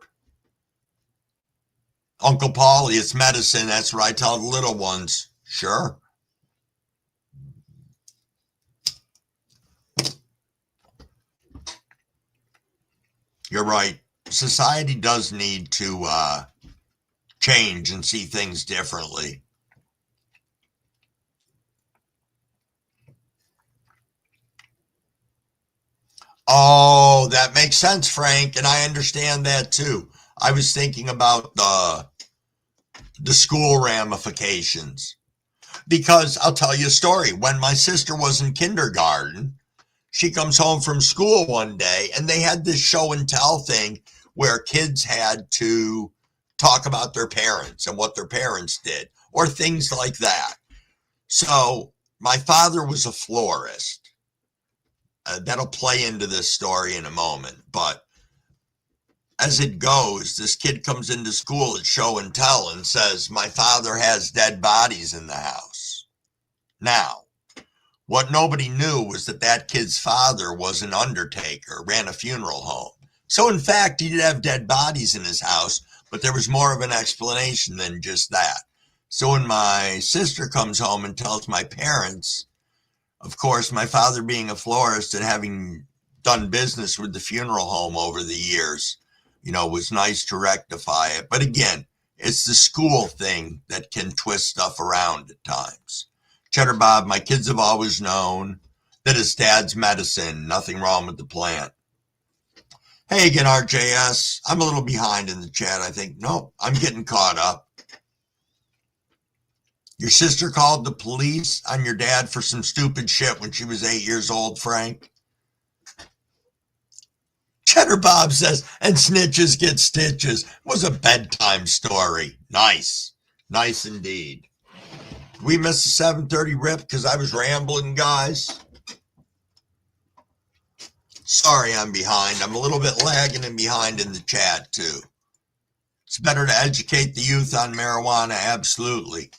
Uncle Paulie, it's medicine. That's what I tell the little ones. Sure. You're right. Society does need to change and see things differently. Oh, that makes sense, Frank, and I understand that too. I was thinking about the school ramifications. Because I'll tell you a story. When my sister was in kindergarten, she comes home from school one day and they had this show and tell thing where kids had to talk about their parents and what their parents did or things like that. So my father was a florist. That'll play into this story in a moment. But as it goes, this kid comes into school at show and tell and says, my father has dead bodies in the house. Now, what nobody knew was that that kid's father was an undertaker, ran a funeral home. So in fact, he did have dead bodies in his house, but there was more of an explanation than just that. So when my sister comes home and tells my parents, of course, my father being a florist and having done business with the funeral home over the years, you know, it was nice to rectify it. But again, it's the school thing that can twist stuff around at times. Cheddar Bob, my kids have always known that it's dad's medicine, nothing wrong with the plant. Hey again, RJS, I'm a little behind in the chat, I think. Nope, I'm getting caught up. Your sister called the police on your dad for some stupid shit when she was 8 years old, Frank? Cheddar Bob says, and snitches get stitches. It was a bedtime story. Nice. Nice indeed. Did we miss the 7:30 rip because I was rambling, guys? Sorry I'm behind. I'm a little bit lagging and behind in the chat, too. It's better to educate the youth on marijuana, absolutely.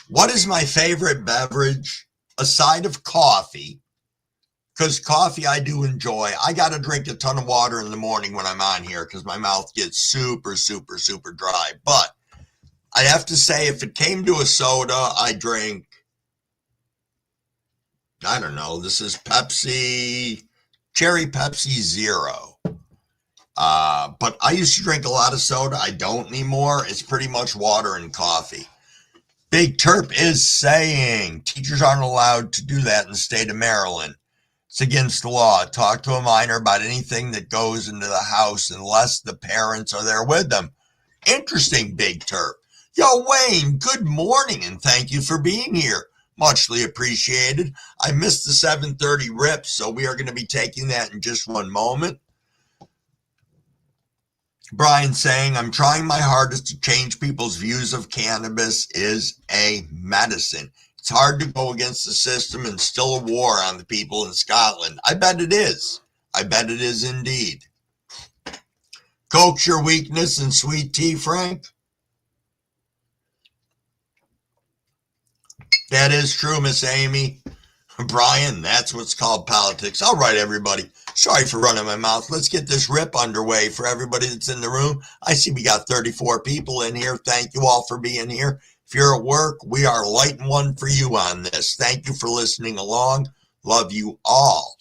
What is my favorite beverage aside of coffee? Because coffee I do enjoy. I got to drink a ton of water in the morning when I'm on here because my mouth gets super, super, super dry. But I have to say, if it came to a soda, I drink, I don't know, this is Pepsi, Cherry Pepsi Zero. But I used to drink a lot of soda. I don't anymore. It's pretty much water and coffee. Big Terp is saying teachers aren't allowed to do that in the state of Maryland. It's against the law. Talk to a minor about anything that goes into the house unless the parents are there with them. Interesting, Big Terp. Yo, Wayne, good morning and thank you for being here. Muchly appreciated. I missed the 7:30 rip, so we are going to be taking that in just one moment. Brian saying, I'm trying my hardest to change people's views of cannabis is a medicine. It's hard to go against the system and still a war on the people in Scotland. I bet it is. I bet it is indeed. Coke's your weakness in sweet tea, Frank? That is true, Miss Amy. Brian, that's what's called politics. All right, everybody. Sorry for running my mouth. Let's get this rip underway for everybody that's in the room. I see we got 34 people in here. Thank you all for being here. If you're at work, we are lighting one for you on this. Thank you for listening along. Love you all.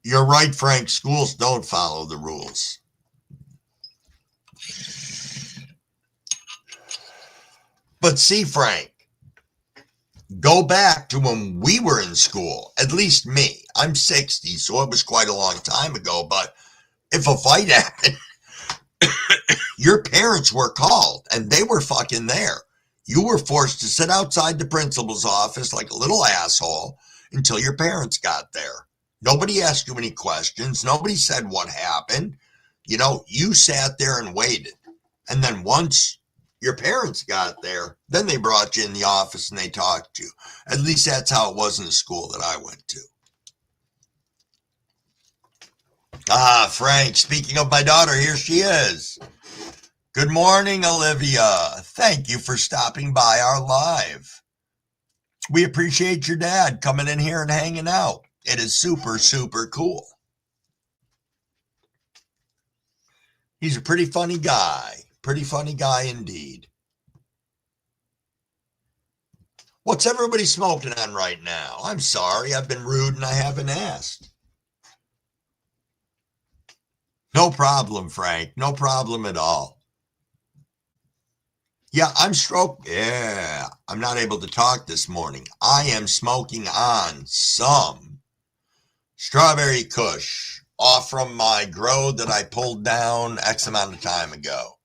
You're right, Frank. Schools don't follow the rules. But see, Frank, go back to when we were in school, at least me. I'm 60, so it was quite a long time ago. But if a fight happened, your parents were called and they were fucking there. You were forced to sit outside the principal's office like a little asshole until your parents got there. Nobody asked you any questions. Nobody said what happened. You know, you sat there and waited. And then once your parents got there, then they brought you in the office and they talked to you. At least that's how it was in the school that I went to. Ah, Frank, speaking of my daughter, here she is. Good morning, Olivia. Thank you for stopping by our live. We appreciate your dad coming in here and hanging out. It is super, super cool. He's a pretty funny guy. Pretty funny guy indeed. What's everybody smoking on right now? I'm sorry, I've been rude and I haven't asked. No problem, Frank. No problem at all. Yeah, I'm I'm not able to talk this morning. I am smoking on some strawberry kush off from my grow that I pulled down X amount of time ago.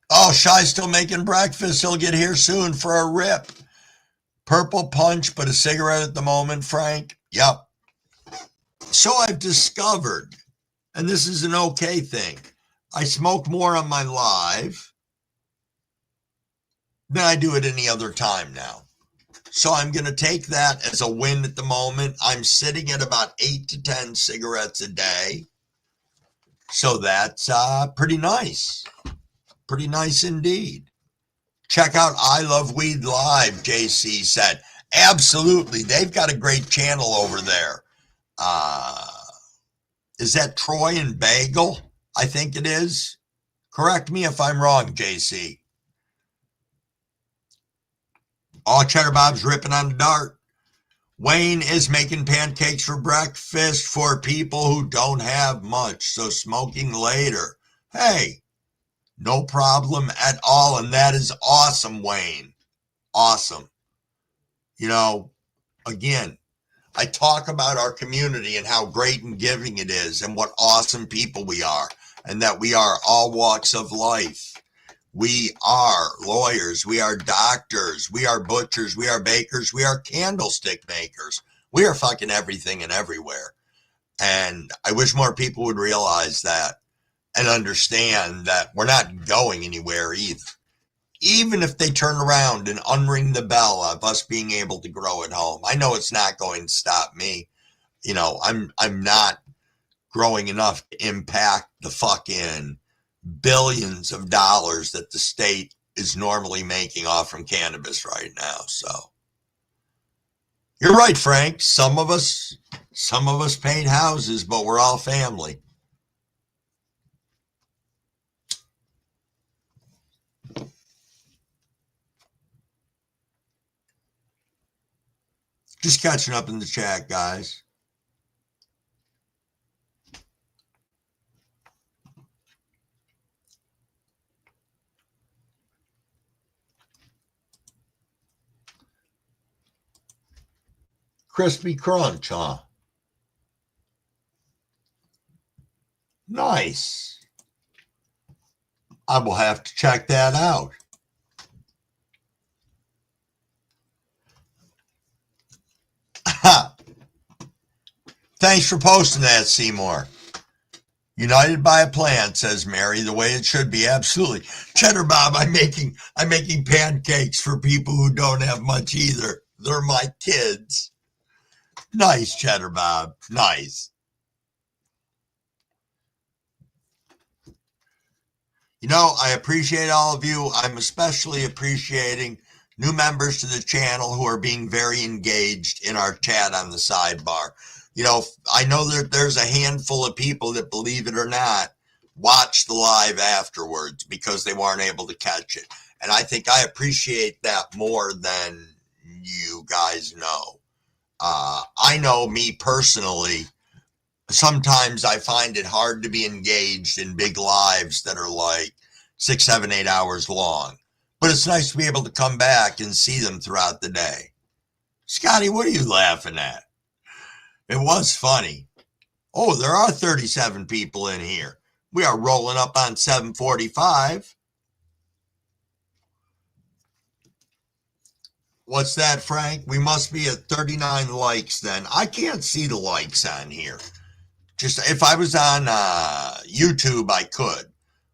Oh, Shy's still making breakfast. He'll get here soon for a rip. Purple punch, but a cigarette at the moment, Frank. Yep. So I've discovered, and this is an okay thing, I smoke more on my live than I do at any other time now. So I'm going to take that as a win at the moment. I'm sitting at about 8 to 10 cigarettes a day. So that's pretty nice. Pretty nice indeed. Check out I Love Weed Live, JC said. Absolutely. They've got a great channel over there. Is that Troy and Bagel? I think it is. Correct me if I'm wrong, JC. Oh, Cheddar Bob's ripping on the dart. Wayne is making pancakes for breakfast for people who don't have much, so smoking later. Hey, no problem at all, and that is awesome, Wayne. Awesome. You know, again, I talk about our community and how great and giving it is and what awesome people we are and that we are all walks of life. We are lawyers. We are doctors. We are butchers. We are bakers. We are candlestick makers. We are fucking everything and everywhere. And I wish more people would realize that and understand that we're not going anywhere either. Even if they turn around and unring the bell of us being able to grow at home, I know it's not going to stop me. You know, I'm not growing enough to impact the fucking billions of dollars that the state is normally making off from cannabis right now. So you're right, Frank. Some of us paint houses, but we're all family. Just catching up in the chat, guys. Crispy crunch, huh? Nice. I will have to check that out. Thanks for posting that, Seymour. United by a plan, says Mary, the way it should be. Absolutely. Cheddar Bob, I'm making pancakes for people who don't have much either. They're my kids. Nice, Cheddar Bob. Nice. You know, I appreciate all of you. I'm especially appreciating new members to the channel who are being very engaged in our chat on the sidebar. You know, I know that there's a handful of people that, believe it or not, watch the live afterwards because they weren't able to catch it. And I think I appreciate that more than you guys know. I know me personally, sometimes I find it hard to be engaged in big lives that are like 6, 7, 8 hours long. But it's nice to be able to come back and see them throughout the day. Scotty, what are you laughing at? It was funny. Oh, there are 37 people in here. We are rolling up on 7:45. What's that, Frank? We must be at 39 likes then. I can't see the likes on here. Just if I was on YouTube, I could,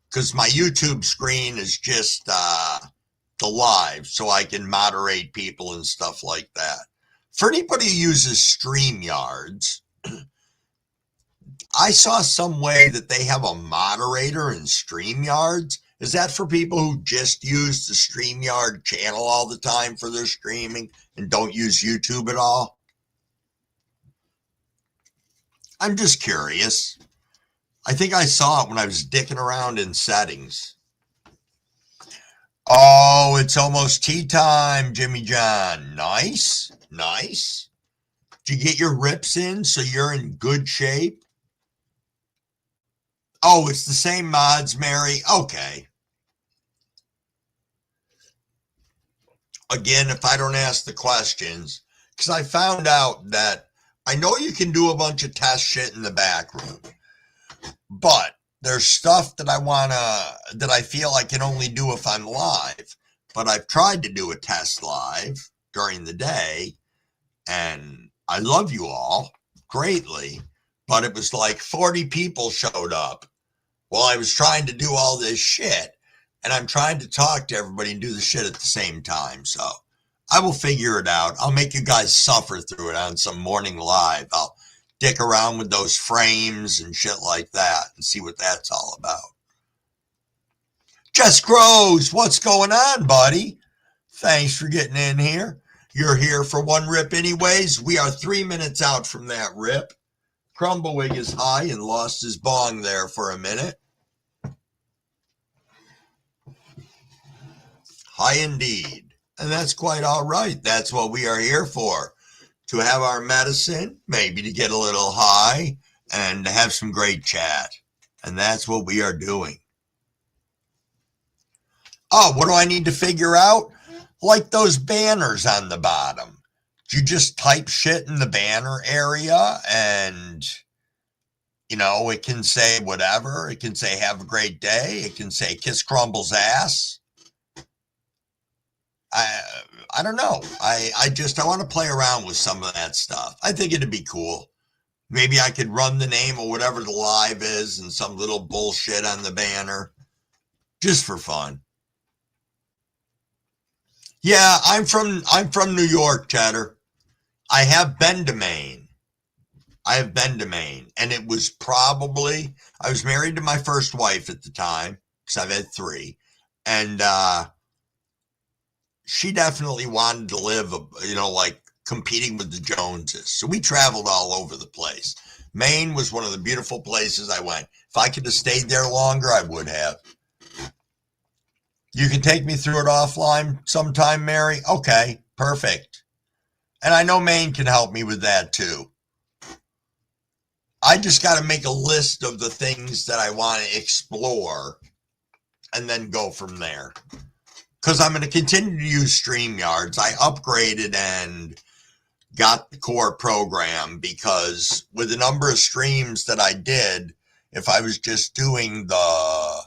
because my YouTube screen is just the live, so I can moderate people and stuff like that. For anybody who uses StreamYards, I saw some way that they have a moderator in StreamYards. Is that for people who just use the StreamYard channel all the time for their streaming and don't use YouTube at all? I'm just curious. I think I saw it when I was dicking around in settings. Oh, it's almost tea time, Jimmy John. Nice, nice. Did you get your rips in so you're in good shape? Oh, it's the same mods, Mary. Okay. Again, if I don't ask the questions, because I found out that I know you can do a bunch of test shit in the back room, but there's stuff that that I feel I can only do if I'm live. But I've tried to do a test live during the day, and I love you all greatly, but it was like 40 people showed up while I was trying to do all this shit, and I'm trying to talk to everybody and do the shit at the same time. So I will figure it out. I'll make you guys suffer through it on some morning live. I'll dick around with those frames and shit like that and see what that's all about. Jess Groves, what's going on, buddy? Thanks for getting in here. You're here for one rip anyways. We are 3 minutes out from that rip. Crumbawig is high and lost his bong there for a minute. High indeed. And that's quite all right. That's what we are here for. To have our medicine, maybe to get a little high, and to have some great chat. And that's what we are doing. Oh, what do I need to figure out? Like those banners on the bottom. You just type shit in the banner area and, you know, it can say whatever. It can say have a great day. It can say kiss Crumble's ass. I don't know. I want to play around with some of that stuff. I think it'd be cool. Maybe I could run the name of whatever the live is and some little bullshit on the banner just for fun. Yeah, I'm from New York, Cheddar. I have been to Maine. And it was probably, I was married to my first wife at the time, because I've had 3. And she definitely wanted to live, you know, like competing with the Joneses. So we traveled all over the place. Maine was one of the beautiful places I went. If I could have stayed there longer, I would have. You can take me through it offline sometime, Mary? Okay, perfect. And I know Maine can help me with that too. I just got to make a list of the things that I want to explore and then go from there. Because I'm going to continue to use StreamYards. I upgraded and got the core program because with the number of streams that I did, if I was just doing the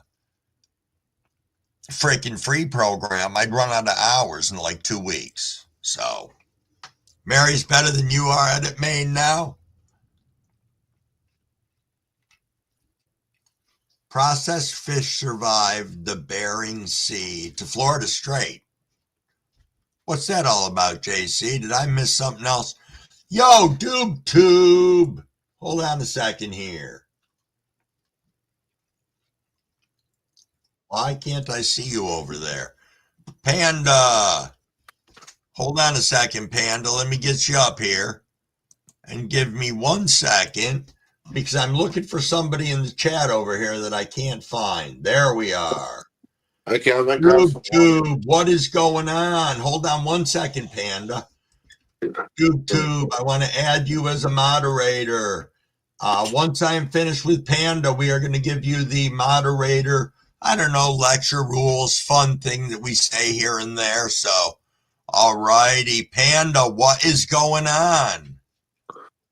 freaking free program, I'd run out of hours in like 2 weeks. So, Mary's better than you are at it, Maine, now. Processed fish survived the Bering Sea to Florida Strait. What's that all about, JC? Did I miss something else? Yo, Tube. Hold on a second here. Why can't I see you over there? Panda. Hold on a second, Panda. Let me get you up here. And give me 1 second, because I'm looking for somebody in the chat over here that I can't find. There we are. Okay, I'm gonna grab some water. Tube, what is going on? Hold on 1 second, Panda. Tube, I want to add you as a moderator. Once I am finished with Panda, we are going to give you the moderator, I don't know, lecture rules, fun thing that we say here and there. So, all righty, Panda, what is going on?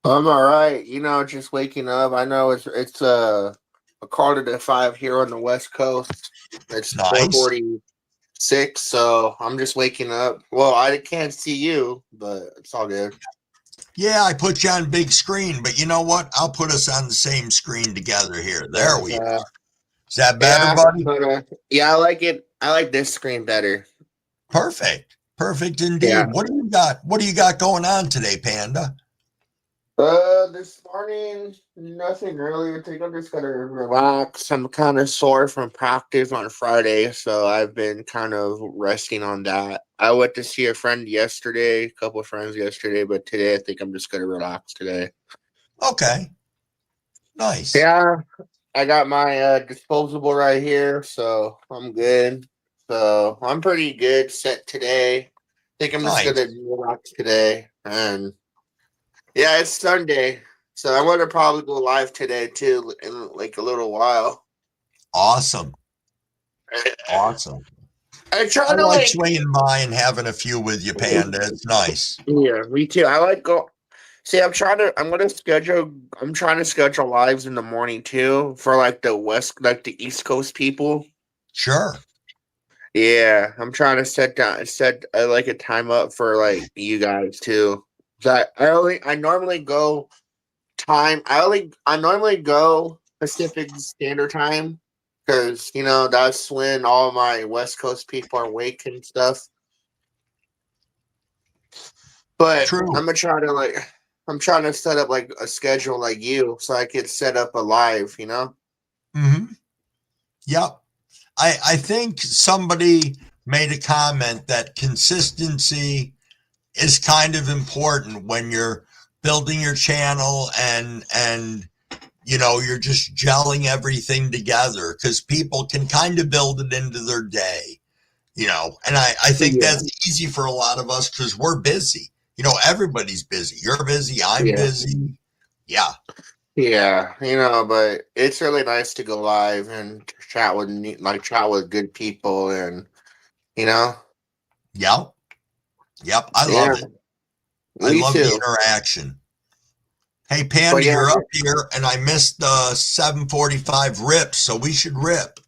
I'm all right. You know, just waking up. I know it's a quarter to 5 here on the West Coast. It's Nice. 4:46, so I'm just waking up. Well, I can't see you, but it's all good. Yeah, I put you on big screen, but you know what? I'll put us on the same screen together here. There we are. Is that better, yeah, buddy? But, yeah, I like it. I like this screen better. Perfect. Perfect indeed. Yeah. What do you got? What do you got going on today, Panda? This morning, nothing really. I think I'm just gonna relax. I'm kind of sore from practice on Friday, so I've been kind of resting on that. I went to see a friend yesterday, a couple of friends yesterday, but today I think I'm just gonna relax today. Okay. Nice. Yeah, I got my disposable right here, so I'm good. So I'm pretty good set today. I think I'm just Nice. gonna relax today, and yeah, it's Sunday, so I'm gonna probably go live today too in like a little while. Awesome. Awesome. I try I to like like swinging by and having a few with you, Panda. It's nice. yeah, me too. I like go. See, I'm trying to schedule lives in the morning too for like the East Coast people. Sure. Yeah, I'm trying to set like a time up for like you guys too. I normally go I normally go Pacific Standard Time because you know that's when all my West Coast people are awake and stuff. But True. I'm trying to set up like a schedule like you so I could set up a live, you know? Mm-hmm. Yep. I think somebody made a comment that consistency is kind of important when you're building your channel and you know you're just gelling everything together, because people can kind of build it into their day, you know. And I think Yeah. that's easy for a lot of us because we're busy. You know, everybody's busy. You're busy. I'm busy. Yeah. Yeah, you know, but it's really nice to go live and chat with good people and you know. Yep. I Yeah, love it. I me love the too. interaction. Hey, But Panda, yeah, you're up here, and I missed the 7:45 rip, so we should rip.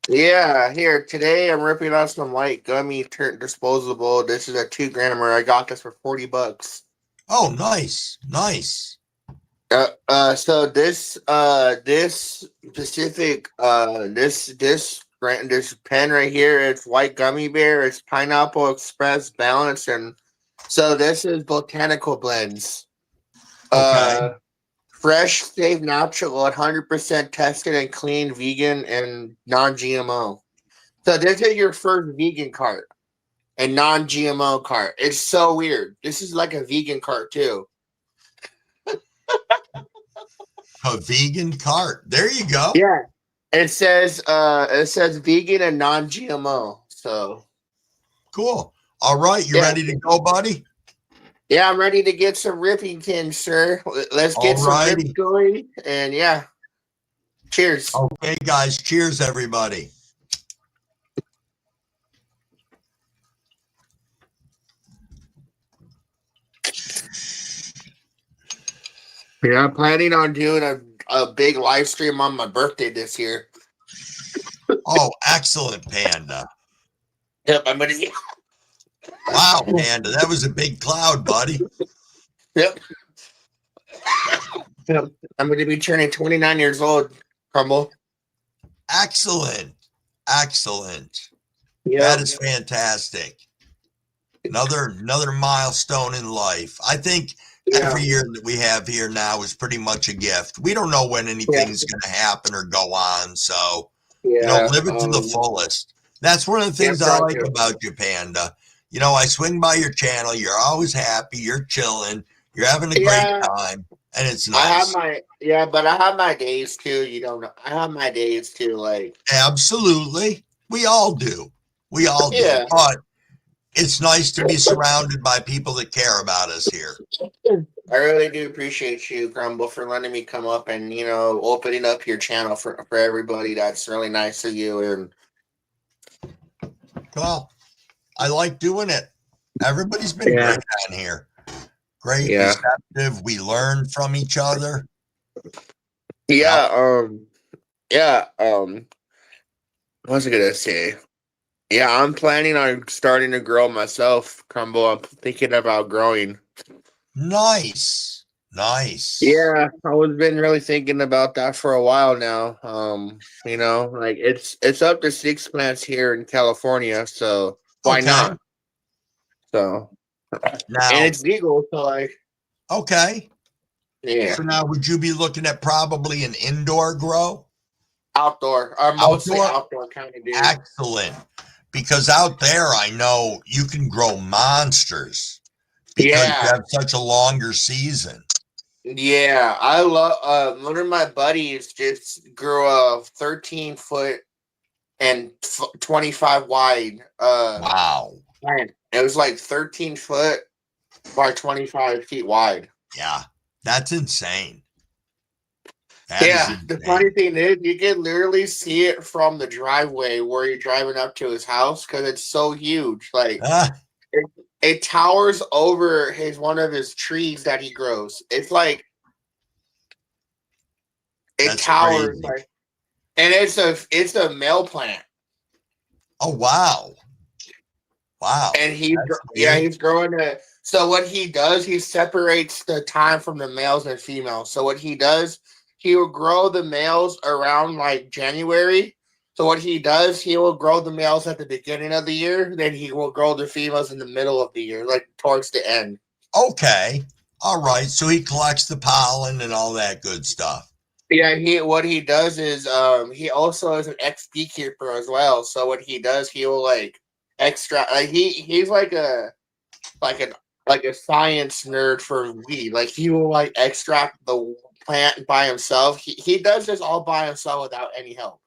yeah. Here today, I'm ripping out some light gummy disposable. This is a 2 grammer. I got this for $40. Oh, nice. So this specific this pen right here, it's white gummy bear, it's pineapple express balance, and so this is botanical blends. Okay. Fresh, safe, natural, 100% tested and clean, vegan and non-GMO. So this is your first vegan cart and non-GMO cart. It's so weird. This is like a vegan cart too. A vegan cart. There you go. Yeah. It says vegan and non-GMO. So Cool. All right, you ready to go, buddy? yeah, I'm ready to get some ripping tins, sir. Let's get some rips Alrighty. going. And yeah. Cheers. Okay, guys. Cheers, everybody. Yeah, I'm planning on doing a big live stream on my birthday this year. Oh, excellent, Panda. Yep, I'm gonna. Wow, Panda, that was a big cloud, buddy. Yep. Yep. I'm gonna be turning 29 years old, Crumble. Excellent. Excellent. Yeah. That is fantastic. Another milestone in life. I think every year that we have here now is pretty much a gift. We don't know when anything's going to happen or go on. So, live it to the fullest. That's one of the things I like about you, Panda. I swing by your channel. You're always happy. You're chilling. You're having a great time. And it's nice. But I have my days too. You don't know. I have my days too. Like, absolutely. We all do. We all do. But it's nice to be surrounded by people that care about us here. I really do appreciate you, Grumble, for letting me come up and, opening up your channel for everybody. That's really nice of you. And well, I like doing it. Everybody's been great on here. Great, receptive. We learn from each other. What was I gonna say? Yeah, I'm planning on starting to grow myself, Crumble. I'm thinking about growing. Nice. Yeah, I was been really thinking about that for a while now. Like it's up to 6 plants here in California, so why not? So now, and it's legal, so like yeah. So now, would you be looking at probably an indoor grow? Outdoor, or mostly outdoor kind of dude. Excellent. Because out there, I know you can grow monsters because you have such a longer season. Yeah, I love. One of my buddies just grew a 13-foot and 25 wide. Wow! It was like 13 foot by 25 feet wide. Yeah, that's insane. The funny thing is, you can literally see it from the driveway where you're driving up to his house because it's so huge. Like it towers over one of his trees that he grows. It's like it towers like, and it's a male plant. Oh wow! Wow! And he's growing it. So what he does, he separates the time from the males and females. So what he does, he will grow the males around like January. So what he does, he will grow the males at the beginning of the year. Then he will grow the females in the middle of the year, like towards the end. Okay. All right. So he collects the pollen and all that good stuff. Yeah. What he does is he also is an ex-beekeeper as well. So what he does, he will like extract. Like he's like a science nerd for weed. Like he will like extract the plant by himself. He does this all by himself without any help.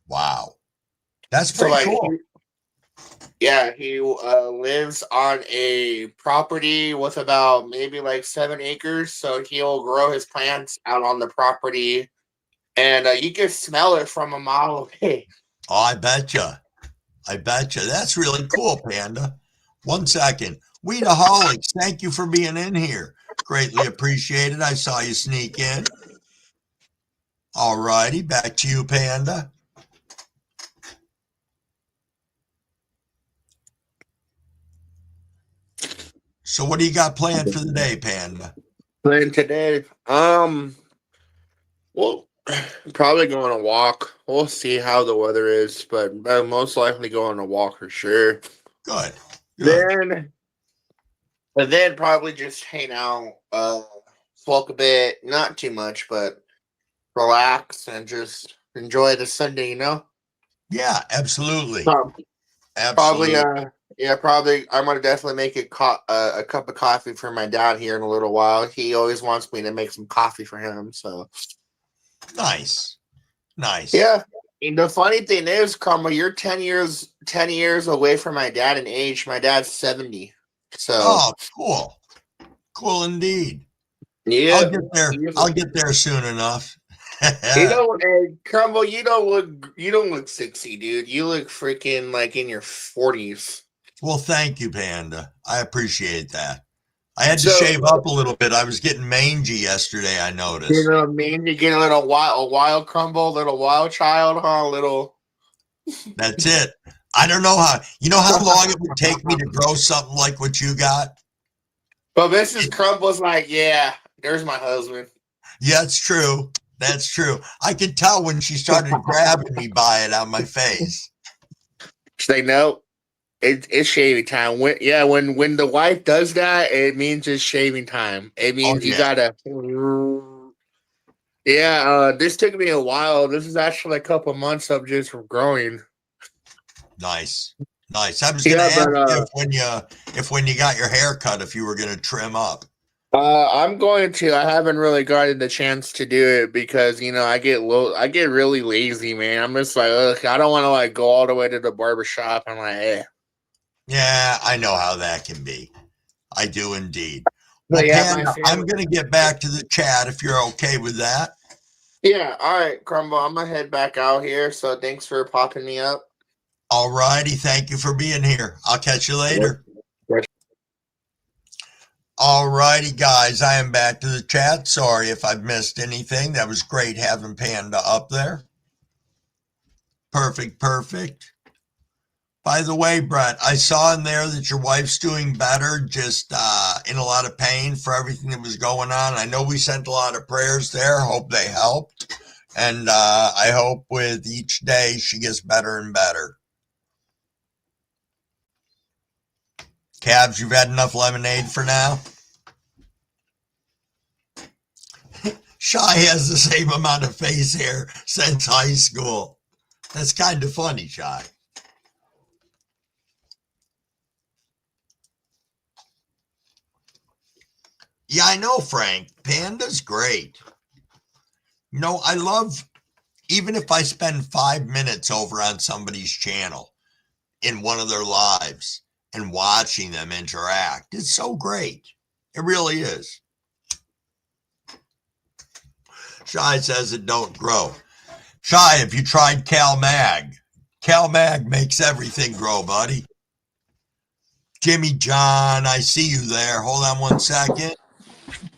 Wow, that's pretty cool. He lives on a property with about maybe like 7 acres. So he'll grow his plants out on the property, and you can smell it from a mile away. Oh, I betcha. That's really cool, Panda. 1 second. Weedaholics, thank you for being in here. Greatly appreciated. I saw you sneak in. All righty, back to you, Panda. So what do you got planned for the day, Panda? Planned today? Well, probably going on a walk. We'll see how the weather is, but most likely go on a walk for sure. Good. Then probably just hang out, smoke a bit, not too much, but relax and just enjoy the Sunday, Yeah, absolutely. Absolutely. Probably. I'm gonna definitely make a cup of coffee for my dad here in a little while. He always wants me to make some coffee for him. So nice. Yeah. And the funny thing is, Carmel, you're 10 years away from my dad in age. My dad's 70. So cool indeed. Yeah, I'll get there soon enough. Crumble, you don't look 60, dude. You look freaking like in your 40s. Well, thank you, Panda. I appreciate that. I had to shave up a little bit. I was getting mangy yesterday, I noticed. You know what I mean? You get a wild Crumble, a little wild child, huh? That's it. I don't know how long it would take me to grow something like what you got? But Mrs. Crumble's like, yeah, there's my husband. Yeah, it's true. That's true. I could tell when she started grabbing me by it on my face. She's like, no, it's shaving time. When the wife does that, it means it's shaving time. It means you gotta. Yeah, this took me a while. This is actually a couple months of just growing. Nice. I was gonna ask you if when you got your hair cut, if you were gonna trim up. I'm going to. I haven't really gotten the chance to do it because I get really lazy, man. I'm just like, ugh, I don't want to like go all the way to the barbershop. I'm like, eh. Yeah, I know how that can be. I do indeed. Well, But yeah, Panda, I'm gonna get back to the chat if you're okay with that. Yeah, all right, Crumble. I'm gonna head back out here. So thanks for popping me up. All righty, thank you for being here. I'll catch you later. All righty, guys, I am back to the chat. Sorry if I've missed anything. That was great having Panda up there. Perfect. By the way, Brett, I saw in there that your wife's doing better, just in a lot of pain for everything that was going on. I know we sent a lot of prayers there. Hope they helped. And I hope with each day she gets better and better. Cabs, you've had enough lemonade for now? Shy has the same amount of face hair since high school. That's kind of funny, Shy. Yeah, I know, Frank. Panda's great. I love, even if I spend 5 minutes over on somebody's channel in one of their lives and watching them interact, it's so great. It really is. Shy says it don't grow. Shy, have you tried Cal Mag? Cal Mag makes everything grow, buddy. Jimmy John, I see you there. Hold on one second.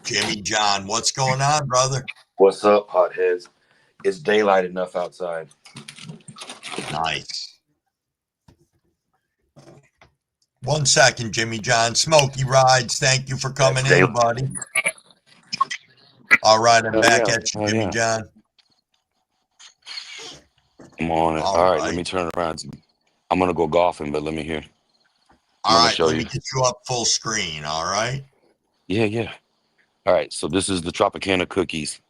Jimmy John, what's going on, brother? What's up, hotheads? It's daylight enough outside. Nice. 1 second, Jimmy John. Smokey Rides, thank you for coming in, buddy. All right, I'm back at you, Jimmy John. I'm on it. All right, let me turn around. I'm going to go golfing, but let me hear. All right, let me get you up full screen, all right? Yeah. All right, so this is the Tropicana cookies.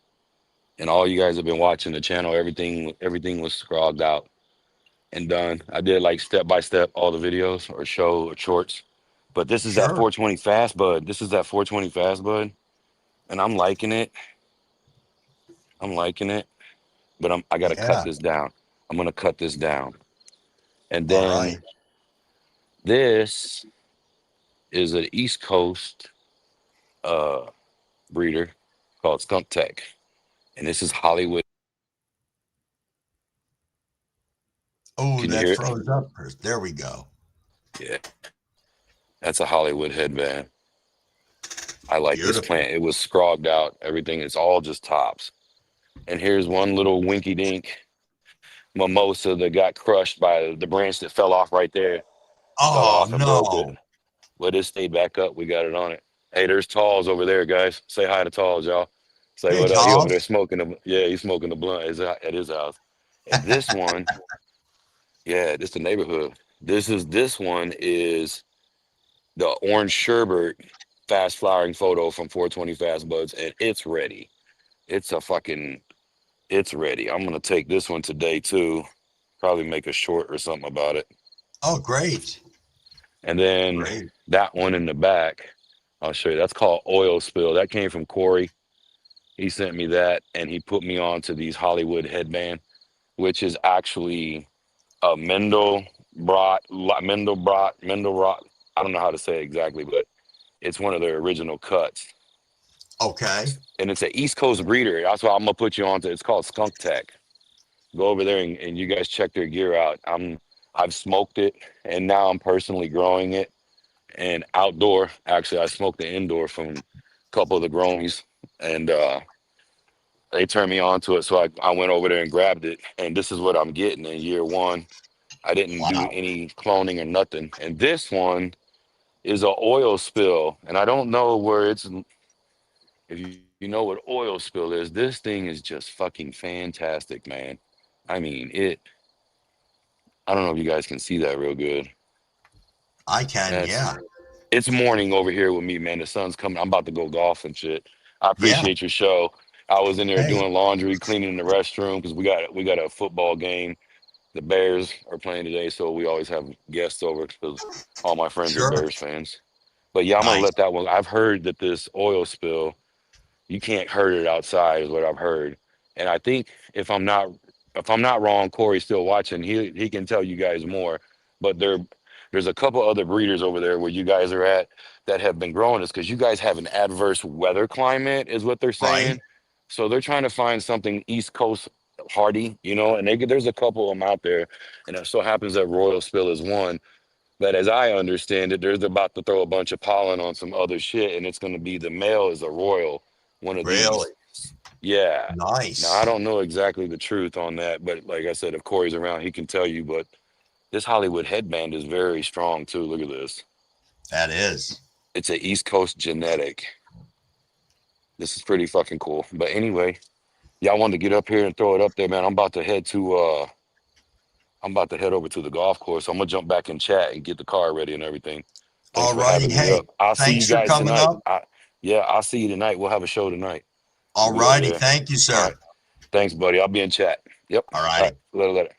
And all you guys have been watching the channel, everything was scrolled out and done. I did like step by step all the videos or shorts. But this is that 420 fast bud. And I'm liking it. But I got to cut this down. I'm going to cut this down. And then this is an East Coast breeder called Skunk Tech. And this is Hollywood. Oh, that froze up. There we go. Yeah. That's a Hollywood headband. I like this plant. It was scrogged out. Everything is all just tops. And here's one little winky dink mimosa that got crushed by the branch that fell off right there. Oh, no. But it stayed back up. We got it on it. Hey, there's Talls over there, guys. Say hi to Talls, y'all. Say what up. He over there smoking. He's smoking the blunt at his house. And this one, this is the neighborhood. This one is the orange sherbet fast flowering photo from 420 Fast Buds, and it's ready. It's ready. I'm gonna take this one today too. Probably make a short or something about it. Oh, great. And then that one in the back, I'll show you. That's called Oil Spill. That came from Corey. He sent me that, and he put me on to these Hollywood headband, which is actually a Mendelbrot. I don't know how to say it exactly, but it's one of their original cuts. Okay. And it's an East Coast breeder. That's why I'm gonna put you on to. It's called Skunk Tech. Go over there and you guys check their gear out. I've smoked it, and now I'm personally growing it. And outdoor, actually, I smoked the indoor from a couple of the Gromies, and they turned me on to it. So I went over there and grabbed it, and this is what I'm getting in year one. I didn't do any cloning or nothing. And this one is an oil spill, and I don't know where it's. If you You know what oil spill is? This thing is just fucking fantastic, man. I mean, I don't know if you guys can see that real good. I can, That's yeah. it's morning over here with me, man. The sun's coming. I'm about to go golf and shit. I Yeah. appreciate your show. I was in there Hey, doing laundry, cleaning the restroom because we got a football game. The Bears are playing today, so we always have guests over because all my friends are sure. Bears fans. But yeah, I'm gonna Nice. let that one. I've heard that this oil spill, you can't hurt it outside, is what I've heard. And I think if I'm not wrong, Corey's still watching. He can tell you guys more. But there's a couple other breeders over there where you guys are at that have been growing this because you guys have an adverse weather climate, is what they're Right. saying. So they're trying to find something East Coast hardy, and there's a couple of them out there, and it so happens that Royal Spill is one. But as I understand it, there's about to throw a bunch of pollen on some other shit, and it's going to be the male is a royal, one of Really these. Yeah. Now I nice. don't know exactly the truth on that, but like I said, if Corey's around, he can tell you. But this Hollywood headband is very strong too. Look at this. That is. It's a East Coast genetic. This is pretty fucking cool. But anyway, y'all wanted to get up here and throw it up there, man. I'm about to head over to the golf course. I'm gonna jump back in chat and get the car ready and everything. Thanks All for righty. having me Hey, up. I'll see you thanks for guys coming tonight. up. Yeah, I'll see you tonight. We'll have a show tonight. All We'll be over righty. there. Thank you, All sir. right. Thanks, buddy. I'll be in chat. Yep. All All righty. right. Later.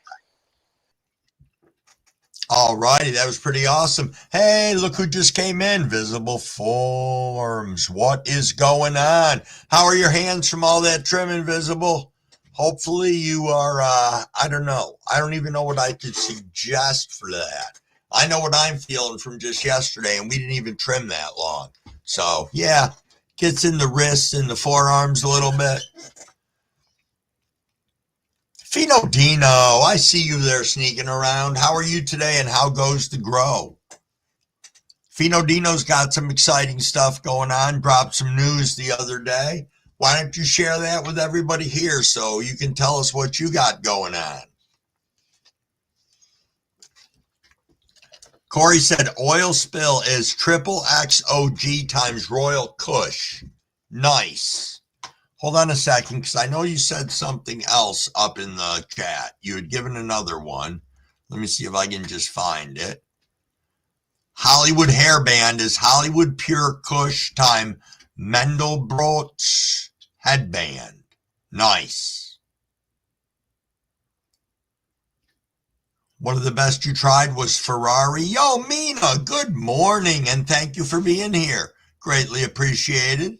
All righty. That was pretty awesome. Hey, look who just came in. Visible Forms. What is going on? How are your hands from all that trimming, Visible? Hopefully you are, I don't know. I don't even know what I could suggest for that. I know what I'm feeling from just yesterday, and we didn't even trim that long. So, yeah, gets in the wrists and the forearms a little bit. Fino Dino, I see you there sneaking around. How are you today and how goes the grow? Fino Dino's got some exciting stuff going on, dropped some news the other day. Why don't you share that with everybody here so you can tell us what you got going on? Corey said oil spill is triple XOG times Royal Kush. Nice. Hold on a second, because I know you said something else up in the chat. You had given another one. Let me see if I can just find it. Hollywood hairband is Hollywood Pure Kush time Mendelbrot's headband. Nice. One of the best you tried was Ferrari. Yo, Mina, good morning, and thank you for being here. Greatly appreciated.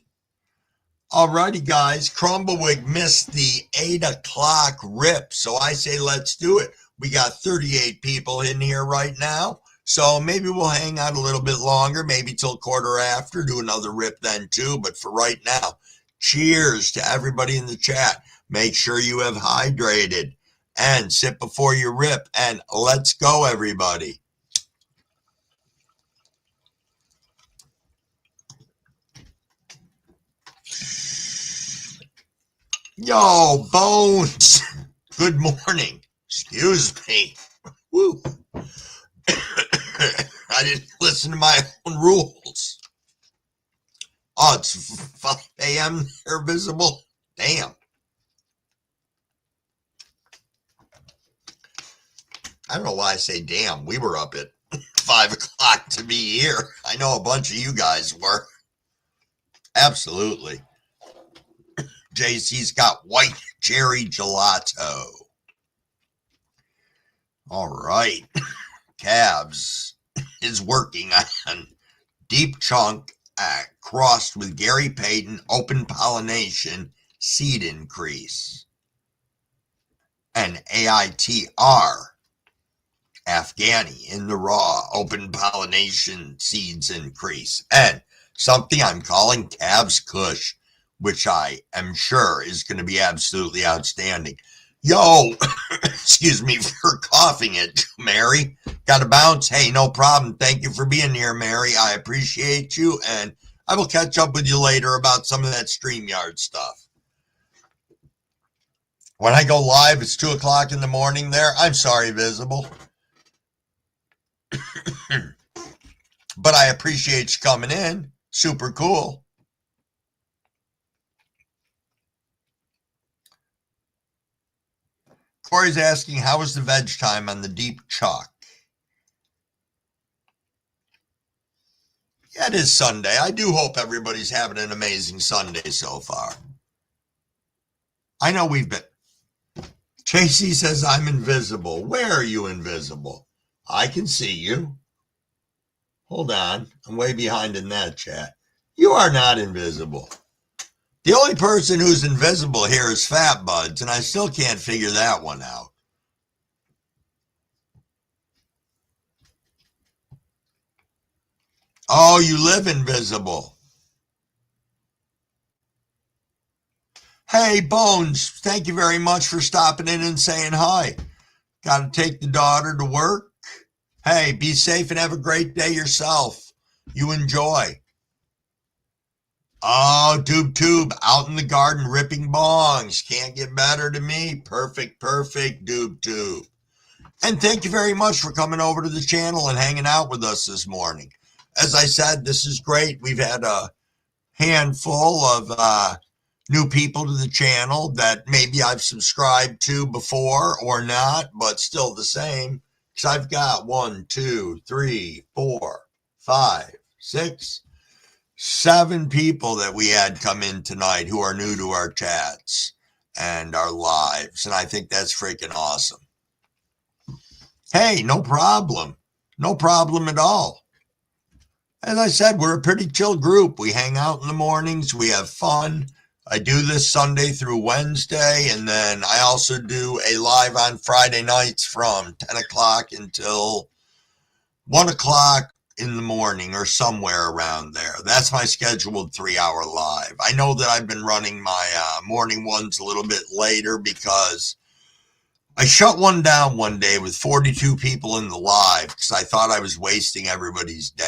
Alrighty, guys. Crumbawig missed the 8 o'clock rip, so I say let's do it. We got 38 people in here right now, so maybe we'll hang out a little bit longer, maybe till quarter after, do another rip then too. But for right now, cheers to everybody in the chat. Make sure you have hydrated and sip before you rip, and let's go, everybody. Yo, Bones. Good morning. Excuse me. Woo. I didn't listen to my own rules. Oh, it's 5 a.m. They're visible. Damn. I don't know why I say damn. We were up at 5 o'clock to be here. I know a bunch of you guys were. Absolutely. JC's got white cherry gelato. All right. Cabs is working on deep chunk crossed with Gary Payton open pollination seed increase. And AITR Afghani in the raw open pollination seeds increase. And something I'm calling Cabs Kush, which I am sure is going to be absolutely outstanding. Yo, excuse me for coughing it, Mary. Got to bounce. Hey, no problem. Thank you for being here, Mary. I appreciate you, and I will catch up with you later about some of that StreamYard stuff. When I go live, it's 2 o'clock in the morning there. I'm sorry, Visible. But I appreciate you coming in. Super cool. Corey's asking, how was the veg time on the deep chuck? Yeah, it is Sunday. I do hope everybody's having an amazing Sunday so far. I know we've been. Tracy says, I'm invisible. Where are you invisible? I can see you. Hold on. I'm way behind in that chat. You are not invisible. The only person who's invisible here is Fat Buds, and I still can't figure that one out. Oh, you live invisible. Hey, Bones, thank you very much for stopping in and saying hi. Got to take the daughter to work. Hey, be safe and have a great day yourself. You enjoy. Oh, Tube, out in the garden ripping bongs. Can't get better to me. Perfect, Tube. And thank you very much for coming over to the channel and hanging out with us this morning. As I said, this is great. We've had a handful of new people to the channel that maybe I've subscribed to before or not, but still the same. Because I've got 1, 2, 3, 4, 5, 6, 7 people that we had come in tonight who are new to our chats and our lives. And I think that's freaking awesome. Hey, no problem. No problem at all. As I said, we're a pretty chill group. We hang out in the mornings. We have fun. I do this Sunday through Wednesday, and then I also do a live on Friday nights from 10 o'clock until 1 o'clock in the morning or somewhere around there. That's my scheduled 3-hour live. I know that I've been running my morning ones a little bit later because I shut one down one day with 42 people in the live because I thought I was wasting everybody's day.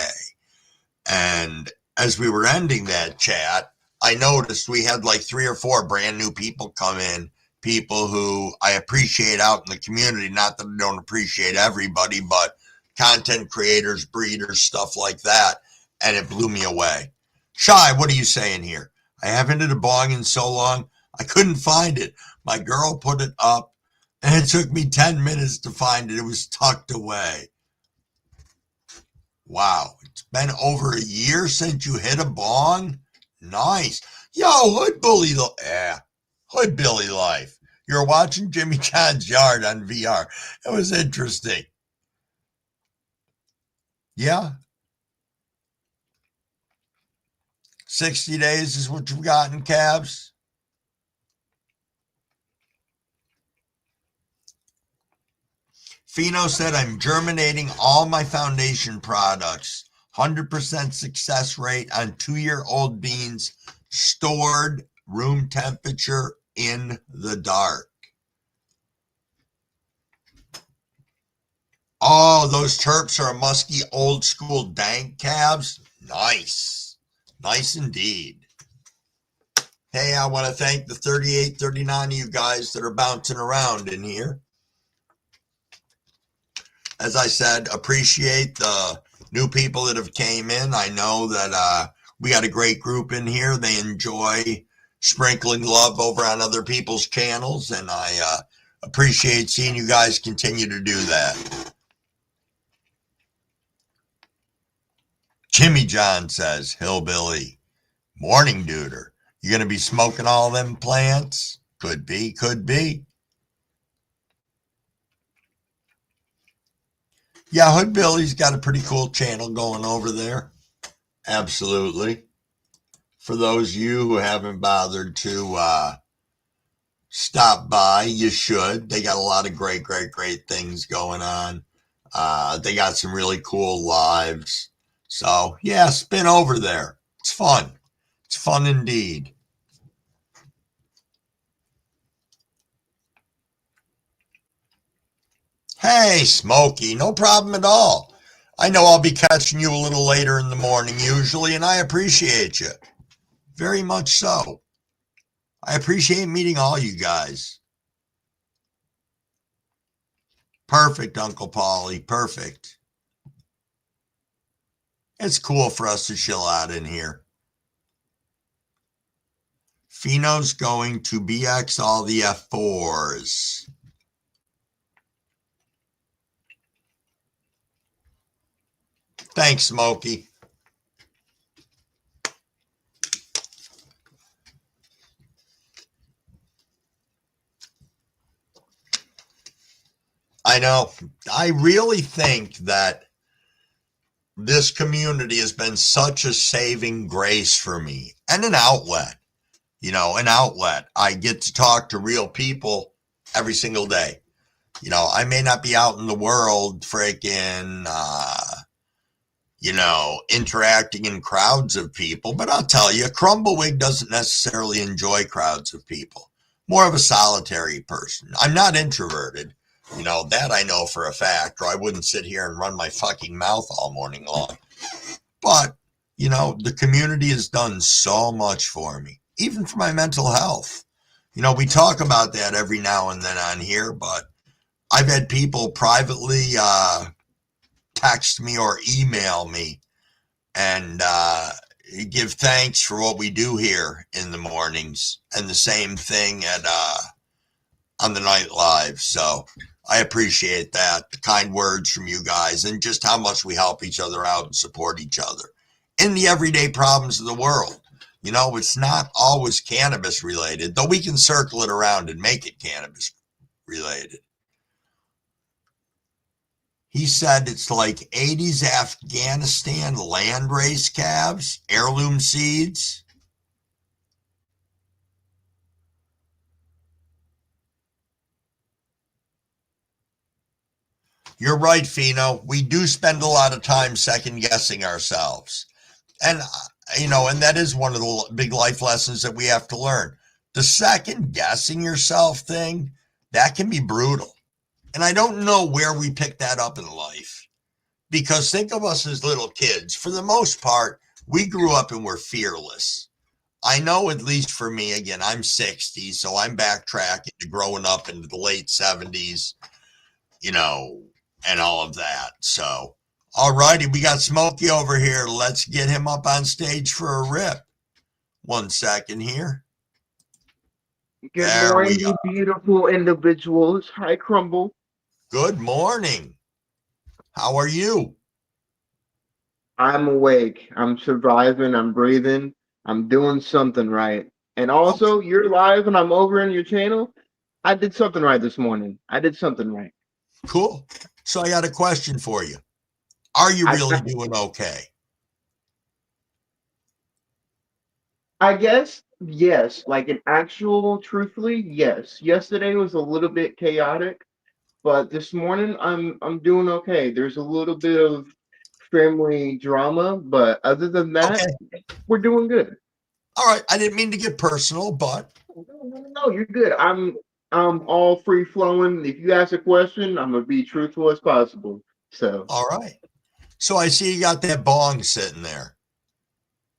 And as we were ending that chat, I noticed we had like 3 or 4 brand new people come in, people who I appreciate out in the community. Not that I don't appreciate everybody, but content creators, breeders, stuff like that. And it blew me away. Shy, what are you saying here? I haven't hit a bong in so long. I couldn't find it. My girl put it up and it took me 10 minutes to find it. It was tucked away. Wow. It's been over a year since you hit a bong? Nice. Yo, Hood Billy life. You're watching Jimmy John's Yard on VR. It was interesting. Yeah. 60 days is what you've got in calves. Fino said, I'm germinating all my foundation products. 100% success rate on 2-year-old beans stored room temperature in the dark. Oh, those terps are musky old school dank calves. Nice. Nice indeed. Hey, I want to thank the 38, 39 of you guys that are bouncing around in here. As I said, appreciate the new people that have came in. I know that we got a great group in here. They enjoy sprinkling love over on other people's channels, and I appreciate seeing you guys continue to do that. Jimmy John says, Hillbilly, morning duder. You going to be smoking all them plants? Could be, could be. Yeah, Hood Billy's got a pretty cool channel going over there. Absolutely. For those of you who haven't bothered to stop by, you should. They got a lot of great things going on. They got some really cool lives. So, yeah, spin over there. It's fun. It's fun indeed. Hey, Smokey, no problem at all. I know I'll be catching you a little later in the morning usually, and I appreciate you. Very much so. I appreciate meeting all you guys. Perfect, Uncle Paulie, perfect. It's cool for us to chill out in here. Fino's going to BX all the F4s. Thanks, Smokey. I know. I really think that this community has been such a saving grace for me and an outlet. An outlet. I get to talk to real people every single day. I may not be out in the world freaking, interacting in crowds of people, but I'll tell you, Crumbawig doesn't necessarily enjoy crowds of people. More of a solitary person. I'm not introverted. That I know for a fact, or I wouldn't sit here and run my fucking mouth all morning long. But, the community has done so much for me, even for my mental health. We talk about that every now and then on here, but I've had people privately text me or email me and give thanks for what we do here in the mornings, and the same thing at on the night live. So I appreciate that, the kind words from you guys, and just how much we help each other out and support each other in the everyday problems of the world. It's not always cannabis related, though we can circle it around and make it cannabis related. He said it's like 80s Afghanistan landrace calves, heirloom seeds. You're right, Fino. We do spend a lot of time second guessing ourselves. And, and that is one of the big life lessons that we have to learn. The second guessing yourself thing, that can be brutal. And I don't know where we pick that up in life. Because think of us as little kids. For the most part, we grew up and were fearless. I know, at least for me, again, I'm 60, so I'm backtracking to growing up into the late 70s, and all of that. So, all righty, we got Smokey over here. Let's get him up on stage for a rip. 1 second here. Good There morning, we you are. beautiful individuals. Hi, Crumble. Good morning. How are you? I'm awake. I'm surviving. I'm breathing. I'm doing something right. And also, you're live and I'm over in your channel. I did something right this morning. I did something right. Cool. So I got a question for you. Are you really doing okay? I guess, yes. Like an actual, truthfully, yes. Yesterday was a little bit chaotic, but this morning I'm doing okay. There's a little bit of family drama, but other than that, Okay. we're doing good. All right. I didn't mean to get personal, but No, you're good. I'm all free flowing. If you ask a question, I'm gonna be truthful as possible. So all right. So I see you got that bong sitting there.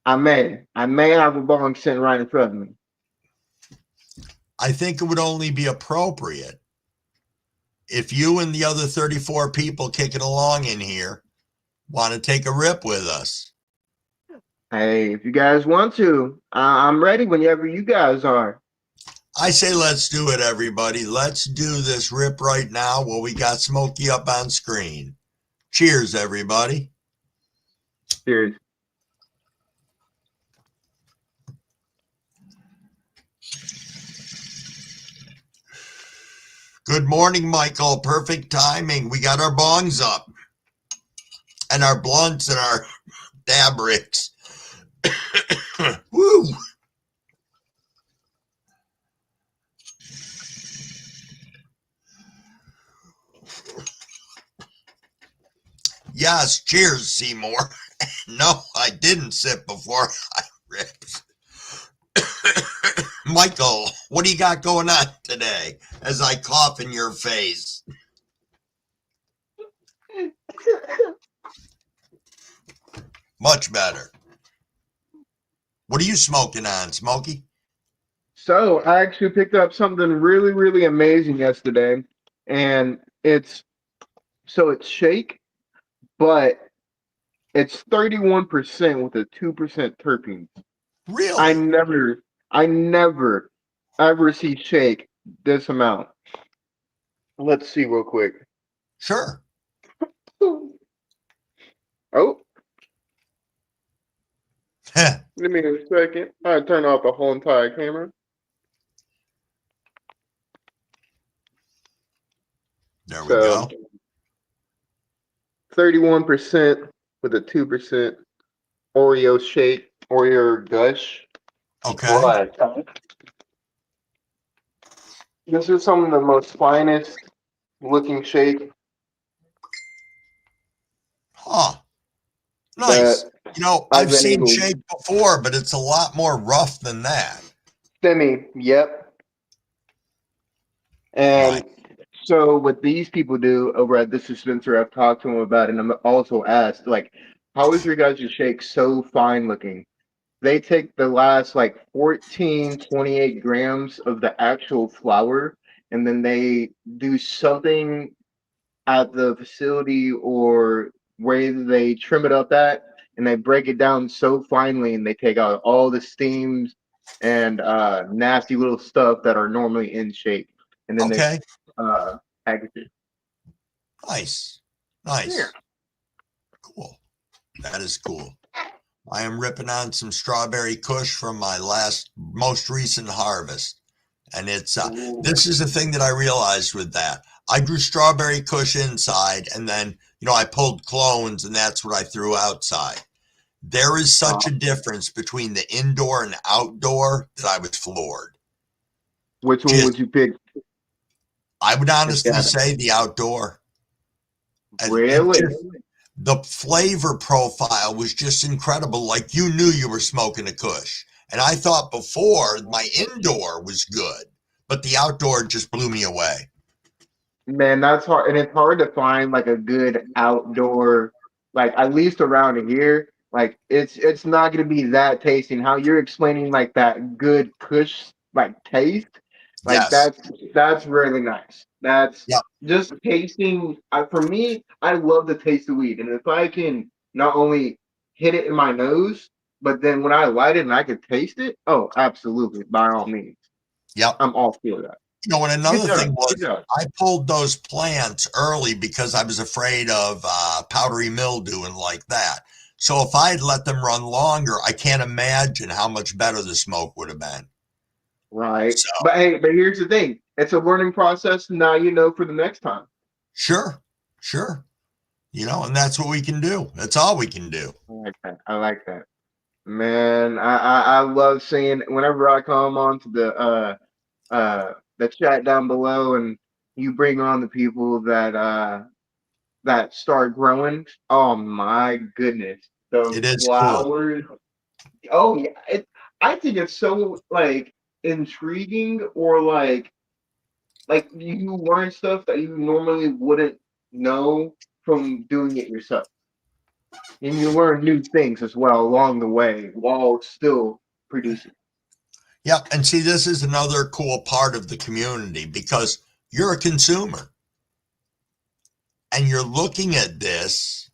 I may have a bong sitting right in front of me. I think it would only be appropriate if you and the other 34 people kicking along in here want to take a rip with us. Hey, if you guys want to, I'm ready whenever you guys are. I say let's do it, everybody. Let's do this rip right now while we got Smokey up on screen. Cheers, everybody. Cheers. Good morning, Michael. Perfect timing. We got our bongs up and our blunts and our dab ricks. Woo! Yes, cheers, Seymour. No, I didn't sip before I ripped. Michael, what do you got going on today as I cough in your face? Much better. What are you smoking on, Smokey? So I actually picked up something really, really amazing yesterday, and it's shake, but it's 31% with a 2% terpenes. I Really? never ever see shake this amount. Let's see real quick. Sure. Oh, Give me a second. I turn off the whole entire camera. There we So go. 31% with a 2% Oreo shake, Oreo gush. Okay. Right. This is some of the most finest looking shake Huh. Nice. that You know, I've I've been seen able. shake before, but it's a lot more rough than that. Semi, yep. Right. And so what these people do over at this dispenser, I've talked to them about it, and I'm also asked, like, how is your guys' shake so fine looking? They take the last like 14, 28 grams of the actual flour, and then they do something at the facility or where they trim it up at, and they break it down so finely, and they take out all the steams and nasty little stuff that are normally in shake, and then they Okay. package it. Nice. Yeah. Nice. Cool. That is cool. I am ripping on some strawberry kush from my most recent harvest. And it's, this is the thing that I realized with that. I grew strawberry kush inside, and then, I pulled clones, and that's what I threw outside. There is such a difference between the indoor and outdoor that I was floored. Which one Just, would you pick? I would honestly Yeah. say the outdoor. Really? The flavor profile was just incredible. Like you knew you were smoking a kush. And I thought before my indoor was good, but the outdoor just blew me away. Man, that's hard, and it's hard to find like a good outdoor, like at least around here. Like it's not gonna be that tasty. And how you're explaining like that good push like taste, like Yes. that's really nice. That's Yep. just tasting. For me, I love the taste of weed, and if I can not only hit it in my nose, but then when I light it and I can taste it, oh, absolutely, by all means, Yep. I'm all for that. And Good another job. thing was Good job. I pulled those plants early because I was afraid of powdery mildew and like that. So if I had let them run longer, I can't imagine how much better the smoke would have been. Right. So But hey, but here's the thing. It's a learning process. Now you know for the next time. sure. And that's what we can do. That's all we can do. I like that. I like that. Man, I love seeing whenever I come onto the chat down below and you bring on the people that start growing. Oh my goodness. The It is cool. flowers. Oh yeah. I think it's so like intriguing or like you learn stuff that you normally wouldn't know from doing it yourself. And you learn new things as well along the way while still producing. Yep. And see, this is another cool part of the community because you're a consumer and you're looking at this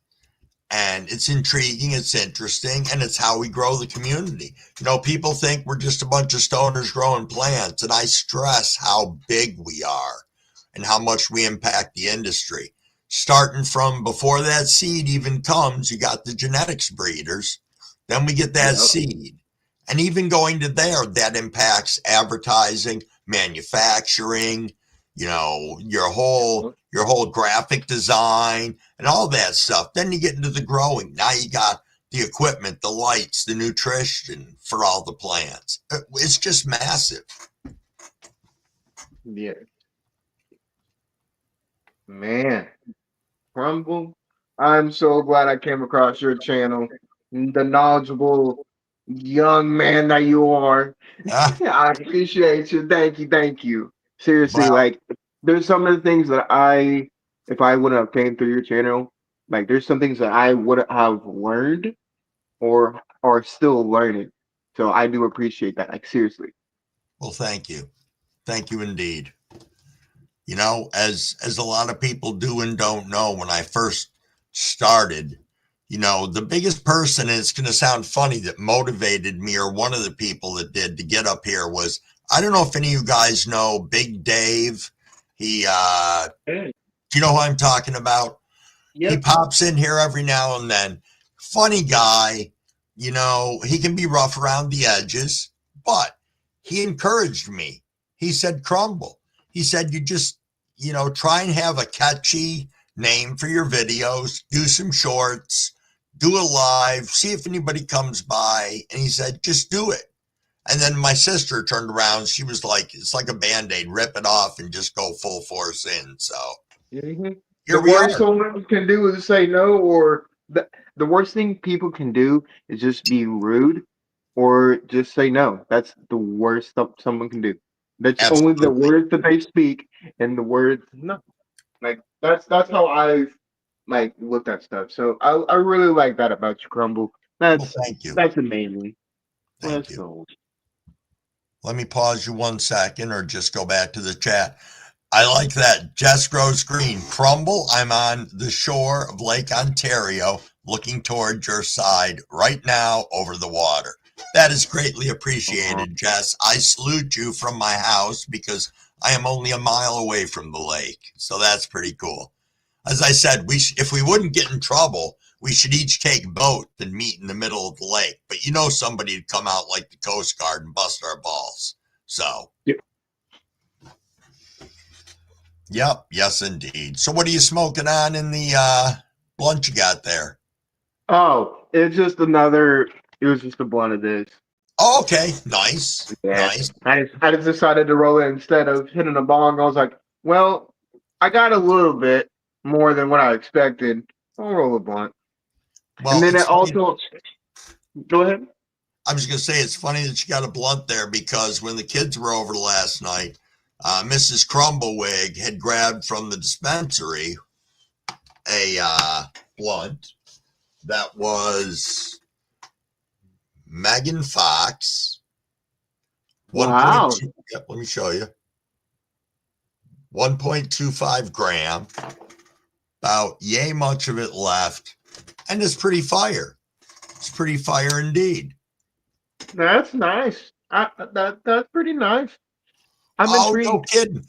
and it's intriguing, it's interesting, and it's how we grow the community. People think we're just a bunch of stoners growing plants, and I stress how big we are and how much we impact the industry. Starting from before that seed even comes, you got the genetics breeders, then we get that seed. And even going to there, that impacts advertising, manufacturing, your whole graphic design and all that stuff. Then you get into the growing. Now you got the equipment, the lights, the nutrition for all the plants. It's just massive. Yeah. Man. Crumble. I'm so glad I came across your channel. The knowledgeable young man that you are. I appreciate you. Thank you. Thank you. Seriously, Well, like there's some of the things that if I would have came through your channel, like there's some things that I would have learned or are still learning. So I do appreciate that. Like seriously. well, thank you. Thank you indeed. As a lot of people do and don't know, when I first started, the biggest person, and it's going to sound funny, that motivated me, or one of the people that did to get up here was, I don't know if any of you guys know Big Dave. He, do you know who I'm talking about? He pops in here every now and then. Funny guy, you know, he can be rough around the edges, but he encouraged me. He said, Crumble. He said, you just, you know, try and have a catchy name for your videos, do some shorts, do a live, see if anybody comes by. And he said, just do it. And then my sister turned around. She was like, it's like a Band-Aid, rip it off and just go full force in. So Mm-hmm. here The we worst are. someone can do is say no, or the worst thing people can do is just be rude or just say no. That's the worst stuff someone can do. That's only the Absolutely. words that they speak and the words no. Like that's how I've like looked at stuff. So I really like that about you, Crumble. Well, thank you. That's amazing. Thank Let's you. go. Let me pause you 1 second or just go back to the chat. I like that. Jess Grows Green. Crumble, I'm on the shore of Lake Ontario looking toward your side right now over the water. That is greatly appreciated, Jess. I salute you from my house because I am only a mile away from the lake. So that's pretty cool. As I said, if we wouldn't get in trouble, we should each take boat and meet in the middle of the lake. But you know somebody would come out like the Coast Guard and bust our balls. So, yep, yes, indeed. So, what are you smoking on in the blunt you got there? Oh, it's just another. It was just a blunt of this. Oh, okay, nice, Yeah, nice. I just decided to roll it instead of hitting a bong. I was like, well, I got a little bit more than what I expected. I'll roll a blunt. And Well, then it's it funny. also, go ahead. I was going to say it's funny that you got a blunt there because when the kids were over last night, Mrs. Crumblewig had grabbed from the dispensary a blunt that was Megan Fox. Wow. Let me show you. 1.25 gram. About yay much of it left. And it's pretty fire. It's pretty fire indeed. That's nice. That's pretty nice. I'm intrigued. No kidding.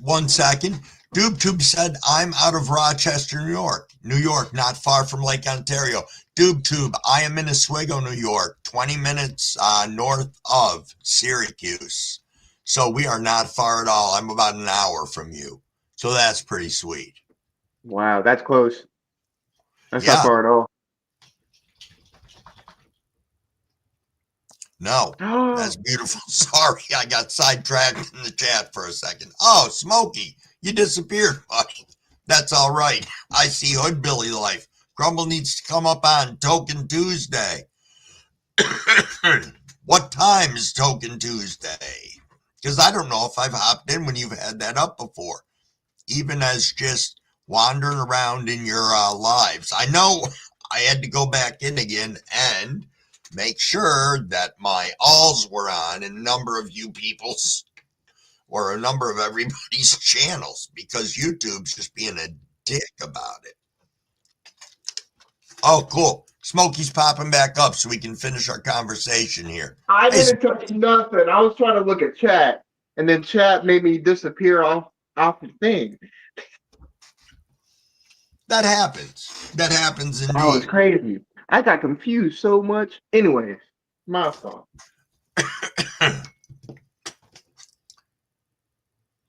1 second. DoobTube said, I'm out of Rochester, New York. New York, not far from Lake Ontario. DoobTube, I am in Oswego, New York, 20 minutes north of Syracuse. So we are not far at all. I'm about an hour from you. So that's pretty sweet. Wow, that's close. That's Yeah. not far at all. No, that's beautiful. Sorry, I got sidetracked in the chat for a second. Oh, Smokey, you disappeared, buddy. That's all right. I see Hoodbilly Life. Crumble needs to come up on Token Tuesday. What time is Token Tuesday? Because I don't know if I've hopped in when you've had that up before, even as just wandering around in your lives. I know I had to go back in again and make sure that my alls were on in a number of you people's or a number of everybody's channels because YouTube's just being a dick about it. Oh, cool. Smokey's popping back up so we can finish our conversation here. I didn't touch nothing. I was trying to look at chat, and then chat made me disappear off the thing. That happens. That happens indeed. Oh, it's crazy. I got confused so much. Anyways, my fault.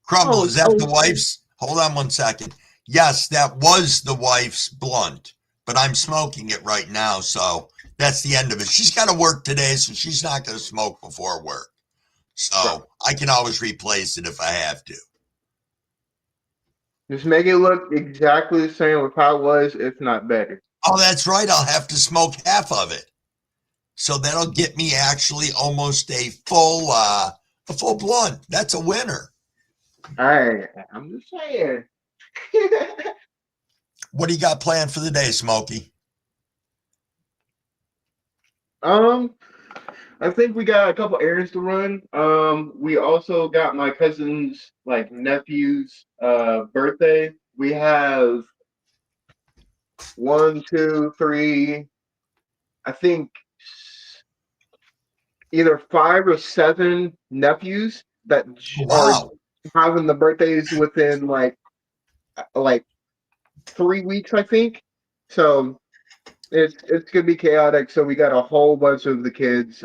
Crumble, is that the wife's? Hold on 1 second. Yes, that was the wife's blunt, but I'm smoking it right now, so that's the end of it. She's got to work today, so she's not going to smoke before work. So I can always replace it if I have to. Just make it look exactly the same with how it was, if not better. Oh, that's right. I'll have to smoke half of it. So that'll get me actually almost a full blunt. That's a winner. All right, I'm just saying. What do you got planned for the day, Smokey? I think we got a couple errands to run. We also got my cousin's nephew's birthday. We have 1, 2, 3, I think either 5 or 7 nephews that are having the birthdays within like 3 weeks, I think. So It's gonna be chaotic. So we got a whole bunch of the kids,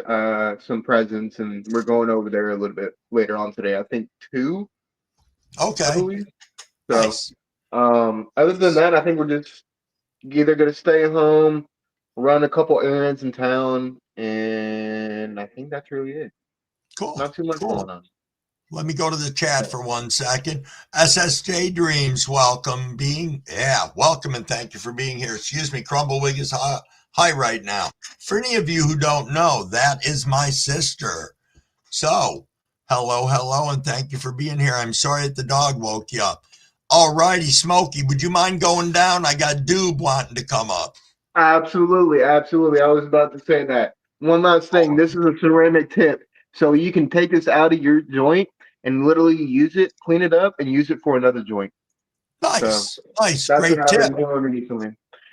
some presents, and we're going over there a little bit later on today. I think two, I Okay, believe. So, nice. other than that, I think we're just either gonna stay home, run a couple errands in town, and I think that's really it. Cool, Not too much cool. going on. Let me go to the chat for 1 second. SSJ Dreams, welcome welcome and thank you for being here. Excuse me, Crumbleweed is high right now. For any of you who don't know, that is my sister. So, hello, and thank you for being here. I'm sorry that the dog woke you up. All righty, Smokey, would you mind going down? I got Doob wanting to come up. Absolutely, absolutely. I was about to say that. One last thing. This is a ceramic tip, so you can take this out of your joint and literally use it, clean it up, and use it for another joint. So Nice, that's what great I've tip. been doing recently.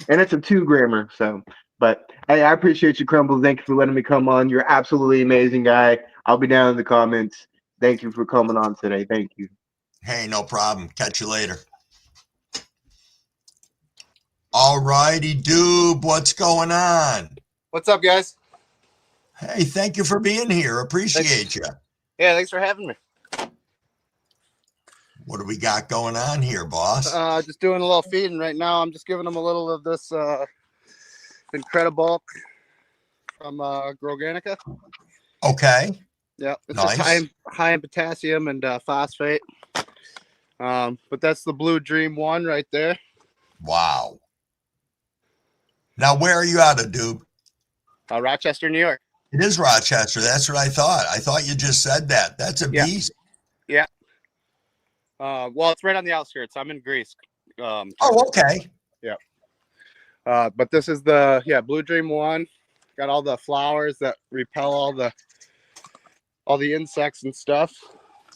And it's a 2 grammer. So, but hey, I appreciate you, Crumble. Thank you for letting me come on. You're absolutely amazing guy. I'll be down in the comments. Thank you for coming on today. Thank you. Hey, no problem. Catch you later. All righty, Doob, what's going on? What's up, guys? Hey, thank you for being here. Appreciate you. Yeah, thanks for having me. What do we got going on here, boss? Just doing a little feeding right now. I'm just giving them a little of this Incredible from Groganica. Okay. Yeah, it's Nice. just high in potassium and phosphate. But that's the Blue Dream one right there. Wow. Now, where are you out of, Doob? Rochester, New York. It is Rochester. That's what I thought. I thought you just said that. That's a beast. Yeah. Well, it's right on the outskirts. I'm in Greece. Okay. Yeah. But this is the Blue Dream one. Got all the flowers that repel all the insects and stuff.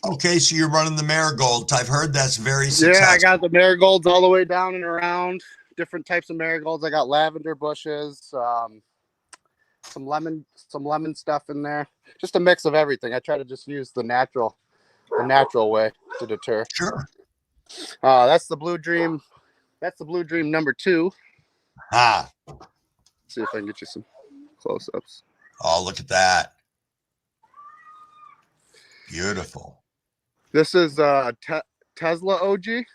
Okay, so you're running the marigolds. I've heard that's very successful. Yeah, I got the marigolds all the way down and around. Different types of marigolds. I got lavender bushes, some lemon stuff in there. Just a mix of everything. I try to just use the natural way to deter. Sure. That's the Blue Dream. That's the Blue Dream number 2. Ah. Let's see if I can get you some close-ups. Oh, look at that. Beautiful. This is Tesla OG.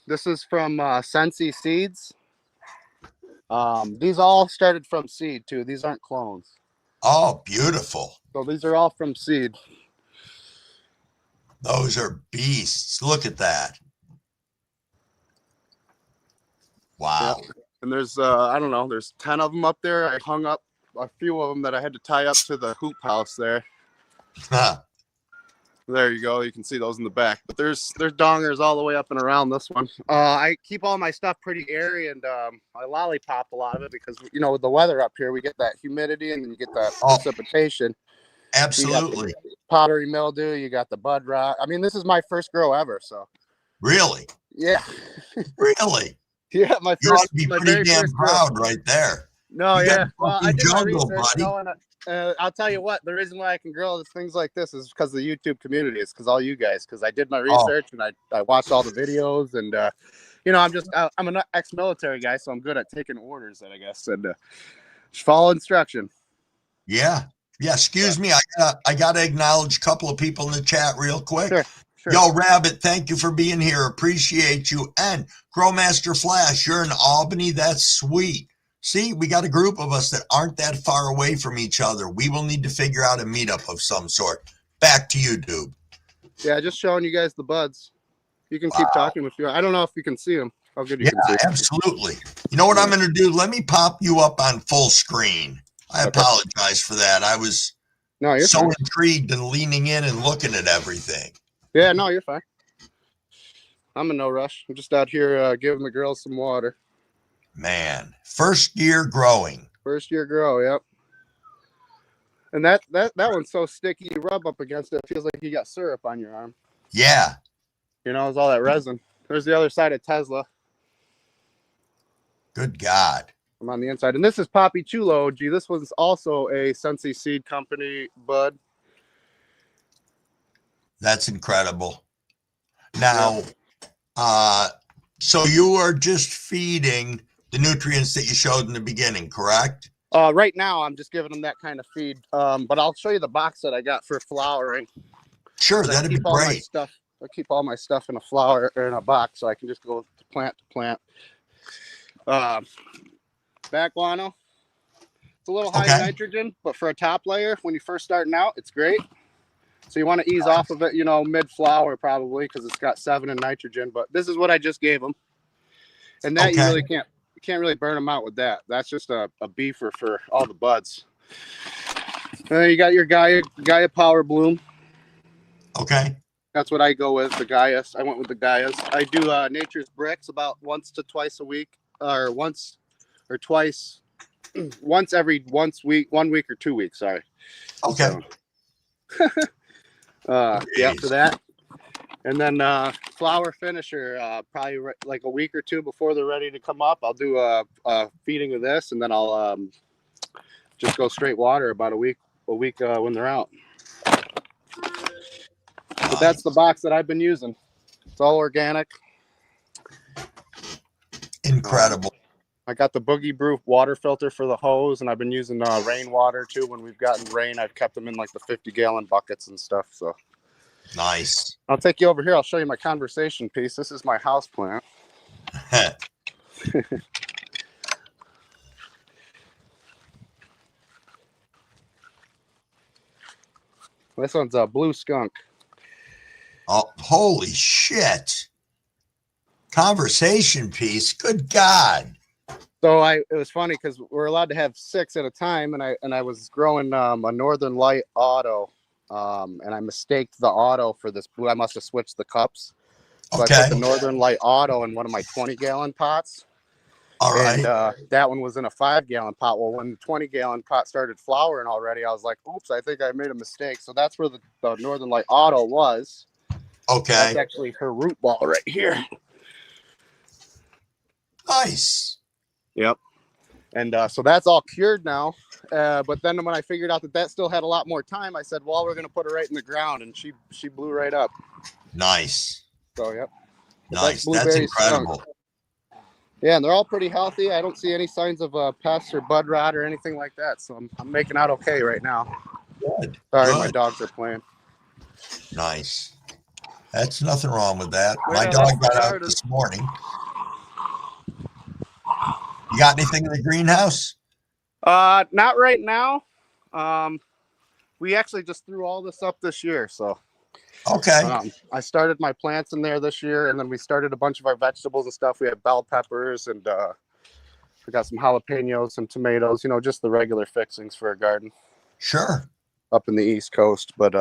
This is from Sensi Seeds. These all started from seed too. These aren't clones. Oh, beautiful. So these are all from seed. Those are beasts. Look at that. Wow. Yeah. And there's I don't know, there's 10 of them up there. I hung up a few of them that I had to tie up to the hoop house there. There you go. You can see those in the back. But there's dongers all the way up and around this one. I keep all my stuff pretty airy, and I lollipop a lot of it because, with the weather up here, we get that humidity and then you get that precipitation. Absolutely. You got the powdery mildew. You got the bud rot. I mean, this is my first grow ever. So. Really? Yeah. Really? Yeah, my you first. ought to be my pretty very damn first proud grow. right there. No, you yeah. Well, I did jungle, my research. buddy. I'll tell you what. The reason why I can grow things like this is because of the YouTube community. It's because all you guys. Because I did my research and I watched all the videos and I'm an ex-military guy, so I'm good at taking orders. I guess and just follow instruction. Yeah. Excuse me. I gotta acknowledge a couple of people in the chat real quick. Sure. Yo, Rabbit, thank you for being here. Appreciate you. And Growmaster Flash, you're in Albany. That's sweet. See, we got a group of us that aren't that far away from each other. We will need to figure out a meetup of some sort. Back to you, Doob. Yeah, just showing you guys the buds. You can keep talking if you want. I don't know if you can see them. How good you can see. Absolutely. You know what I'm going to do? Let me pop you up on full screen. I apologize for that. I was so intrigued and leaning in and looking at everything. Yeah, no, you're fine. I'm in no rush. I'm just out here giving the girls some water. Man, first year growing. First year grow, yep. And that one's so sticky, you rub up against it, it feels like you got syrup on your arm. Yeah. It's all that resin. There's the other side of Tesla. Good God. I'm on the inside. And this is Poppy Chulo OG. This one's also a Sensi Seed Company bud. That's incredible. Now, so you are just feeding the nutrients that you showed in the beginning, correct? Right now, I'm just giving them that kind of feed. But I'll show you the box that I got for flowering. Sure, that'd be great. I keep all my stuff in a flower or in a box, so I can just go to plant. Back guano. It's a little high in nitrogen, but for a top layer, when you're first starting out, it's great. So you want to ease off of it, mid-flower probably, because it's got 7 in nitrogen. But this is what I just gave them, and that you can't really burn them out with that. That's just a beefer for all the buds. And then you got your Gaia Power Bloom. Okay. That's what I go with, the Gaias. I went with the Gaias. I do Nature's Bricks about once to twice a week, or once or twice, once every 1 week or 2 weeks. Sorry. Okay. So, yeah, for that. And then flower finisher, probably like a week or two before they're ready to come up. I'll do a feeding of this, and then I'll just go straight water about a week when they're out. But that's the box that I've been using. It's all organic. Incredible. I got the Boogie Brew water filter for the hose, and I've been using rainwater too. When we've gotten rain, I've kept them in like the 50-gallon buckets and stuff. So nice. I'll take you over here. I'll show you my conversation piece. This is my house plant. This one's a blue skunk. Oh, holy shit. Conversation piece. Good God. So it was funny because we're allowed to have 6 at a time, and I was growing a Northern Light Auto, and I mistaked the auto for this blue. I must have switched the cups. So I put the Northern Light Auto in one of my 20-gallon pots. All right. And that one was in a 5-gallon pot. Well, when the 20-gallon pot started flowering already, I was like, oops, I think I made a mistake. So that's where the Northern Light Auto was. Okay. That's actually her root ball right here. Nice. Yep. And so that's all cured now. But then when I figured out that still had a lot more time, I said, well, we're going to put her right in the ground. And she blew right up. Nice. So, yep. Nice. That's incredible. Yeah, and they're all pretty healthy. I don't see any signs of pests or bud rot or anything like that. So I'm making out okay right now. Good. Sorry, my dogs are playing. Nice. That's nothing wrong with that. My dog got out this morning. You got anything in the greenhouse? Not right now. We actually just threw all this up this year, so. Okay. I started my plants in there this year, and then we started a bunch of our vegetables and stuff. We have bell peppers, and we got some jalapenos, some tomatoes, just the regular fixings for a garden. Sure. Up in the East Coast, but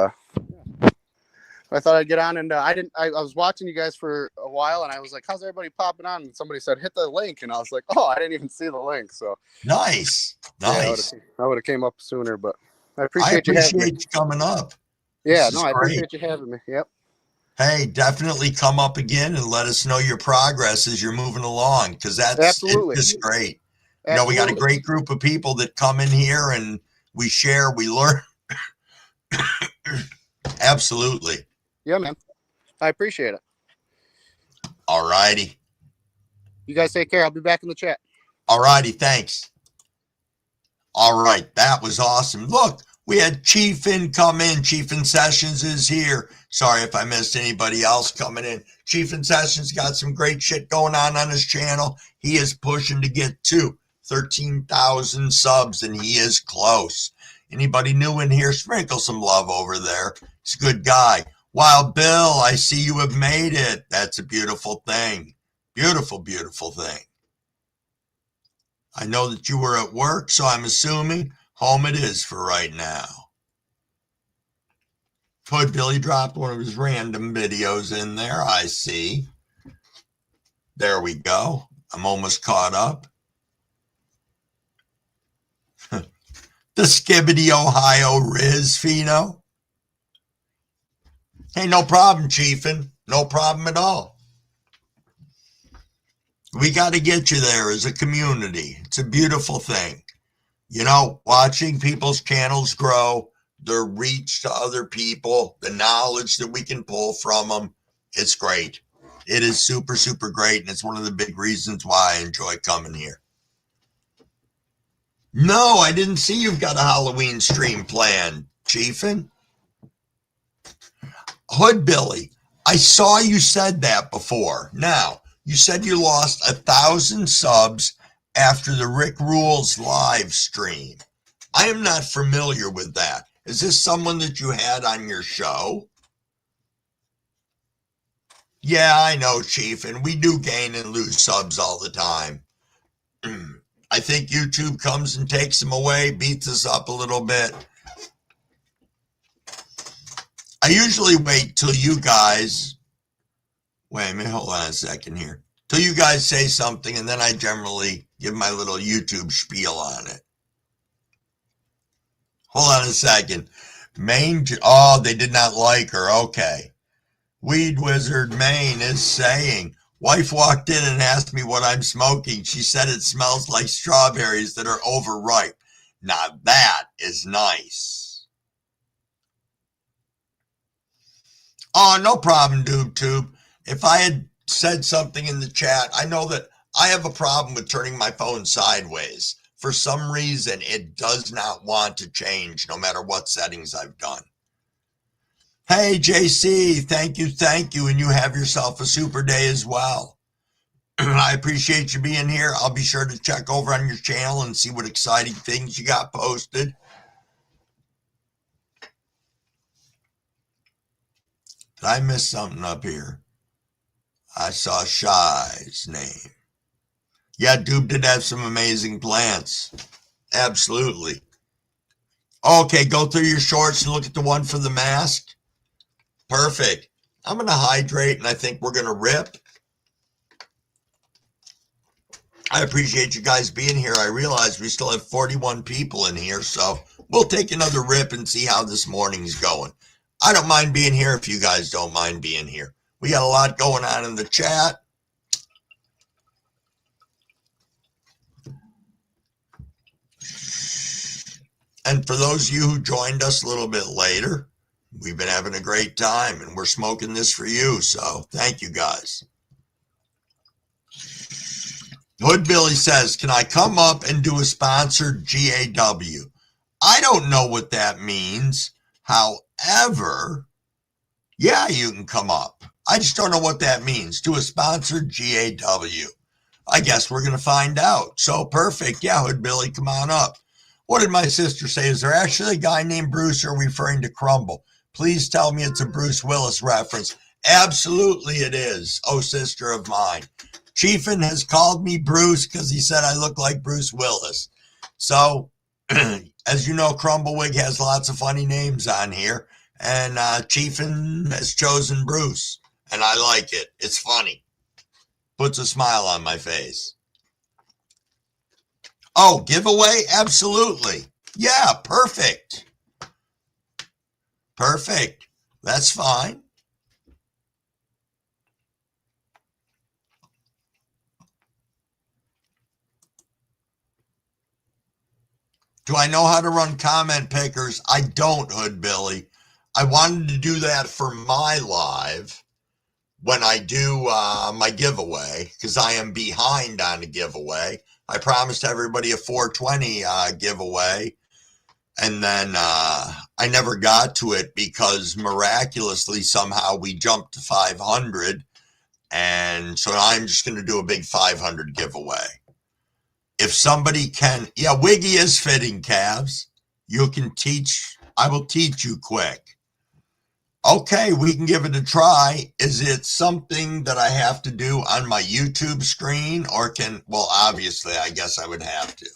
I thought I'd get on, and I was watching you guys for a while, and I was like, how's everybody popping on? And somebody said, hit the link, and I was like, oh, I didn't even see the link. So nice. Yeah, I would have came up sooner, but I appreciate you coming up. Yeah, I appreciate you having me. Yep. Hey, definitely come up again and let us know your progress as you're moving along, because it's great. Absolutely. We got a great group of people that come in here and we share, we learn. Absolutely. Yeah, man. I appreciate it. All righty. You guys take care. I'll be back in the chat. All righty. Thanks. All right. That was awesome. Look, we had Chiefin come in. Chiefin Sessions is here. Sorry if I missed anybody else coming in. Chiefin Sessions got some great shit going on his channel. He is pushing to get to 13,000 subs, and he is close. Anybody new in here, sprinkle some love over there. He's a good guy. Wild Bill, I see you have made it. That's a beautiful thing. Beautiful, beautiful thing. I know that you were at work, so I'm assuming home it is for right now. Hood Billy dropped one of his random videos in there. I see. There we go. I'm almost caught up. The Skibbity Ohio Riz Fino. Hey, no problem, Chiefin. No problem at all. We got to get you there as a community. It's a beautiful thing. Watching people's channels grow, their reach to other people, the knowledge that we can pull from them, it's great. It is super, super great, and it's one of the big reasons why I enjoy coming here. No, I didn't see you've got a Halloween stream planned, Chiefin. Hood Billy, I saw you said that before. Now, you said you lost 1,000 subs after the Rick Rules live stream. I am not familiar with that. Is this someone that you had on your show? Yeah, I know, Chief, and we do gain and lose subs all the time. I think YouTube comes and takes them away, beats us up a little bit. I usually wait till you guys, wait a minute, hold on a second here, till you guys say something, and then I generally give my little YouTube spiel on it. Hold on a second. Oh, they did not like her. Okay. Weed Wizard Maine is saying, wife walked in and asked me what I'm smoking. She said it smells like strawberries that are overripe. Now that is nice. Oh, no problem, DubeTube. If I had said something in the chat, I know that I have a problem with turning my phone sideways. For some reason, it does not want to change no matter what settings I've done. Hey, JC, thank you, and you have yourself a super day as well. I appreciate you being here. I'll be sure to check over on your channel and see what exciting things you got posted. Did I miss something up here? I saw Shy's name. Yeah, Doob did have some amazing plants. Absolutely. Okay, go through your shorts and look at the one for the mask. Perfect. I'm going to hydrate, and I think we're going to rip. I appreciate you guys being here. I realize we still have 41 people in here, so we'll take another rip and see how this morning's going. I don't mind being here if you guys don't mind being here. We got a lot going on in the chat. And for those of you who joined us a little bit later, we've been having a great time, and we're smoking this for you, so thank you guys. Hood Billy says, can I come up and do a sponsored GAW? I don't know what that means. However, yeah, you can come up. I just don't know what that means. Do a sponsored GAW. I guess we're going to find out. So perfect. Yeah, Hood Billy, come on up. What did my sister say? Is there actually a guy named Bruce, or referring to Crumble? Please tell me it's a Bruce Willis reference. Absolutely it is. Oh, sister of mine. Chiefin has called me Bruce because he said I look like Bruce Willis. So, as you know, Crumblewick has lots of funny names on here. And Chiefin has chosen Bruce. And I like it. It's funny. Puts a smile on my face. Oh, giveaway? Absolutely. Yeah, perfect. Perfect. That's fine. Do I know how to run comment pickers? I don't, Hood Billy. I wanted to do that for my live when I do my giveaway, because I am behind on a giveaway. I promised everybody a 420 giveaway, and then I never got to it because miraculously somehow we jumped to 500, and so I'm just going to do a big 500 giveaway. If somebody can, yeah, Wiggy is fitting, calves. You can teach, I will teach you quick. Okay, we can give it a try. Is it something that I have to do on my YouTube screen, or can, well, obviously, I guess I would have to.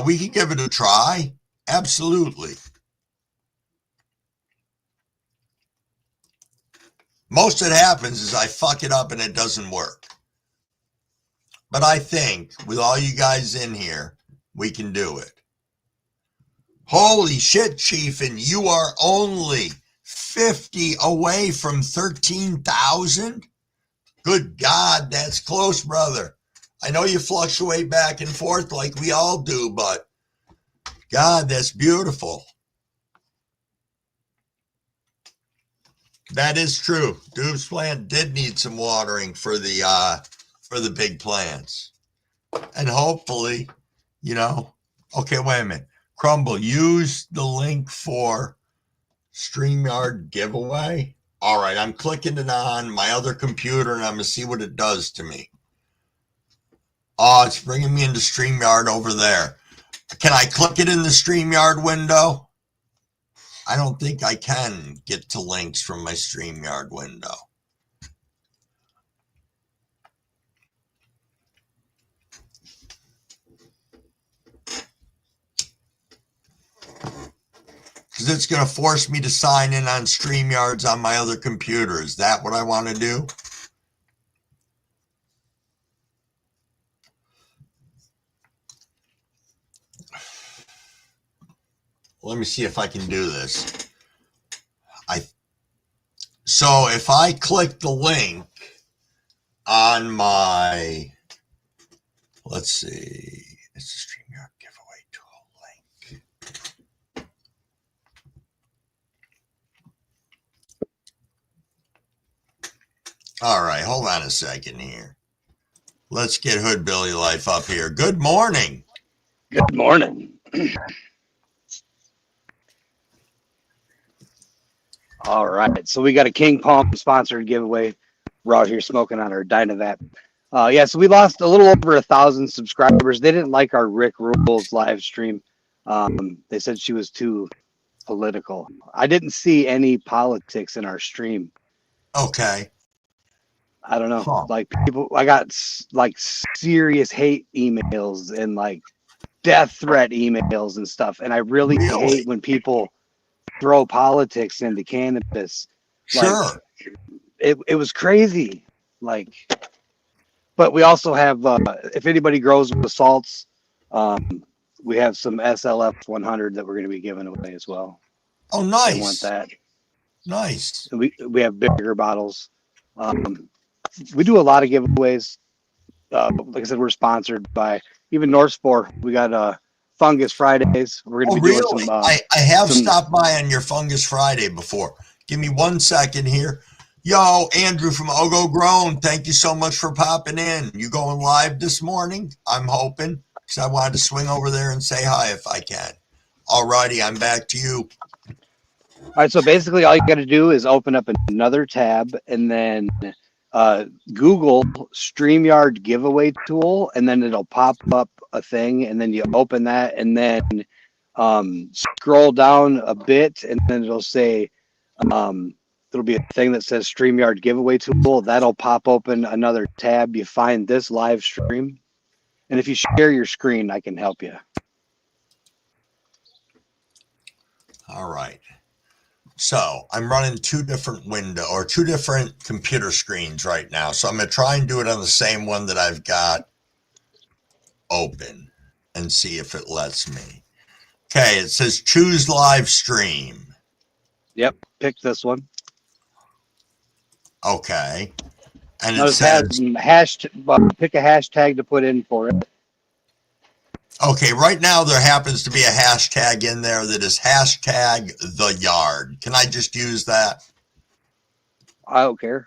We can give it a try. Absolutely. Most that happens is I fuck it up and it doesn't work. But I think with all you guys in here, we can do it. Holy shit, Chiefin, you are only 50 away from 13,000? Good God, that's close, brother. I know you fluctuate back and forth like we all do, but God, that's beautiful. That is true. Doob's plant did need some watering for the big plants. And hopefully You know? Okay, wait a minute. Crumble, use the link for StreamYard giveaway. All right, I'm clicking it on my other computer and I'm going to see what it does to me. Oh, it's bringing me into StreamYard over there. Can I click it in the StreamYard window? I don't think I can get to links from my StreamYard window. Because it's going to force me to sign in on StreamYards on my other computer. Is that what I want to do? Let me see if I can do this. So if I click the link on my, let's see, it's a StreamYard giveaway tool link. All right, hold on a second here. Let's get Hood Billy Life up here. Good morning. Good morning. All right, so we got a King Palm sponsored giveaway. We're out here smoking on our Dynavap. Yeah, so we lost a little over 1,000 subscribers. They didn't like our Rick Rules live stream. They said she was too political. I didn't see any politics in our stream. Okay. I don't know. Like people, I got like serious hate emails and like death threat emails and stuff. And I really hate when people throw politics into cannabis. Sure. Like, it was crazy. Like, but we also have, if anybody grows with salts, we have some SLF 100 that we're going to be giving away as well. Oh, nice. They want that. Nice. And we have bigger bottles. We do a lot of giveaways. Like I said, we're sponsored by even North Spore. We got Fungus Fridays. We're going to be doing some. I have stopped by on your Fungus Friday before. Give me 1 second here. Yo, Andrew from Ogo Grown, thank you so much for popping in. You going live this morning? I'm hoping, because I wanted to swing over there and say hi if I can. All righty, I'm back to you. All right, so basically all you got to do is open up another tab and then Google StreamYard giveaway tool, and then it'll pop up a thing, and then you open that, and then scroll down a bit, and then it'll say there'll be a thing that says StreamYard giveaway tool. That'll pop open another tab. You find this live stream, and if you share your screen, I can help you. All right. So I'm running two different computer screens right now. So I'm going to try and do it on the same one that I've got open and see if it lets me. Okay, it says choose live stream. Yep, pick this one. Okay. And it says pick a hashtag to put in for it. Okay, right now there happens to be a hashtag in there that is hashtag the yard. Can I just use that? I don't care.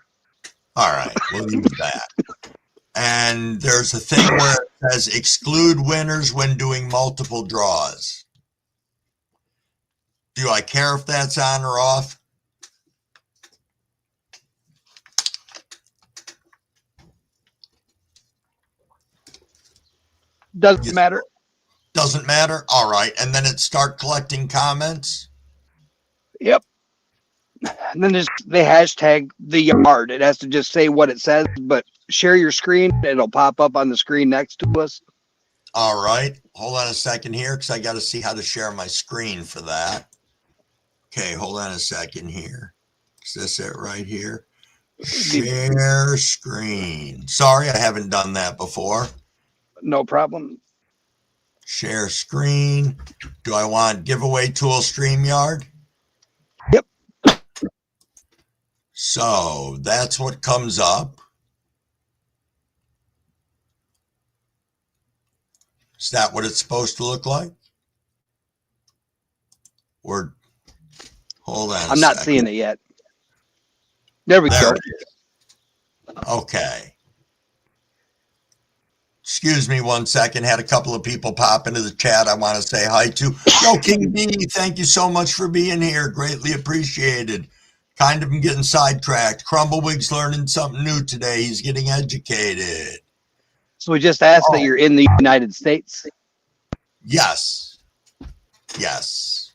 All right, we'll use that. And there's a thing where it says exclude winners when doing multiple draws. Do I care if that's on or off? Doesn't matter. Doesn't matter? All right. And then it start collecting comments? Yep. And then they hashtag the yard. It has to just say what it says, but share your screen. It'll pop up on the screen next to us. All right. Hold on a second here because I got to see how to share my screen for that. Okay, hold on a second here. Is this it right here? Share screen. Sorry, I haven't done that before. No problem. Share screen. Do I want giveaway tool StreamYard? Yep. So that's what comes up. Is that what it's supposed to look like? Or hold on. I'm not seeing it yet. There we go. It is. Okay. Excuse me 1 second. Had a couple of people pop into the chat I want to say hi to. Yo, King B, thank you so much for being here. Greatly appreciated. Kind of getting sidetracked. Crumblewigg's learning something new today. He's getting educated. So we just asked that you're in the United States. Yes. Yes.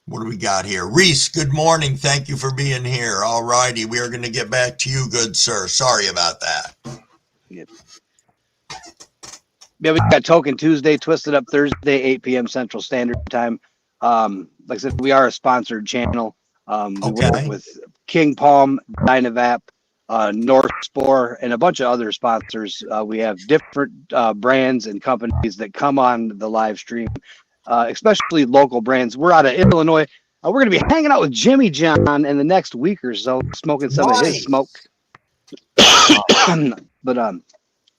What do we got here? Reese, good morning. Thank you for being here. All righty. We are going to get back to you, good sir. Sorry about that. Yeah, we got Token Tuesday, Twisted Up Thursday, 8 p.m. Central Standard Time. Like I said, we are a sponsored channel. We work with King Palm, Dynavap, North Spore, and a bunch of other sponsors. We have different brands and companies that come on the live stream, especially local brands. We're out of Illinois. We're going to be hanging out with Jimmy John in the next week or so, smoking some of his smoke. But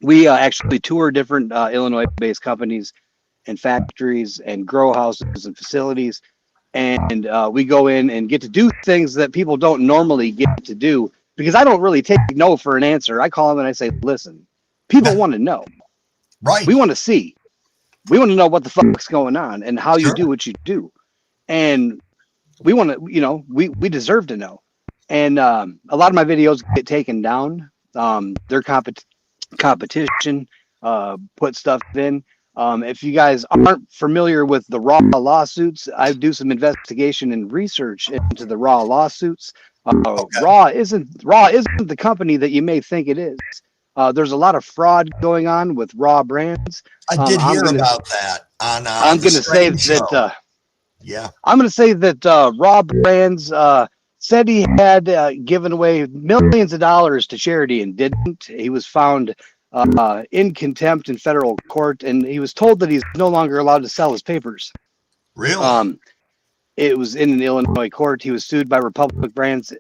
we actually tour different Illinois-based companies and factories and grow houses and facilities. And we go in and get to do things that people don't normally get to do, because I don't really take no for an answer. I call them and I say, listen, people want to know. Right. We want to see. We want to know what the fuck's going on and how you do what you do. And we want to, you know, we deserve to know. And a lot of my videos get taken down. Their competition put stuff in. If you guys aren't familiar with the raw lawsuits, I do some investigation and research into the raw lawsuits. Raw isn't the company that you may think it is. There's a lot of fraud going on with Raw brands. I did hear about that on I'm going to say that I'm going to say that Raw brands said he had given away millions of dollars to charity and didn't. He was found in contempt in federal court, and he was told that he's no longer allowed to sell his papers. Really? It was in an Illinois court. He was sued by Republic Brands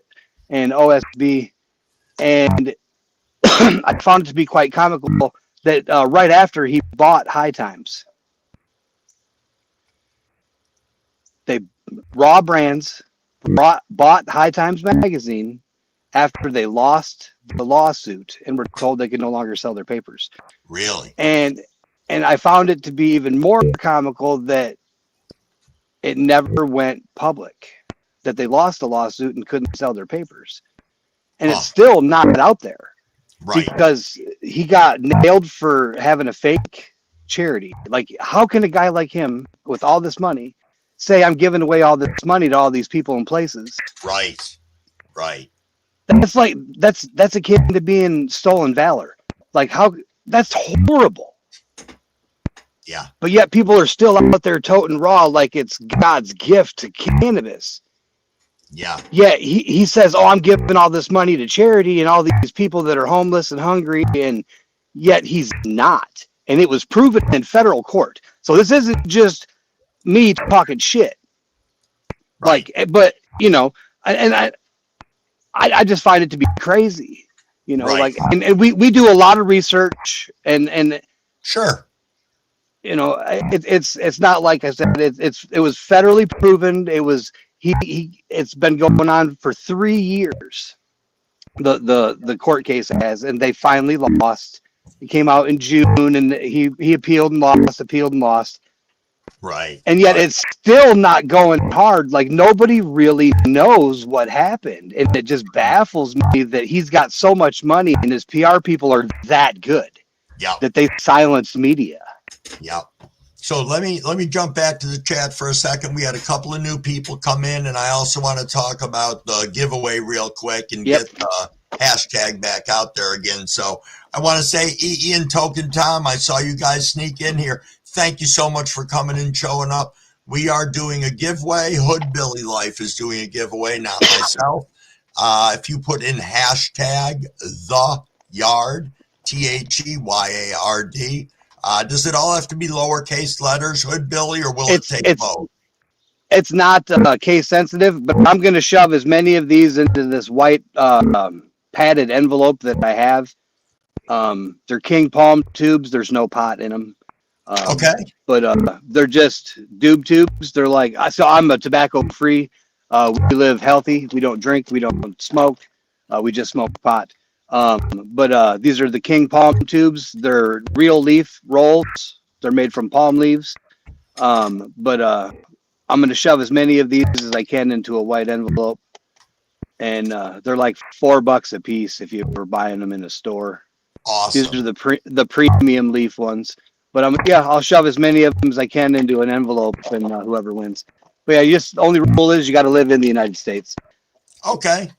and OSB, and I found it to be quite comical that right after he bought High Times, Raw Brands bought High Times magazine after they lost the lawsuit and were told they could no longer sell their papers. Really? And I found it to be even more comical that it never went public, that they lost the lawsuit and couldn't sell their papers. And it's still not out there. Right. Because he got nailed for having a fake charity. Like, how can a guy like him with all this money say, I'm giving away all this money to all these people and places? Right. Right. That's like, that's akin to being stolen valor. Like, how, that's horrible. Yeah. But yet people are still out there toting Raw like it's God's gift to cannabis. Yeah. Yeah, he says, oh, I'm giving all this money to charity and all these people that are homeless and hungry, and yet he's not. And it was proven in federal court. So this isn't just me talking shit. Right. Like, but, you know, and I just find it to be crazy. You know, Right. like, and we do a lot of research and sure. You know, it's not like I said, it was federally proven. It was it's been going on for 3 years. The court case has, and they finally lost. He came out in June, and he appealed and lost. Right. And yet it's still not going hard. Like, nobody really knows what happened, and it just baffles me that he's got so much money and his PR people are that good. Yeah. That they silenced media. Yep. So let me jump back to the chat for a second. We had a couple of new people come in, and I also want to talk about the giveaway real quick and get the hashtag back out there again. So I want to say, Ian, Token Tom, I saw you guys sneak in here. Thank you so much for coming and showing up. We are doing a giveaway. Hood Billy Life is doing a giveaway, not myself. If you put in hashtag the yard, THEYARD. Does it all have to be lowercase letters, Hood Billy, or will it take both? It's not case sensitive, but I'm going to shove as many of these into this white padded envelope that I have. They're King Palm tubes. There's no pot in them. Okay. But they're just doob tubes. They're like, so I'm a tobacco free. We live healthy. We don't drink. We don't smoke. We just smoke pot. But these are the King palm tubes. They're real leaf rolls. They're made from palm leaves. But I'm going to shove as many of these as I can into a white envelope. And they're like $4 a piece if you were buying them in a store. Awesome. These are the premium leaf ones. But I'll shove as many of them as I can into an envelope, and whoever wins. But yeah, just only rule is you got to live in the United States. Okay.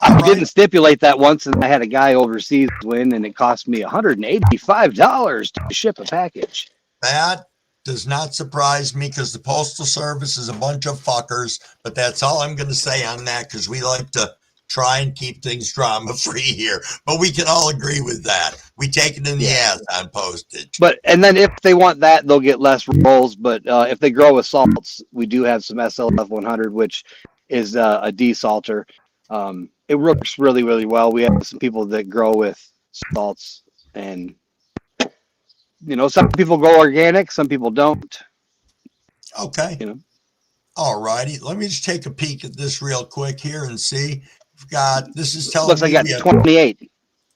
I didn't stipulate that once, and I had a guy overseas win, and it cost me $185 to ship a package. That does not surprise me because the Postal Service is a bunch of fuckers, but that's all I'm going to say on that because we like to try and keep things drama free here. But we can all agree with that. We take it in the ass on postage. And then if they want that, they'll get less rolls. But if they grow with salts, we do have some SLF 100, which is a desalter. It works really, really well. We have some people that grow with salts, and some people grow organic, some people don't. Okay. All righty. Let me just take a peek at this real quick here and see. We've got, this is telling looks me like I got 28.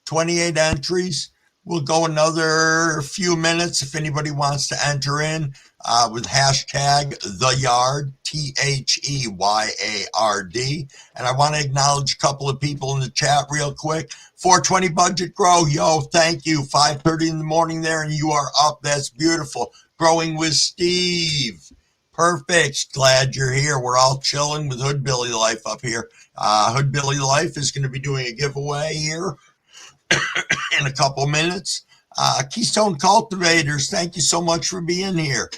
28 entries. We'll go another few minutes if anybody wants to enter in with hashtag the yard, THEYARD. And I want to acknowledge a couple of people in the chat real quick. 420 budget grow, yo, thank you. 5:30 in the morning there, and you are up. That's beautiful. Growing with Steve. Perfect. Glad you're here. We're all chilling with Hood Billy Life up here. Hood Billy Life is going to be doing a giveaway here in a couple minutes. Keystone Cultivators, thank you so much for being here.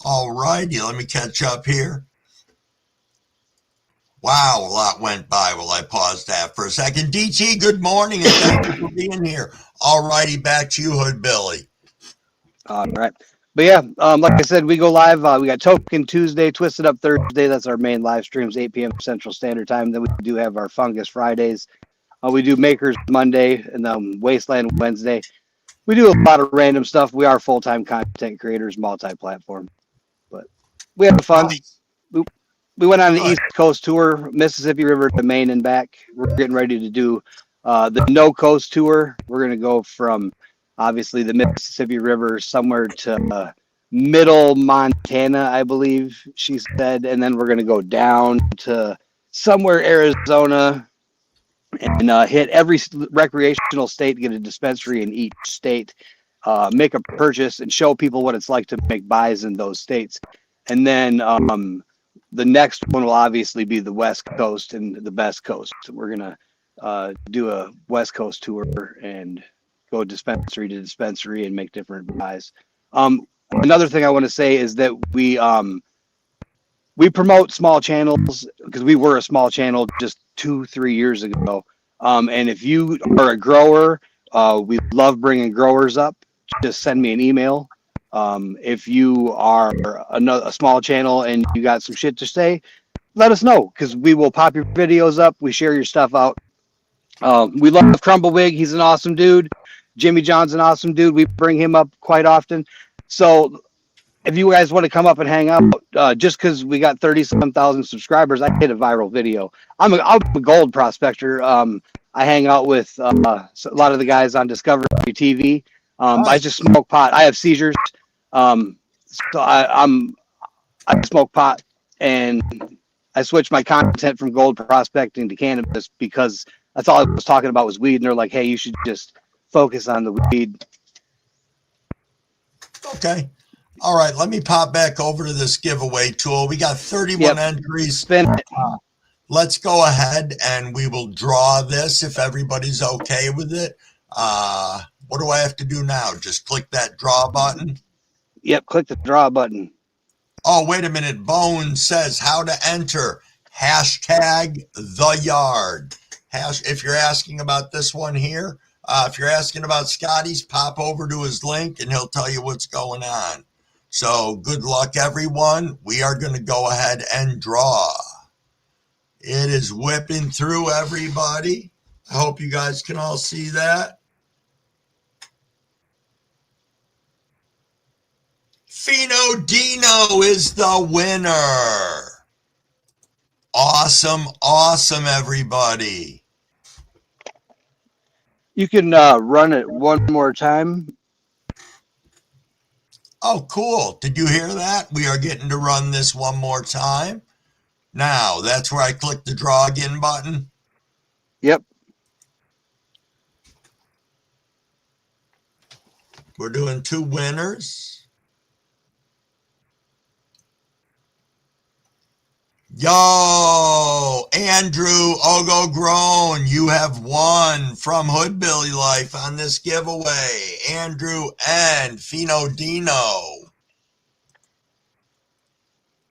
All righty, let me catch up here. Wow, a lot went by. Well, I paused that for a second. DT, good morning, and thank you for being here. All righty, back to you, Hood Billy. All right. But yeah, like I said, we go live. We got Token Tuesday, Twisted Up Thursday. That's our main live streams, 8 p.m. Central Standard Time. Then we do have our Fungus Fridays. We do Makers Monday and then Wasteland Wednesday. We do a lot of random stuff. We are full-time content creators, multi-platform. But we have fun. Nice. We went on the East Coast tour, Mississippi River to Maine and back. We're getting ready to do the No Coast tour. We're going to go from, obviously, the Mississippi River somewhere to middle Montana, I believe she said. And then we're going to go down to somewhere Arizona, and hit every recreational state, get a dispensary in each state, make a purchase, and show people what it's like to make buys in those states. And then the next one will obviously be the West Coast and the Best Coast. So we're going to do a West Coast tour and go dispensary to dispensary and make different buys. Another thing I want to say is that we promote small channels because we were a small channel just 2-3 years ago. And if you are a grower, we love bringing growers up. Just send me an email. If you are a small channel and you got some shit to say, let us know because we will pop your videos up. We share your stuff out. We love Crumblewig. He's an awesome dude. Jimmy John's an awesome dude. We bring him up quite often. So if you guys want to come up and hang out, just because we got 30-some-thousand subscribers, I did a viral video. I'm a gold prospector. I hang out with a lot of the guys on Discovery TV. I just smoke pot. I have seizures, so I smoke pot, and I switched my content from gold prospecting to cannabis because that's all I was talking about was weed. And they're like, "Hey, you should just focus on the weed." Okay. All right, let me pop back over to this giveaway tool. We got 31 entries. Spin it. Let's go ahead and we will draw this if everybody's okay with it. What do I have to do now? Just click that draw button? Yep, click the draw button. Oh, wait a minute. Bone says how to enter. Hashtag the yard. If you're asking about this one here, if you're asking about Scotty's, pop over to his link and he'll tell you what's going on. So good luck, everyone. We are going to go ahead and draw. It is whipping through, everybody. I hope you guys can all see that. Fino Dino is the winner. Awesome, awesome, everybody. You can run it one more time. Oh, cool. Did you hear that? We are getting to run this one more time. Now, that's where I click the draw again button. Yep. We're doing 2 winners. Yo, Andrew Ogo Grown, you have won from Hoodbilly Life on this giveaway. Andrew and Fino Dino.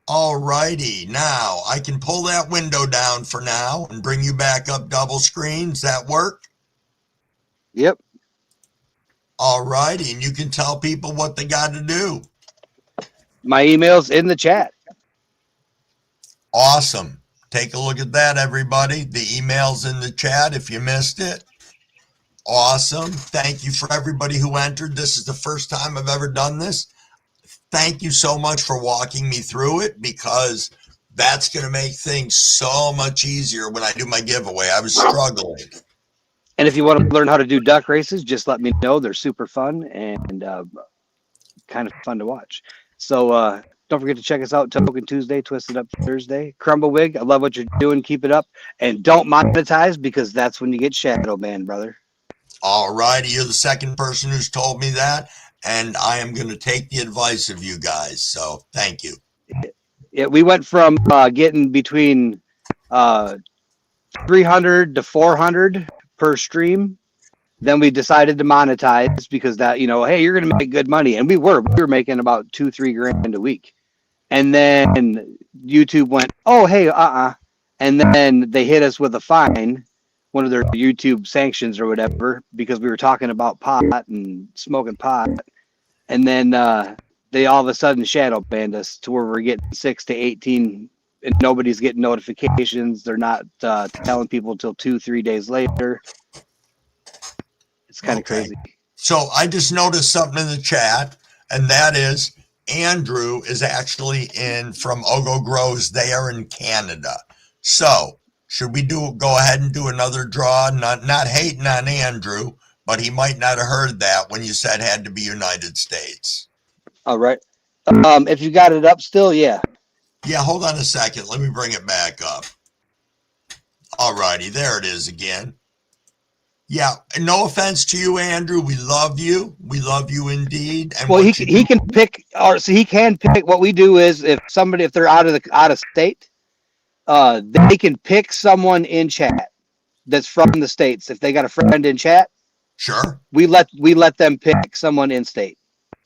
Alrighty, now I can pull that window down for now and bring you back up double screen. Does that work? Yep. Alrighty, and you can tell people what they got to do. My email's in the chat. Awesome. Take a look at that, everybody. The email's in the chat if you missed it. Awesome. Thank you for everybody who entered. This is the first time I've ever done this. Thank you so much for walking me through it, because that's going to make things so much easier when I do my giveaway. I was struggling. And if you want to learn how to do duck races, just let me know. They're super fun and kind of fun to watch. So don't forget to check us out. Token Tuesday, Twisted Up Thursday. Crumble Wig, I love what you're doing. Keep it up. And don't monetize, because that's when you get shadow banned, brother. All righty. You're the second person who's told me that. And I am going to take the advice of you guys. So thank you. Yeah, we went from getting between 300 to 400 per stream. Then we decided to monetize, because that, hey, you're going to make good money. And we were making about $2-3 grand a week. And then YouTube went, oh, hey, and then they hit us with a fine, one of their YouTube sanctions or whatever, because we were talking about pot and smoking pot. And then they all of a sudden shadow banned us to where we're getting 6 to 18, and nobody's getting notifications. They're not telling people till 2-3 days later. It's kind of crazy. So I just noticed something in the chat, and that is Andrew is actually from Ogo Grows. They are in Canada. So should we go ahead and do another draw? Not hating on Andrew, but he might not have heard that when you said had to be United States. All right. If you got it up still, yeah. Yeah, hold on a second. Let me bring it back up. All righty, there it is again. Yeah, no offense to you, Andrew. We love you. We love you indeed. And well, he can pick, or so he can pick. What we do is, if they're out of state, they can pick someone in chat that's from the States. If they got a friend in chat, sure, we let them pick someone in state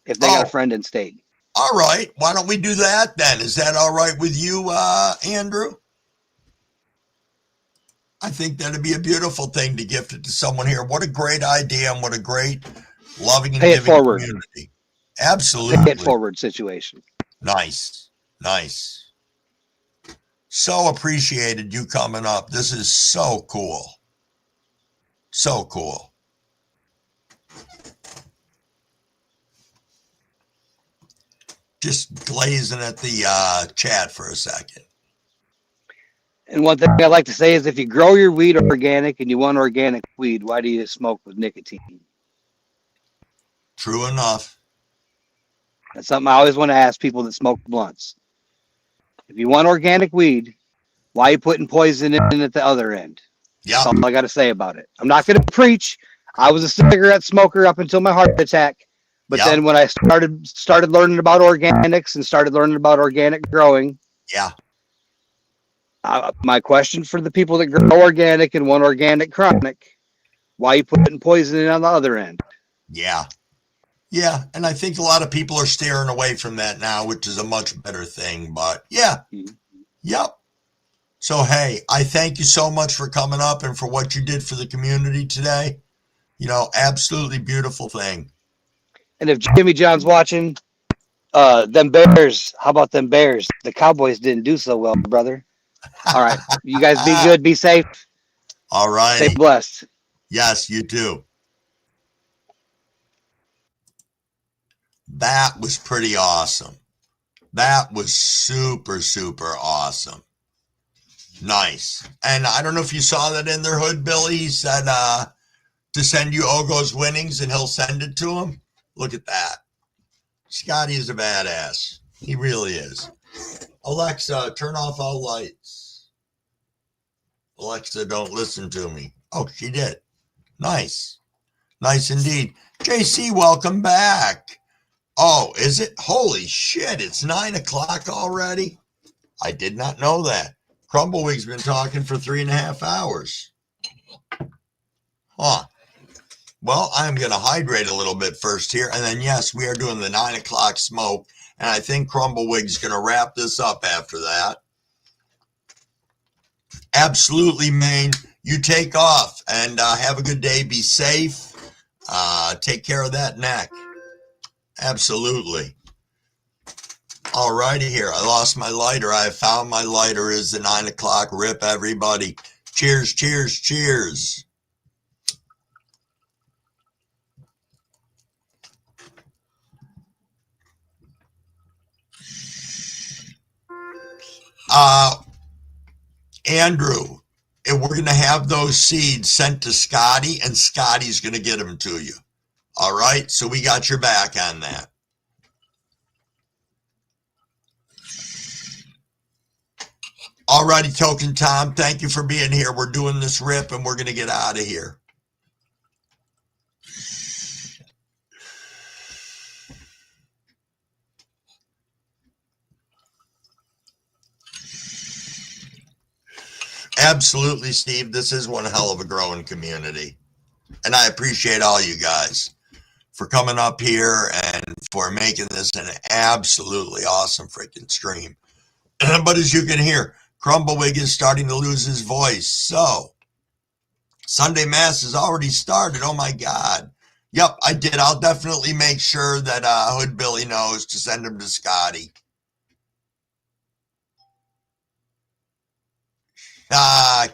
if they got a friend in state. All right, why don't we do that then? Is that all right with you, Andrew? I think that'd be a beautiful thing to gift it to someone here. What a great idea, and what a great loving and giving community. Absolutely. Pay it forward situation. Nice. So appreciated you coming up. This is so cool. So cool. Just glazing at the chat for a second. And one thing I like to say is, if you grow your weed organic and you want organic weed, why do you smoke with nicotine? True enough. That's something I always want to ask people that smoke blunts. If you want organic weed, why are you putting poison in at the other end? Yeah. That's all I got to say about it. I'm not going to preach. I was a cigarette smoker up until my heart attack. But then when I started learning about organics and started learning about organic growing. Yeah. My question for the people that grow organic and want organic chronic, why are you putting poison in on the other end? Yeah. Yeah. And I think a lot of people are steering away from that now, which is a much better thing. But yeah. Yep. So, hey, I thank you so much for coming up and for what you did for the community today. Absolutely beautiful thing. And if Jimmy John's watching, them Bears, how about them Bears? The Cowboys didn't do so well, brother. All right. You guys be good. Be safe. All right. Stay blessed. Yes, you too. That was pretty awesome. That was super, super awesome. Nice. And I don't know if you saw that in their hood, Billy. He said, to send you Ogo's winnings and he'll send it to him? Look at that. Scotty is a badass. He really is. Alexa, turn off all lights. Alexa, don't listen to me. Oh, she did. Nice. Nice indeed. JC, welcome back. Oh, is it? Holy shit, it's 9 o'clock already? I did not know that. Crumbleweig's been talking for 3.5 hours. Huh. Well, I'm going to hydrate a little bit first here. And then, yes, we are doing the 9 o'clock smoke. And I think Crumblewig's going to wrap this up after that. Absolutely, Maine. You take off and have a good day. Be safe. Take care of that neck. Absolutely. All righty here. I lost my lighter. I found my lighter. Is the 9 o'clock rip, everybody. Cheers, cheers, cheers. Andrew, and we're going to have those seeds sent to Scotty, and Scotty's going to get them to you. All right? So we got your back on that. All righty, Token Tom, thank you for being here. We're doing this rip, and we're going to get out of here. Absolutely, Steve. This is one hell of a growing community. And I appreciate all you guys for coming up here and for making this an absolutely awesome freaking stream. But as you can hear, Crumblewig is starting to lose his voice. So, Sunday Mass has already started. Oh my God. Yep, I did. I'll definitely make sure that Hood Billy knows to send him to Scotty.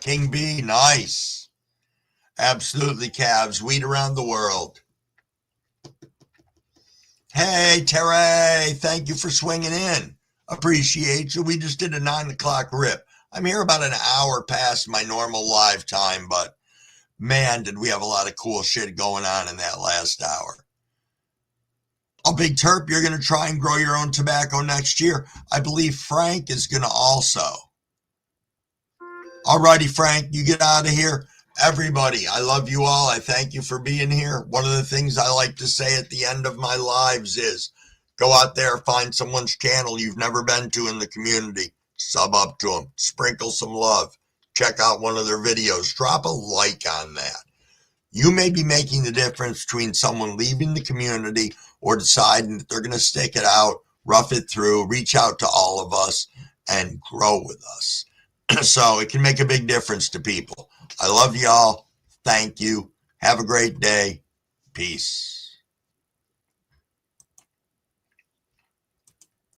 King B, nice. Absolutely, Cavs. Weed around the world. Hey, Terry, thank you for swinging in. Appreciate you. We just did a 9 o'clock rip. I'm here about an hour past my normal live time, but man, did we have a lot of cool shit going on in that last hour. Oh, Big Terp, you're going to try and grow your own tobacco next year. I believe Frank is going to also. All righty, Frank, you get out of here. Everybody, I love you all. I thank you for being here. One of the things I like to say at the end of my lives is go out there, find someone's channel you've never been to in the community. Sub up to them. Sprinkle some love. Check out one of their videos. Drop a like on that. You may be making the difference between someone leaving the community or deciding that they're going to stick it out, rough it through, reach out to all of us, and grow with us. So it can make a big difference to people. I love y'all. Thank you. Have a great day. Peace.